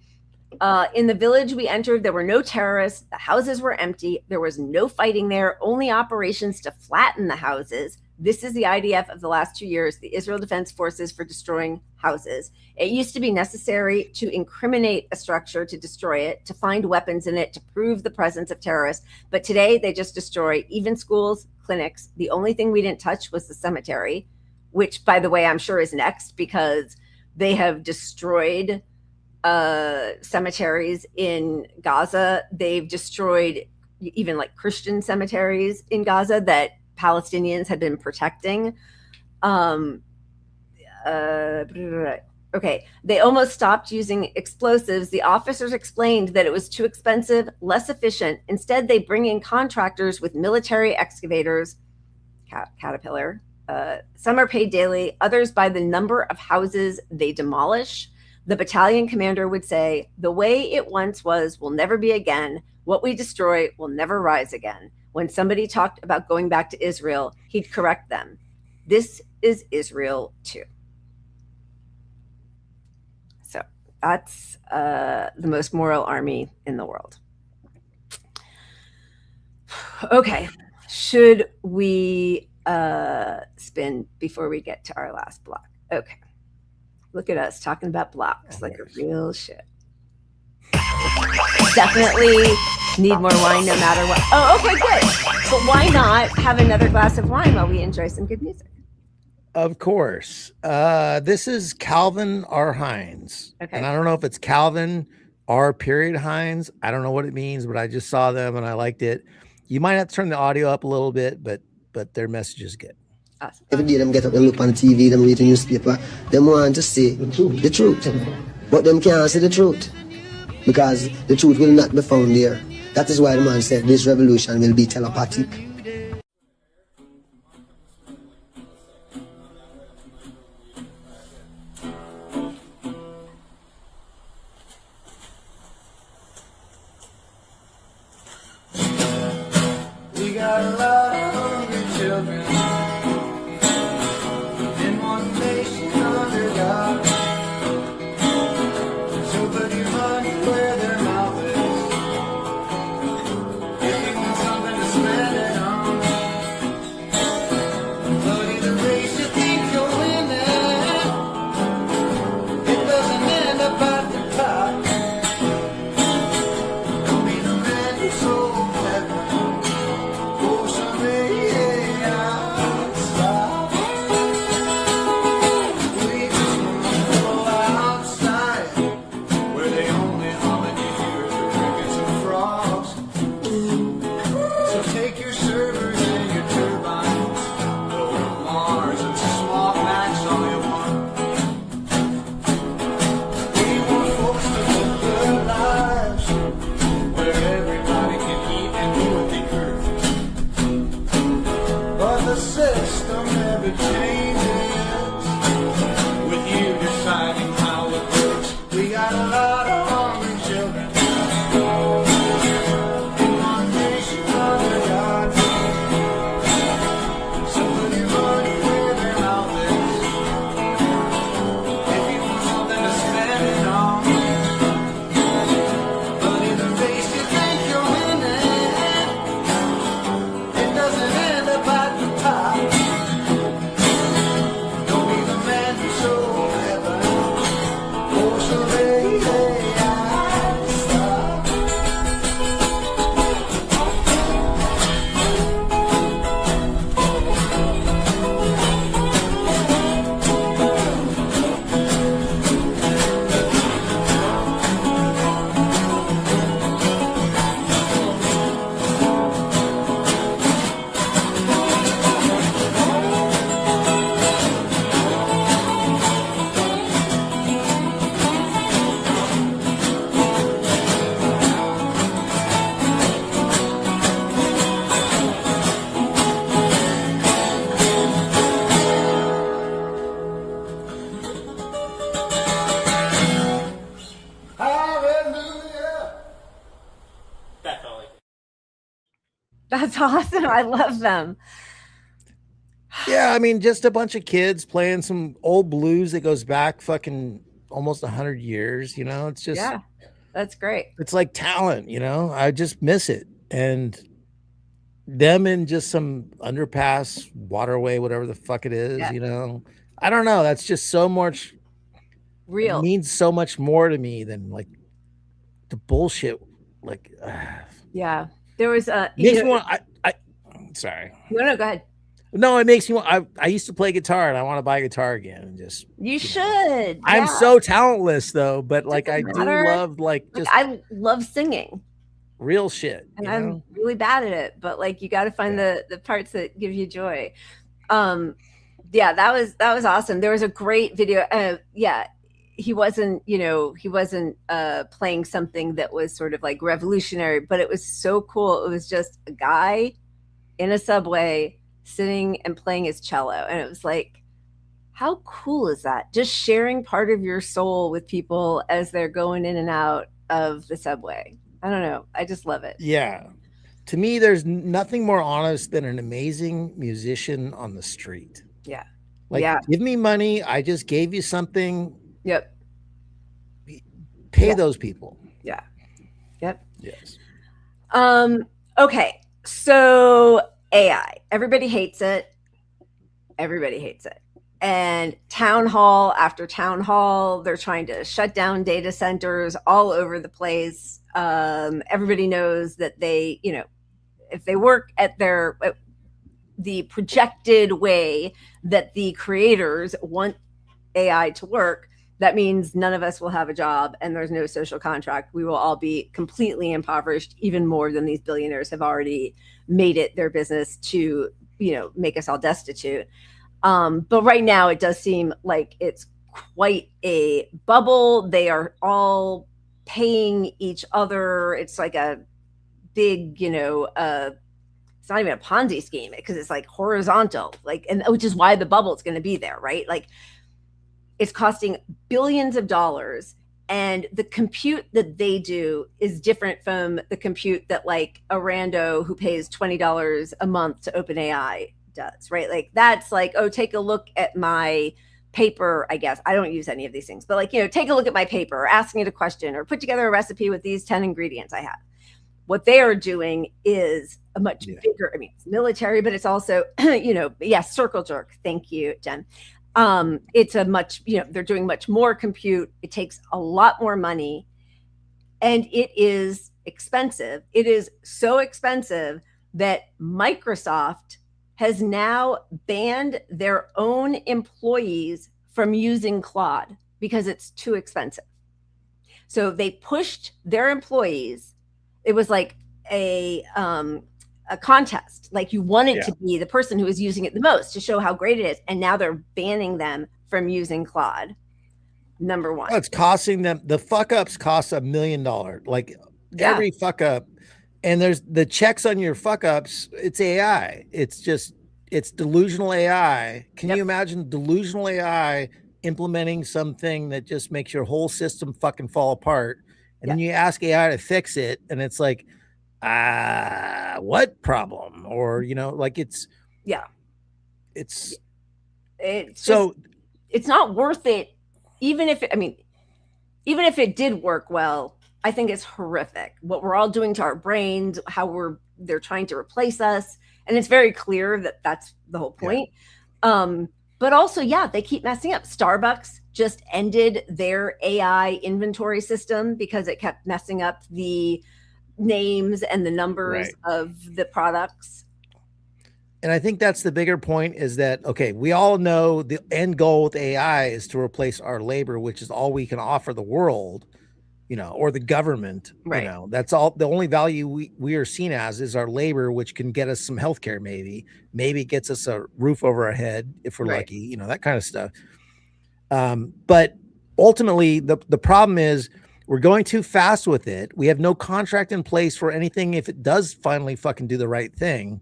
In the village we entered, there were no terrorists. The houses were empty. There was no fighting there, only operations to flatten the houses. This is the IDF of the last 2 years, the Israel Defense Forces for destroying houses. It used to be necessary to incriminate a structure to destroy it, to find weapons in it, to prove the presence of terrorists. But today they just destroy even schools, clinics. The only thing we didn't touch was the cemetery, which, by the way, I'm sure is next because they have destroyed cemeteries in Gaza. They've destroyed even like Christian cemeteries in Gaza that Palestinians had been protecting. Okay, they almost stopped using explosives. The officers explained that it was too expensive, less efficient. Instead, they bring in contractors with military excavators, Caterpillar. Some are paid daily, others by the number of houses they demolish. The battalion commander would say, "The way it once was will never be again. What we destroy will never rise again." When somebody talked about going back to Israel, he'd correct them. This is Israel too. So that's the most moral army in the world. Okay, should we spin before we get to our last block? Okay. Look at us talking about blocks like a real shit. Definitely need more wine no matter what. Oh, okay, good. But why not have another glass of wine while we enjoy some good music? Of course. This is Calvin R. Hines. Okay. And I don't know if it's Calvin R. Hines. I don't know what it means, but I just saw them and I liked it. You might have to turn the audio up a little bit, but their message is good. Awesome. Every day them get up and look on TV, them read the newspaper, them want to say the truth. But them can't say the truth because the truth will not be found there. That is why the man said this revolution will be telepathic. We got a lot of hungry children in one nation under God. So put your money where their mouth is. If you want something to spend it on, but either race you think you're winning, it doesn't end up at the top. Don't be the man who's so clever. System never changes with you deciding how it works. We got a lot of hungry children in one nation under God. So put your money where their mouth is. If you want something to spend it on, but in the race you think you're winning, it doesn't end up at the top. That's awesome. I love them. Yeah, I mean, just a bunch of kids playing some old blues that goes back fucking almost 100 years. You know, it's just, yeah, that's great. It's like talent. You know, I just miss it, and them in just some underpass, waterway, whatever the fuck it is. Yeah. You know, I don't know. That's just so much. Real. It means so much more to me than like the bullshit. Like, yeah, there was a. Makes me want. Sorry. No, go ahead. No, it makes me want. I used to play guitar, and I want to buy a guitar again, and just. You should. I'm so talentless, though, but like I do matter. love just. I love singing. Real shit, and I'm really bad at it, but like you got to find the parts that give you joy. Yeah, that was awesome. There was a great video. Yeah, he wasn't playing something that was sort of like revolutionary, but it was so cool. It was just a guy in a subway sitting and playing his cello, and it was like, how cool is that? Just sharing part of your soul with people as they're going in and out of the subway. I don't know, I just love it. Yeah, to me there's nothing more honest than an amazing musician on the street. Yeah, like give me money, I just gave you something. Yep. Pay those people. Yeah. Yep. Yes. Okay, so AI, everybody hates it. Everybody hates it. And town hall after town hall, they're trying to shut down data centers all over the place. Everybody knows that they, if they work at the projected way that the creators want AI to work, that means none of us will have a job and there's no social contract. We will all be completely impoverished, even more than these billionaires have already made it their business to, make us all destitute. But right now it does seem like it's quite a bubble. They are all paying each other. It's like a big, it's not even a Ponzi scheme because it's like horizontal, and which is why the bubble is going to be there, right? Like it's costing billions of dollars, and the compute that they do is different from the compute that like a rando who pays $20 a month to OpenAI does, right? Like that's like, oh, take a look at my paper. I guess I don't use any of these things, but take a look at my paper, or asking it a question, or put together a recipe with these 10 ingredients I have. What they are doing is a much bigger, it's military, but it's also, circle jerk. Thank you, Jen. It's a much, they're doing much more compute. It takes a lot more money, and it is expensive. It is so expensive that Microsoft has now banned their own employees from using Claude because it's too expensive. So they pushed their employees. It was like a contest. Like you wanted to be the person who is using it the most to show how great it is. And now they're banning them from using Claude. Number one. Well, it's costing them, the fuck ups cost $1 million. Like every fuck up. And there's the checks on your fuck ups. It's AI. It's delusional AI. Can you imagine delusional AI implementing something that just makes your whole system fucking fall apart? And then you ask AI to fix it, and it's like, what problem? Or it's so it's not worth it. Even if it did work well, I think it's horrific what we're all doing to our brains, how they're trying to replace us. And it's very clear that that's the whole point. But also, they keep messing up. Starbucks just ended their AI inventory system because it kept messing up the names and the numbers of the products. And I think that's the bigger point is that, okay, we all know the end goal with AI is to replace our labor, which is all we can offer the world, or the government, that's all. The only value we are seen as is our labor, which can get us some healthcare. Maybe gets us a roof over our head if we're lucky, that kind of stuff. But ultimately the problem is we're going too fast with it. We have no contract in place for anything if it does finally fucking do the right thing.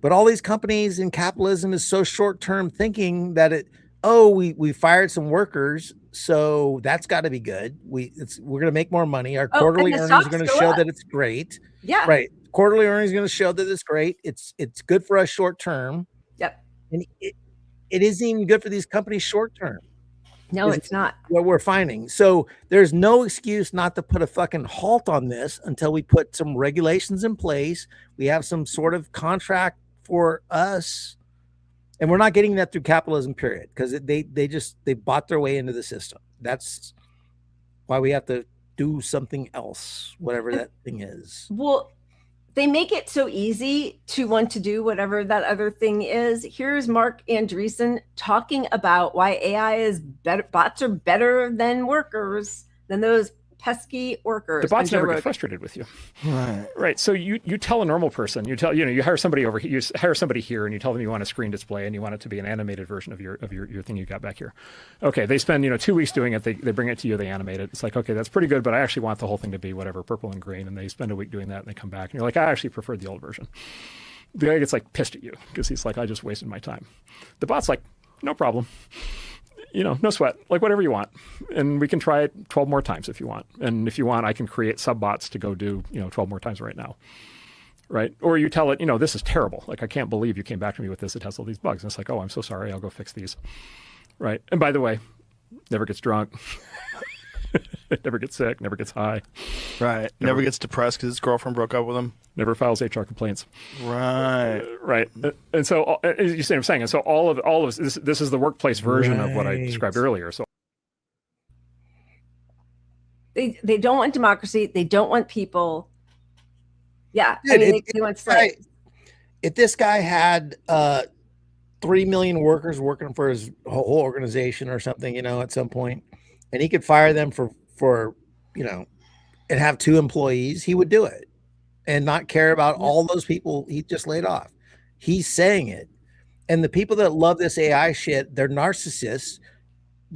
But all these companies in capitalism is so short-term thinking that we fired some workers, so that's got to be good. We're going to make more money. Our quarterly earnings are going to show that it's great. Yeah. Right. quarterly earnings going to show that it's great. It's good for us short term. Yep. And it isn't even good for these companies short term. No, it's not. What we're finding. So there's no excuse not to put a fucking halt on this until we put some regulations in place. We have some sort of contract for us. And we're not getting that through capitalism, period, because they bought their way into the system. That's why we have to do something else, whatever that thing is. Well, they make it so easy to want to do whatever that other thing is. Here's Mark Andreessen talking about why AI is better. Bots are better than workers, than those pesky workers. The bots never get frustrated with you. Right. So you tell a normal person, you hire somebody over here, you hire somebody here and you tell them you want a screen display and you want it to be an animated version of your thing you got back here. Okay. They spend, 2 weeks doing it. They bring it to you, they animate it. It's like, okay, that's pretty good, but I actually want the whole thing to be whatever, purple and green. And they spend a week doing that and they come back and you're like, I actually preferred the old version. The guy gets like pissed at you because he's like, I just wasted my time. The bot's like, no problem. No sweat, like whatever you want. And we can try it 12 more times if you want. And if you want, I can create sub-bots to go do, 12 more times right now. Right. Or you tell it, this is terrible. Like, I can't believe you came back to me with this. It has all these bugs. And it's like, oh, I'm so sorry. I'll go fix these. Right. And by the way, never gets drunk. Never gets sick, never gets high. Right. Never gets depressed because his girlfriend broke up with him. Never files HR complaints. Right. Right. And so, as you see what I'm saying, and so all of this is the workplace version of what I described earlier. So they don't want democracy. They don't want people. Yeah. They want slaves. If this guy had 3 million workers working for his whole organization or something, at some point, and he could fire them for and have 2 employees, he would do it and not care about all those people he just laid off. He's saying it. And the people that love this AI shit, they're narcissists,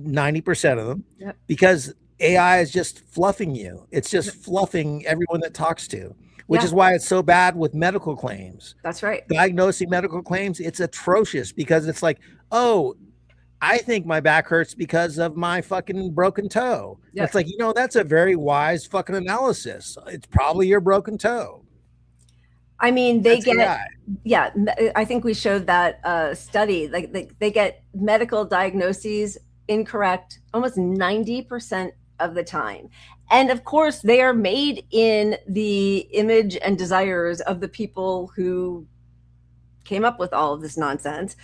90% of them, because AI is just fluffing you. It's just fluffing everyone that talks to, which is why it's so bad with medical claims. That's right. Diagnosing medical claims, it's atrocious because it's like, oh, I think my back hurts because of my fucking broken toe. Yeah. It's like, that's a very wise fucking analysis. It's probably your broken toe. I mean, I think we showed that study, like they get medical diagnoses incorrect almost 90% of the time. And of course, they are made in the image and desires of the people who came up with all of this nonsense,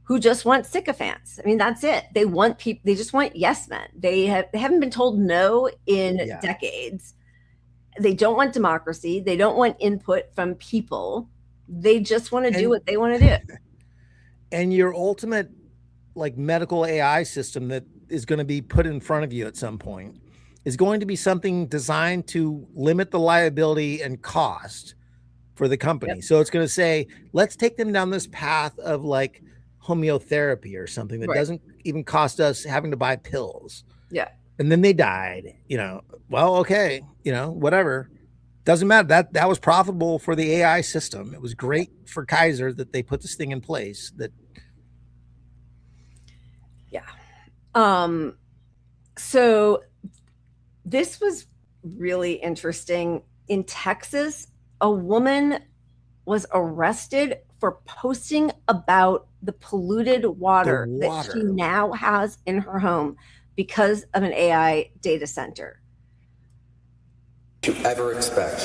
who just want sycophants. I mean, that's it. They want people. They just want yes men. They haven't been told no in decades. They don't want democracy. They don't want input from people. They just want to do what they want to do. And your ultimate, medical AI system that is going to be put in front of you at some point is going to be something designed to limit the liability and cost for the company. So it's going to say, let's take them down this path of homeotherapy or something that doesn't even cost us having to buy pills. Yeah. And then they died, well, okay, whatever. Doesn't matter. That was profitable for the AI system. It was great for Kaiser that they put this thing in place. So this was really interesting. In Texas, a woman was arrested for posting about the polluted water that she now has in her home because of an AI data center. Do you ever expect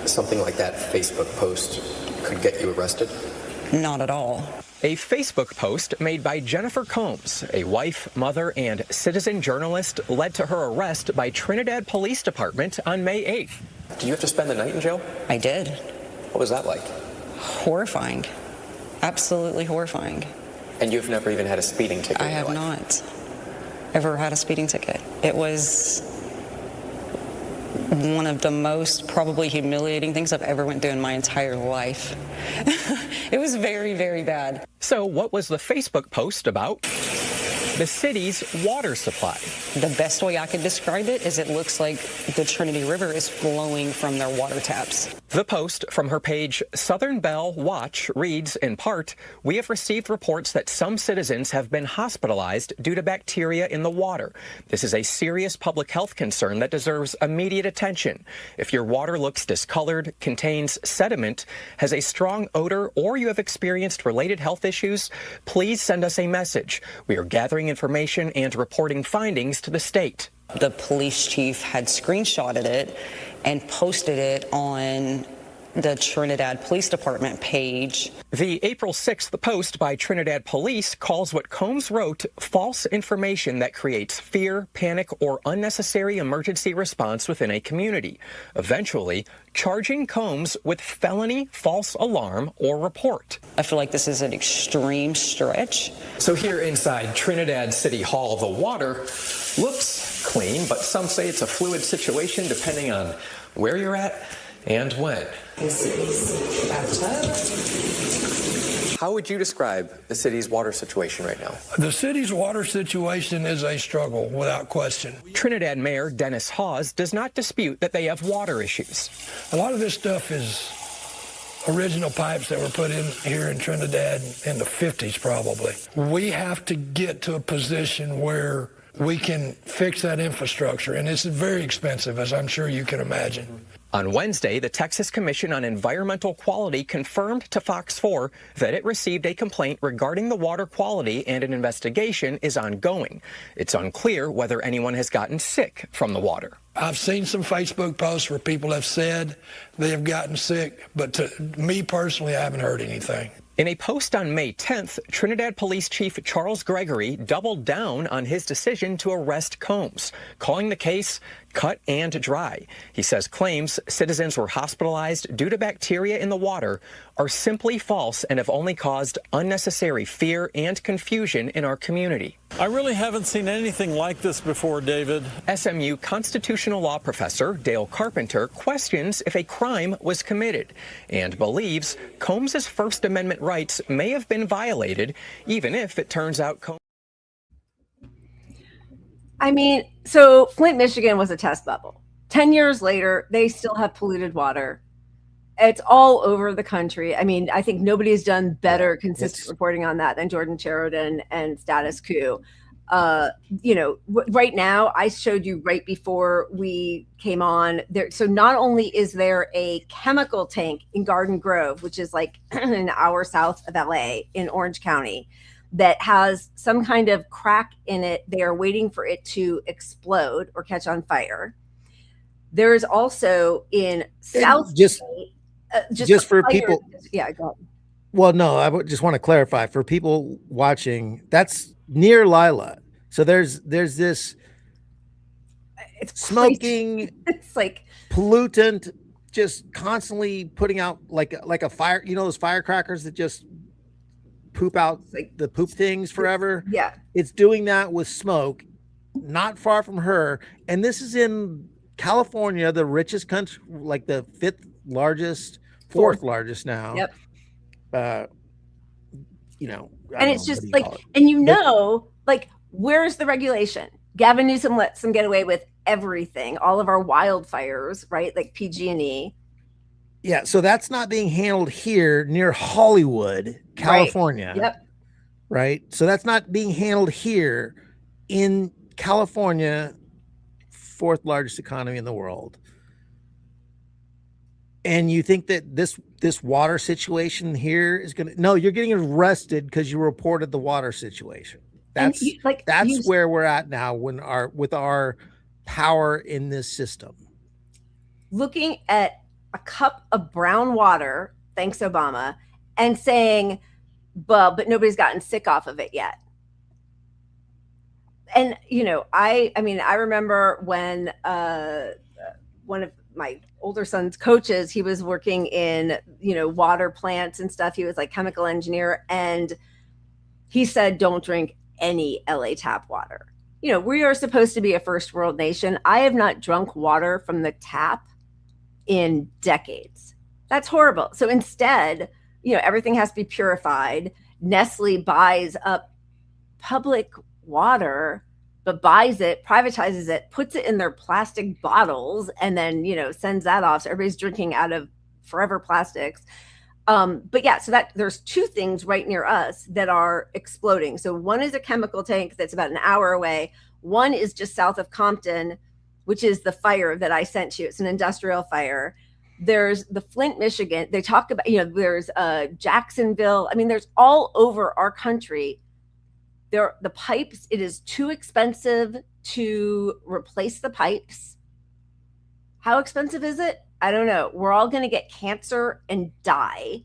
something like that Facebook post could get you arrested? Not at all. A Facebook post made by Jennifer Combs, a wife, mother, and citizen journalist, led to her arrest by Trinidad Police Department on May 8th. Did you have to spend the night in jail? I did. What was that like? Horrifying. Absolutely horrifying. And you've never even had a speeding ticket? I have not ever had a speeding ticket. It was one of the most probably humiliating things I've ever went through in my entire life. It was very, very bad. So what was the Facebook post about? the city's water supply. The best way I could describe it is it looks like the Trinity River is flowing from their water taps. The post from her page Southern Bell Watch reads, in part, "We have received reports that some citizens have been hospitalized due to bacteria in the water. This is a serious public health concern that deserves immediate attention. If your water looks discolored, contains sediment, has a strong odor, or you have experienced related health issues, please send us a message. We are gathering information and reporting findings to the state." The police chief had screenshotted it and posted it on the Trinidad Police Department page. The April 6th post by Trinidad Police calls what Combs wrote false information that creates fear, panic, or unnecessary emergency response within a community, eventually charging Combs with felony false alarm or report. I feel like this is an extreme stretch. So here inside Trinidad City Hall, the water looks clean, but some say it's a fluid situation depending on where you're at and when. How would you describe the city's water situation right now? The city's water situation is a struggle, without question. Trinidad Mayor Dennis Hawes does not dispute that they have water issues. A lot of this stuff is original pipes that were put in here in Trinidad in the 50s, probably. We have to get to a position where we can fix that infrastructure, and it's very expensive, as I'm sure you can imagine. On Wednesday, the Texas Commission on Environmental Quality confirmed to Fox 4 that it received a complaint regarding the water quality and an investigation is ongoing. It's unclear whether anyone has gotten sick from the water. I've seen some Facebook posts where people have said they have gotten sick, but to me personally, I haven't heard anything. In a post on May 10th, Trinidad Police Chief Charles Gregory doubled down on his decision to arrest Combs, calling the case cut and dry. He says claims citizens were hospitalized due to bacteria in the water are simply false and have only caused unnecessary fear and confusion in our community. I really haven't seen anything like this before, David. SMU constitutional law professor Dale Carpenter questions if a crime was committed and believes Combs' First Amendment rights may have been violated, even if it turns out Combs. I mean, so Flint, Michigan was a test bubble. 10 years later, they still have polluted water. It's all over the country. I mean, I think nobody's done better consistent reporting on that than Jordan Sheridan and Status Quo. Right now, I showed you right before we came on there. So not only is there a chemical tank in Garden Grove, which is like an hour south of LA in Orange County, that has some kind of crack in it. They are waiting for it to explode or catch on fire. There is also in South just for fire. People. Yeah, go ahead. Well, no, I just want to clarify for people watching. That's near Lila. So there's this it's smoking. Crazy. It's like pollutant, just constantly putting out like a fire. You know those firecrackers that just poop out the poop things forever. Yeah, it's doing that with smoke, not far from her. And this is in California, the richest country, like the fourth largest now. Yep. And it's just like, like, where's the regulation? Gavin Newsom lets them get away with everything, all of our wildfires, right? Like PG&E. Yeah, so that's not being handled here near Hollywood, California. Right. Yep. Right? So that's not being handled here in California, fourth largest economy in the world. And you think that this water situation here is going to... No, you're getting arrested because you reported the water situation. That's where we're at now with our power in this system. Looking at a cup of brown water, thanks Obama, and saying, but nobody's gotten sick off of it yet. And, I remember when one of my older son's coaches, he was working in, water plants and stuff. He was like chemical engineer. And he said, don't drink any LA tap water. We are supposed to be a first world nation. I have not drunk water from the tap in decades. That's horrible. So instead, everything has to be purified. Nestle buys up public water, but buys it, privatizes it, puts it in their plastic bottles, and then, sends that off. So everybody's drinking out of forever plastics. But yeah, so that there's two things right near us that are exploding. So one is a chemical tank that's about an hour away. One is just south of Compton, which is the fire that I sent you. It's an industrial fire. There's the Flint, Michigan. They talk about, there's Jacksonville. I mean, there's all over our country. The pipes, it is too expensive to replace the pipes. How expensive is it? I don't know. We're all going to get cancer and die.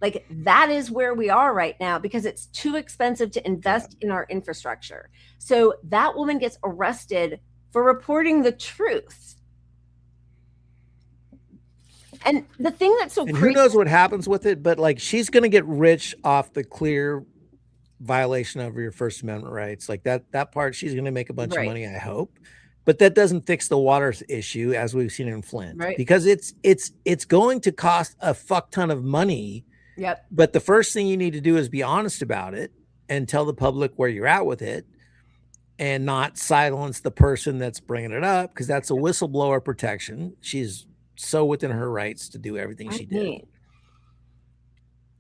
Like, that is where we are right now because it's too expensive to invest in our infrastructure. So that woman gets arrested for reporting the truth. And the thing that's so crazy. Who knows what happens with it, but like, she's going to get rich off the clear violation of your First Amendment rights. Like that part, she's going to make a bunch of money, I hope. But that doesn't fix the water issue, as we've seen in Flint, because it's going to cost a fuck ton of money. Yep. But the first thing you need to do is be honest about it and tell the public where you're at with it, and not silence the person that's bringing it up, because that's a whistleblower protection. She's so within her rights to do everything she did.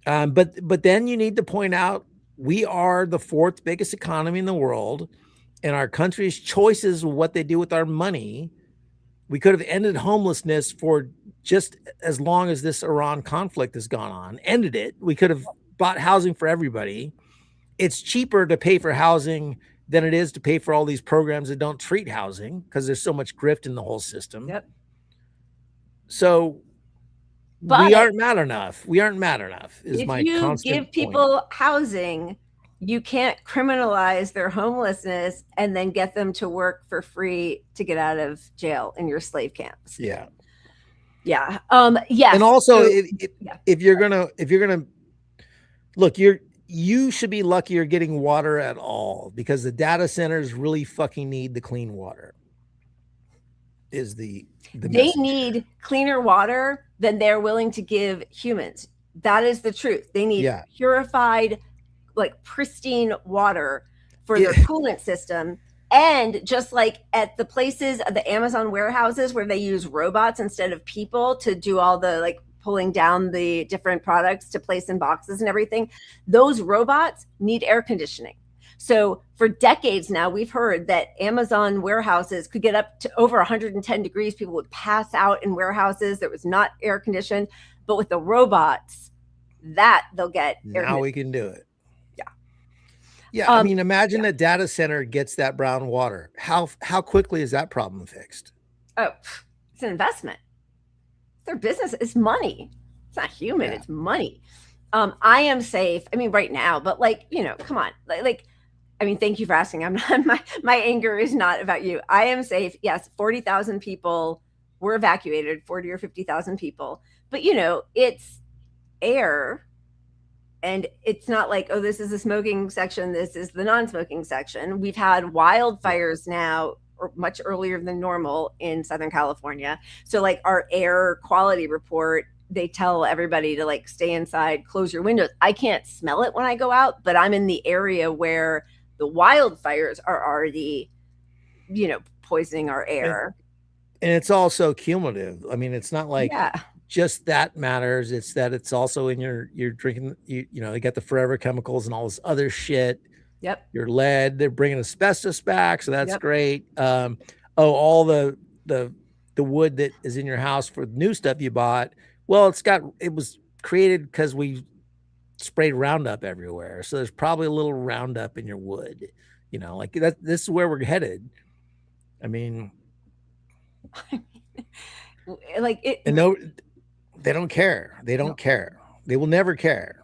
But then you need to point out we are the fourth biggest economy in the world. And our country's choices, what they do with our money, we could have ended homelessness for just as long as this Iran conflict has gone on. Ended it. We could have bought housing for everybody. It's cheaper to pay for housing than it is to pay for all these programs that don't treat housing, because there's so much grift in the whole system. Yep. So we aren't mad enough. We aren't mad enough. Is my constant If you give people housing, you can't criminalize their homelessness and then get them to work for free to get out of jail in your slave camps. Yeah. Yeah. Yes. And also, if you're gonna look, you should be lucky you're getting water at all, because the data centers really fucking need the clean water. They need cleaner water than they're willing to give humans. That is the truth. They need purified, like pristine water for their coolant system. And just like at the places, the Amazon warehouses where they use robots instead of people to do all the like pulling down the different products to place in boxes and everything, those robots need air conditioning. So for decades now, we've heard that Amazon warehouses could get up to over 110 degrees. People would pass out in warehouses that was not air conditioned. But with the robots, that they'll get air now we can do it. Yeah, I mean, imagine a data center gets that brown water. How quickly is that problem fixed? Oh, it's an investment. Their business is money. It's not human. It's money. I am safe. I mean, right now, but like, come on. I mean, thank you for asking. I'm not, my anger is not about you. I am safe. Yes. 40,000 people were evacuated, 40 or 50,000 people, but it's air. And it's not like, oh, this is the smoking section, this is the non-smoking section. We've had wildfires now, or much earlier than normal in Southern California. So like our air quality report, they tell everybody to like stay inside, close your windows. I can't smell it when I go out, but I'm in the area where the wildfires are already, poisoning our air. And it's also cumulative. I mean, it's not like just that matters. It's that it's also in you're drinking, you got the forever chemicals and all this other shit. Yep. Your lead, they're bringing asbestos back. So that's great. All the wood that is in your house for new stuff you bought. Well, it was created because we sprayed Roundup everywhere. So there's probably a little Roundup in your wood, like that. This is where we're headed. I mean, and no, they don't care. They don't care. They will never care.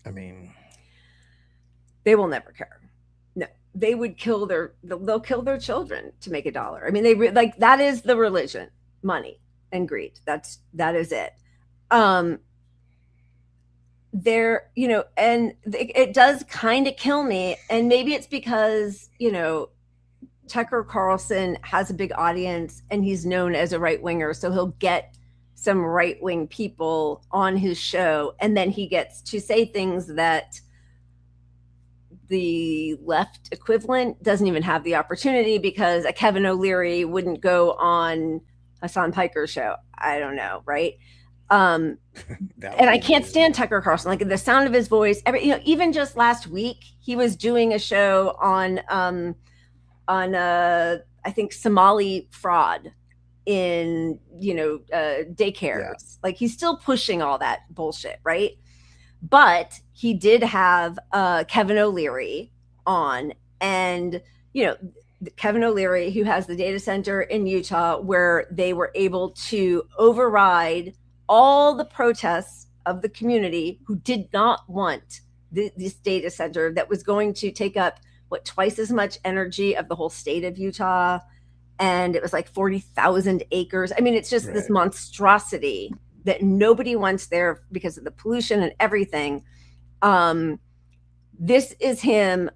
I mean, they will never care. No, they would they'll kill their children to make $1. I mean, that is the religion, money and greed. That is it. And it does kind of kill me. And maybe it's because, Tucker Carlson has a big audience and he's known as a right winger. So he'll get some right wing people on his show. And then he gets to say things that the left equivalent doesn't even have the opportunity because a Kevin O'Leary wouldn't go on Hassan Piker's show. I don't know, right? And I can't stand Tucker Carlson. Like the sound of his voice, even just last week, he was doing a show on I think Somali fraud in daycares. Like he's still pushing all that bullshit, right? But he did have Kevin O'Leary on, and Kevin O'Leary, who has the data center in Utah, where they were able to override all the protests of the community who did not want this data center that was going to take up twice as much energy of the whole state of Utah. And it was like 40,000 acres. I mean, it's just this monstrosity that nobody wants there because of the pollution and everything. This is him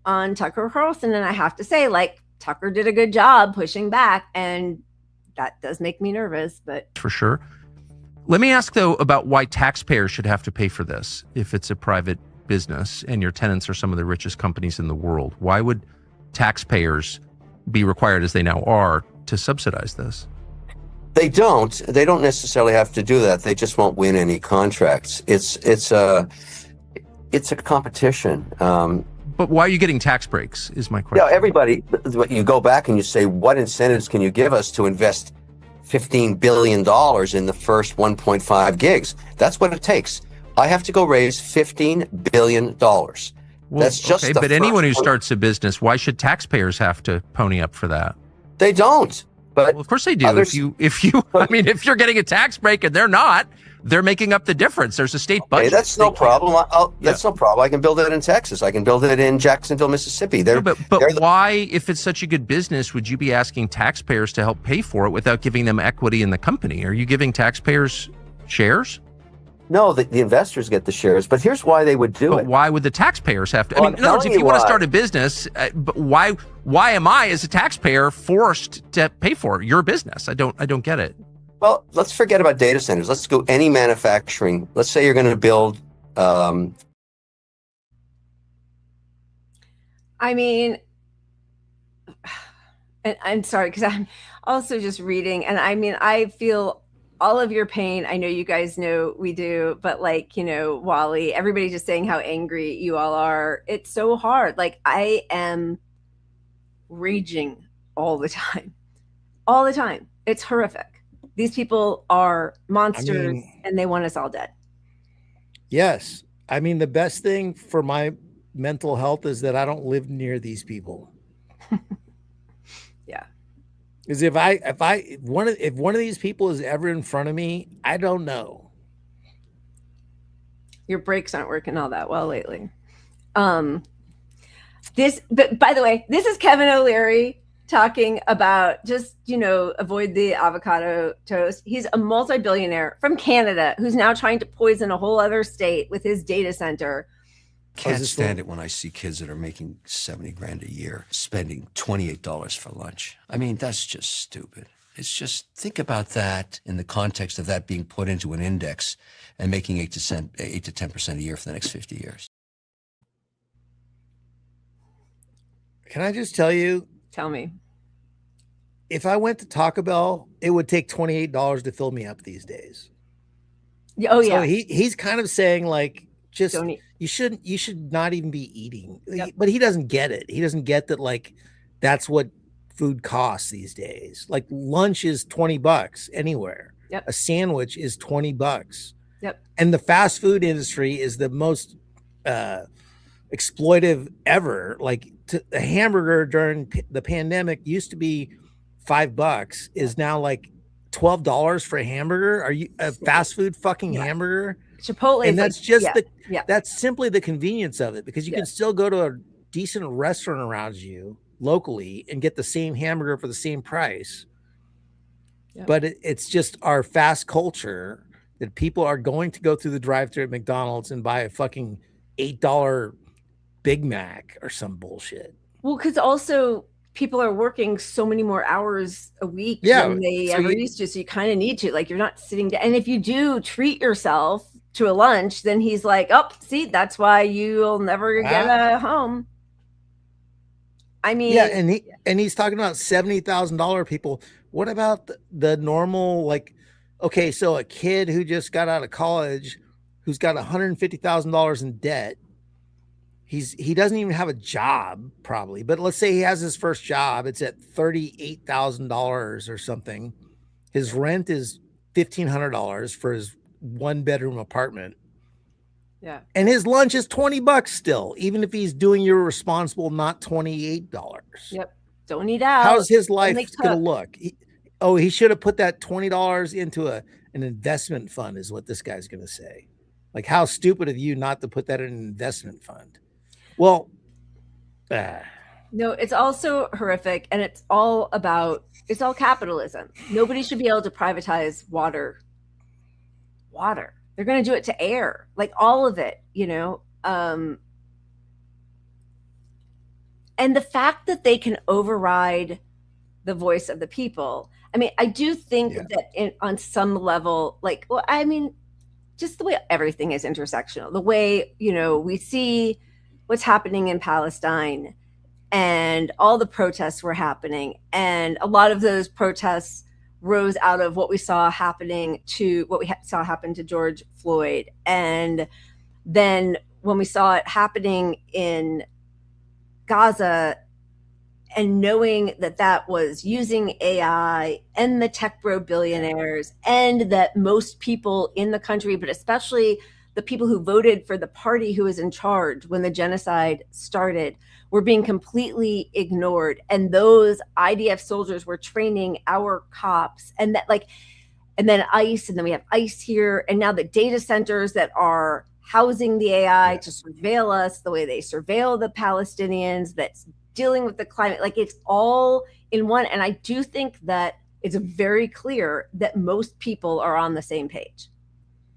on Tucker Carlson. And I have to say, like, Tucker did a good job pushing back, and that does make me nervous, but for sure. Let me ask though about why taxpayers should have to pay for this if it's a private business and your tenants are some of the richest companies in the world. Why would taxpayers be required, as they now are, to subsidize this? They don't necessarily have to do that. They just won't win any contracts. It's a competition. But why are you getting tax breaks is my question. Everybody, you go back and you say, what incentives can you give us to invest $15 billion in the first 1.5 gigs? That's what it takes. I have to go raise $15 billion. Well, that's just okay, but anyone who starts a business, why should taxpayers have to pony up for that? They don't. But well, of course they do. If you're getting a tax break and they're not, they're making up the difference. There's a state budget. That's no problem. That's no problem. I can build it in Texas. I can build it in Jacksonville, Mississippi. But why, if it's such a good business, would you be asking taxpayers to help pay for it without giving them equity in the company? Are you giving taxpayers shares? No, the investors get the shares, but here's why they would do it. But why would the taxpayers have to? I mean, in other words, if you want to start a business, but why am I, as a taxpayer, forced to pay for your business? I don't get it. Well, let's forget about data centers. Let's go any manufacturing. Let's say you're going to build. I mean, and I'm sorry because I'm also just reading, and I mean, I feel all of your pain. I know you guys know we do, but like, Wally, everybody just saying how angry you all are. It's so hard. Like I am raging all the time. It's horrific. These people are monsters and they want us all dead. Yes. I mean, the best thing for my mental health is that I don't live near these people. Yeah. Because if one of these people is ever in front of me, I don't know. Your brakes aren't working all that well lately. But by the way, this is Kevin O'Leary talking about just, avoid the avocado toast. He's a multi-billionaire from Canada who's now trying to poison a whole other state with his data center. Can't stand it when I see kids that are making $70,000 a year spending $28 for lunch. I mean, that's just stupid. It's just, think about that in the context of that being put into an index and making 8 to 10% a year for the next 50 years. Can I just tell you? Tell me. If I went to Taco Bell, it would take $28 to fill me up these days. Oh, yeah. So he's kind of saying like, just you should not even be eating. Yep. But he doesn't get it. He doesn't get that, like, that's what food costs these days. Like lunch is $20 anywhere. Yep. A sandwich is $20. Yep. And the fast food industry is the most exploitive ever. Like a hamburger during the pandemic used to be $5, is now like $12 for a hamburger. Are you a fast food fucking hamburger? Chipotle, and that's just yeah. That's simply the convenience of it, because you can still go to a decent restaurant around you locally and get the same hamburger for the same price. Yeah. But it's just our fast culture that people are going to go through the drive-thru at McDonald's and buy a fucking $8 Big Mac or some bullshit. Well, because also people are working so many more hours a week than they ever used to. So you kind of need to, like, you're not sitting down. And if you do treat yourself to a lunch, then he's like, oh, see, that's why you'll never get a home. I mean, yeah, and he's talking about $70,000 people. What about the normal, like, okay, so a kid who just got out of college, who's got $150,000 in debt, he doesn't even have a job probably, but let's say he has his first job, it's at $38,000 or something. His rent is $1,500 for his 1-bedroom apartment. Yeah. And his lunch is $20 still, even if he's doing your responsible, not $28. Yep. Don't eat out. How's his life going to look? He should have put that $20 into an investment fund is what this guy's going to say. Like, how stupid of you not to put that in an investment fund? Well, no, it's also horrific. And it's all capitalism. Nobody should be able to privatize water. They're going to do it to air, like all of it, and the fact that they can override the voice of the people. I mean, I do think that on some level, just the way everything is intersectional, the way, we see what's happening in Palestine and all the protests were happening. And a lot of those protests rose out of what we saw happen to George Floyd. And then when we saw it happening in Gaza, and knowing that was using AI and the tech bro billionaires, and that most people in the country, but especially the people who voted for the party who was in charge when the genocide started, were being completely ignored. And those IDF soldiers were training our cops, and then ICE, and then we have ICE here, and now the data centers that are housing the AI to surveil us the way they surveil the Palestinians, that's dealing with the climate. Like, it's all in one. And I do think that it's very clear that most people are on the same page,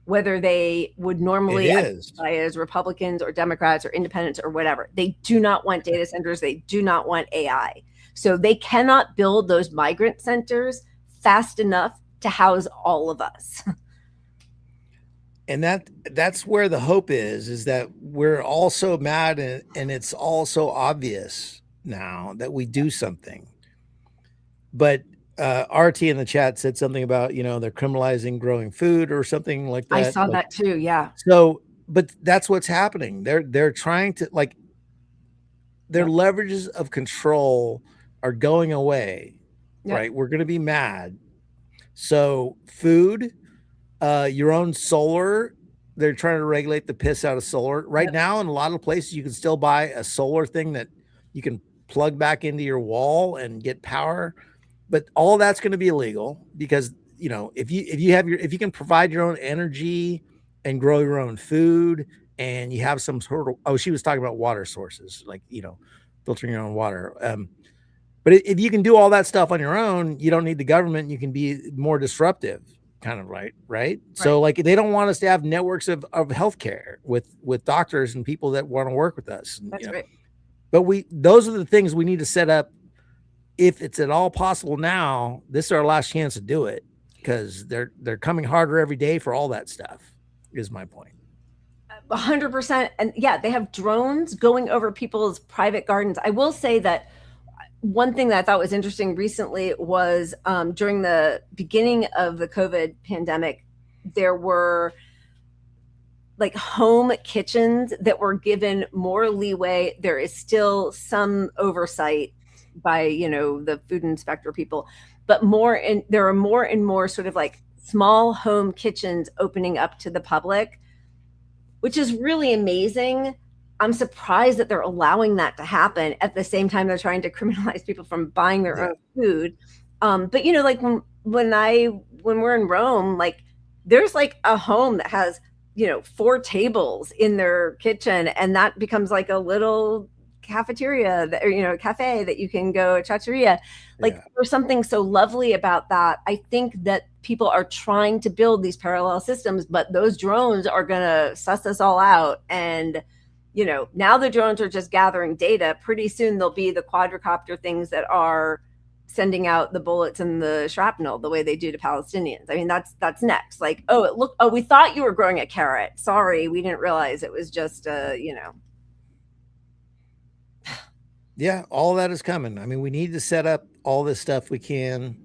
whether they would normally identify as Republicans or Democrats or independents or whatever. They do not want data centers. They do not want AI. So they cannot build those migrant centers fast enough to house all of us. And that's where the hope is that we're all so mad, and it's all so obvious now that we do something. But RT in the chat said something about, they're criminalizing growing food or something like that. I saw that too. Yeah. So, but that's what's happening. They're trying to, their leverages of control are going away, right? We're going to be mad. So food, your own solar, they're trying to regulate the piss out of solar right now. In a lot of places, you can still buy a solar thing that you can plug back into your wall and get power. But all that's going to be illegal because, if you can provide your own energy and grow your own food, and you have some sort of, she was talking about water sources, filtering your own water. But if you can do all that stuff on your own, you don't need the government. You can be more disruptive, kind of right? So they don't want us to have networks of healthcare with doctors and people that want to work with us. That's right. But those are the things we need to set up. If it's at all possible now, this is our last chance to do it, because they're coming harder every day for all that stuff, is my point. 100%. And they have drones going over people's private gardens. I will say that one thing that I thought was interesting recently was during the beginning of the COVID pandemic, there were home kitchens that were given more leeway. There is still some oversight by, the food inspector people, but there are more and more sort of small home kitchens opening up to the public, which is really amazing. I'm surprised that they're allowing that to happen at the same time they're trying to criminalize people from buying their own food. But when we're in Rome, there's a home that has 4 tables in their kitchen, and that becomes a little cafeteria cafe that you can go, trattoria. There's something so lovely about that. I think that people are trying to build these parallel systems, but those drones are going to suss us all out. And now the drones are just gathering data. Pretty soon there'll be the quadricopter things that are sending out the bullets and the shrapnel the way they do to Palestinians. I mean, that's next. Like, we thought you were growing a carrot. Sorry, we didn't realize it was just Yeah, all that is coming. I mean, we need to set up all this stuff we can.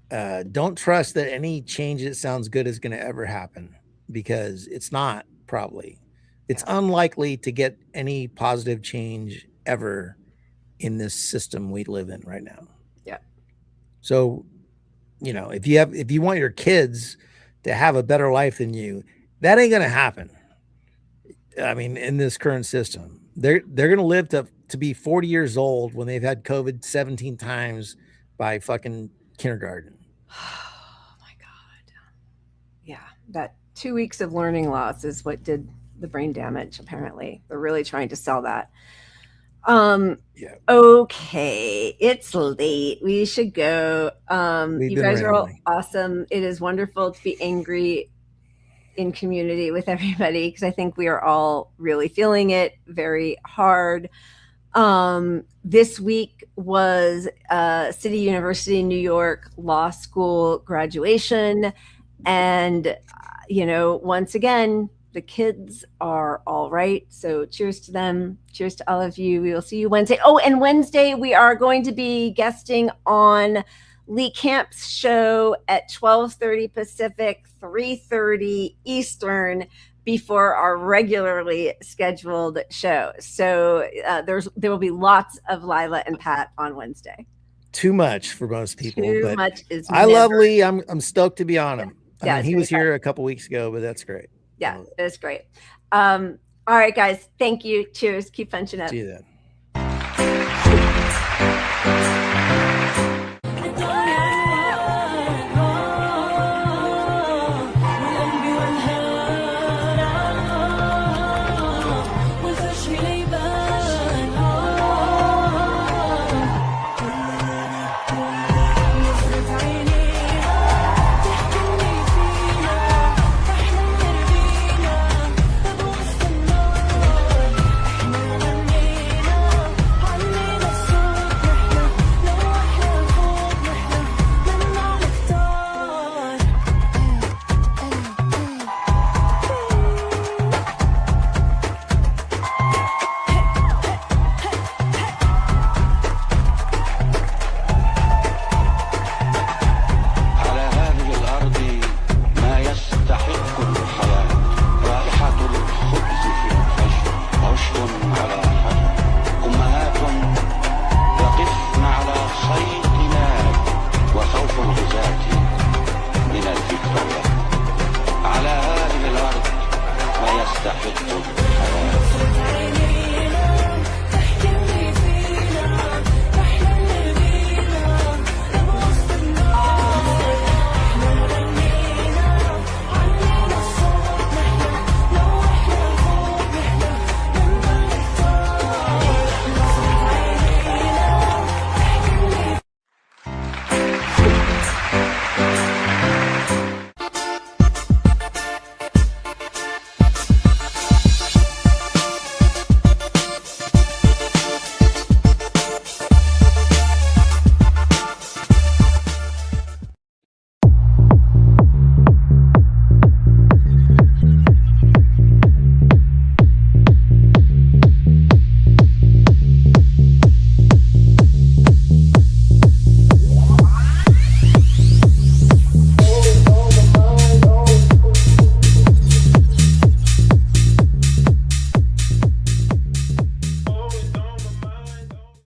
Don't trust that any change that sounds good is going to ever happen, because it's not, probably. It's unlikely to get any positive change ever in this system we live in right now. Yeah. So, if you want your kids to have a better life than you, that ain't going to happen. I mean, in this current system, they're going to live to be 40 years old when they've had COVID 17 times by fucking kindergarten. Oh my God. Yeah. That 2 weeks of learning loss is what did the brain damage. Apparently they're really trying to sell that. Okay. It's late. We should go. You guys are all awesome. It is wonderful to be angry in community with everybody, because I think we are all really feeling it very hard. This week was City University, New York Law School graduation. And, once again, the kids are all right. So cheers to them. Cheers to all of you. We will see you Wednesday. Oh, and Wednesday we are going to be guesting on Lee Camp's show at 12:30 Pacific, 3:30 Eastern, before our regularly scheduled show. So there will be lots of Lila and Pat on Wednesday. Too much for most people. Too much is I love Lee. I'm stoked to be on him. Yeah. I mean, he was here a couple weeks ago, but that's great. Yeah, it's great. All right, guys. Thank you. Cheers. Keep punching up. See you then.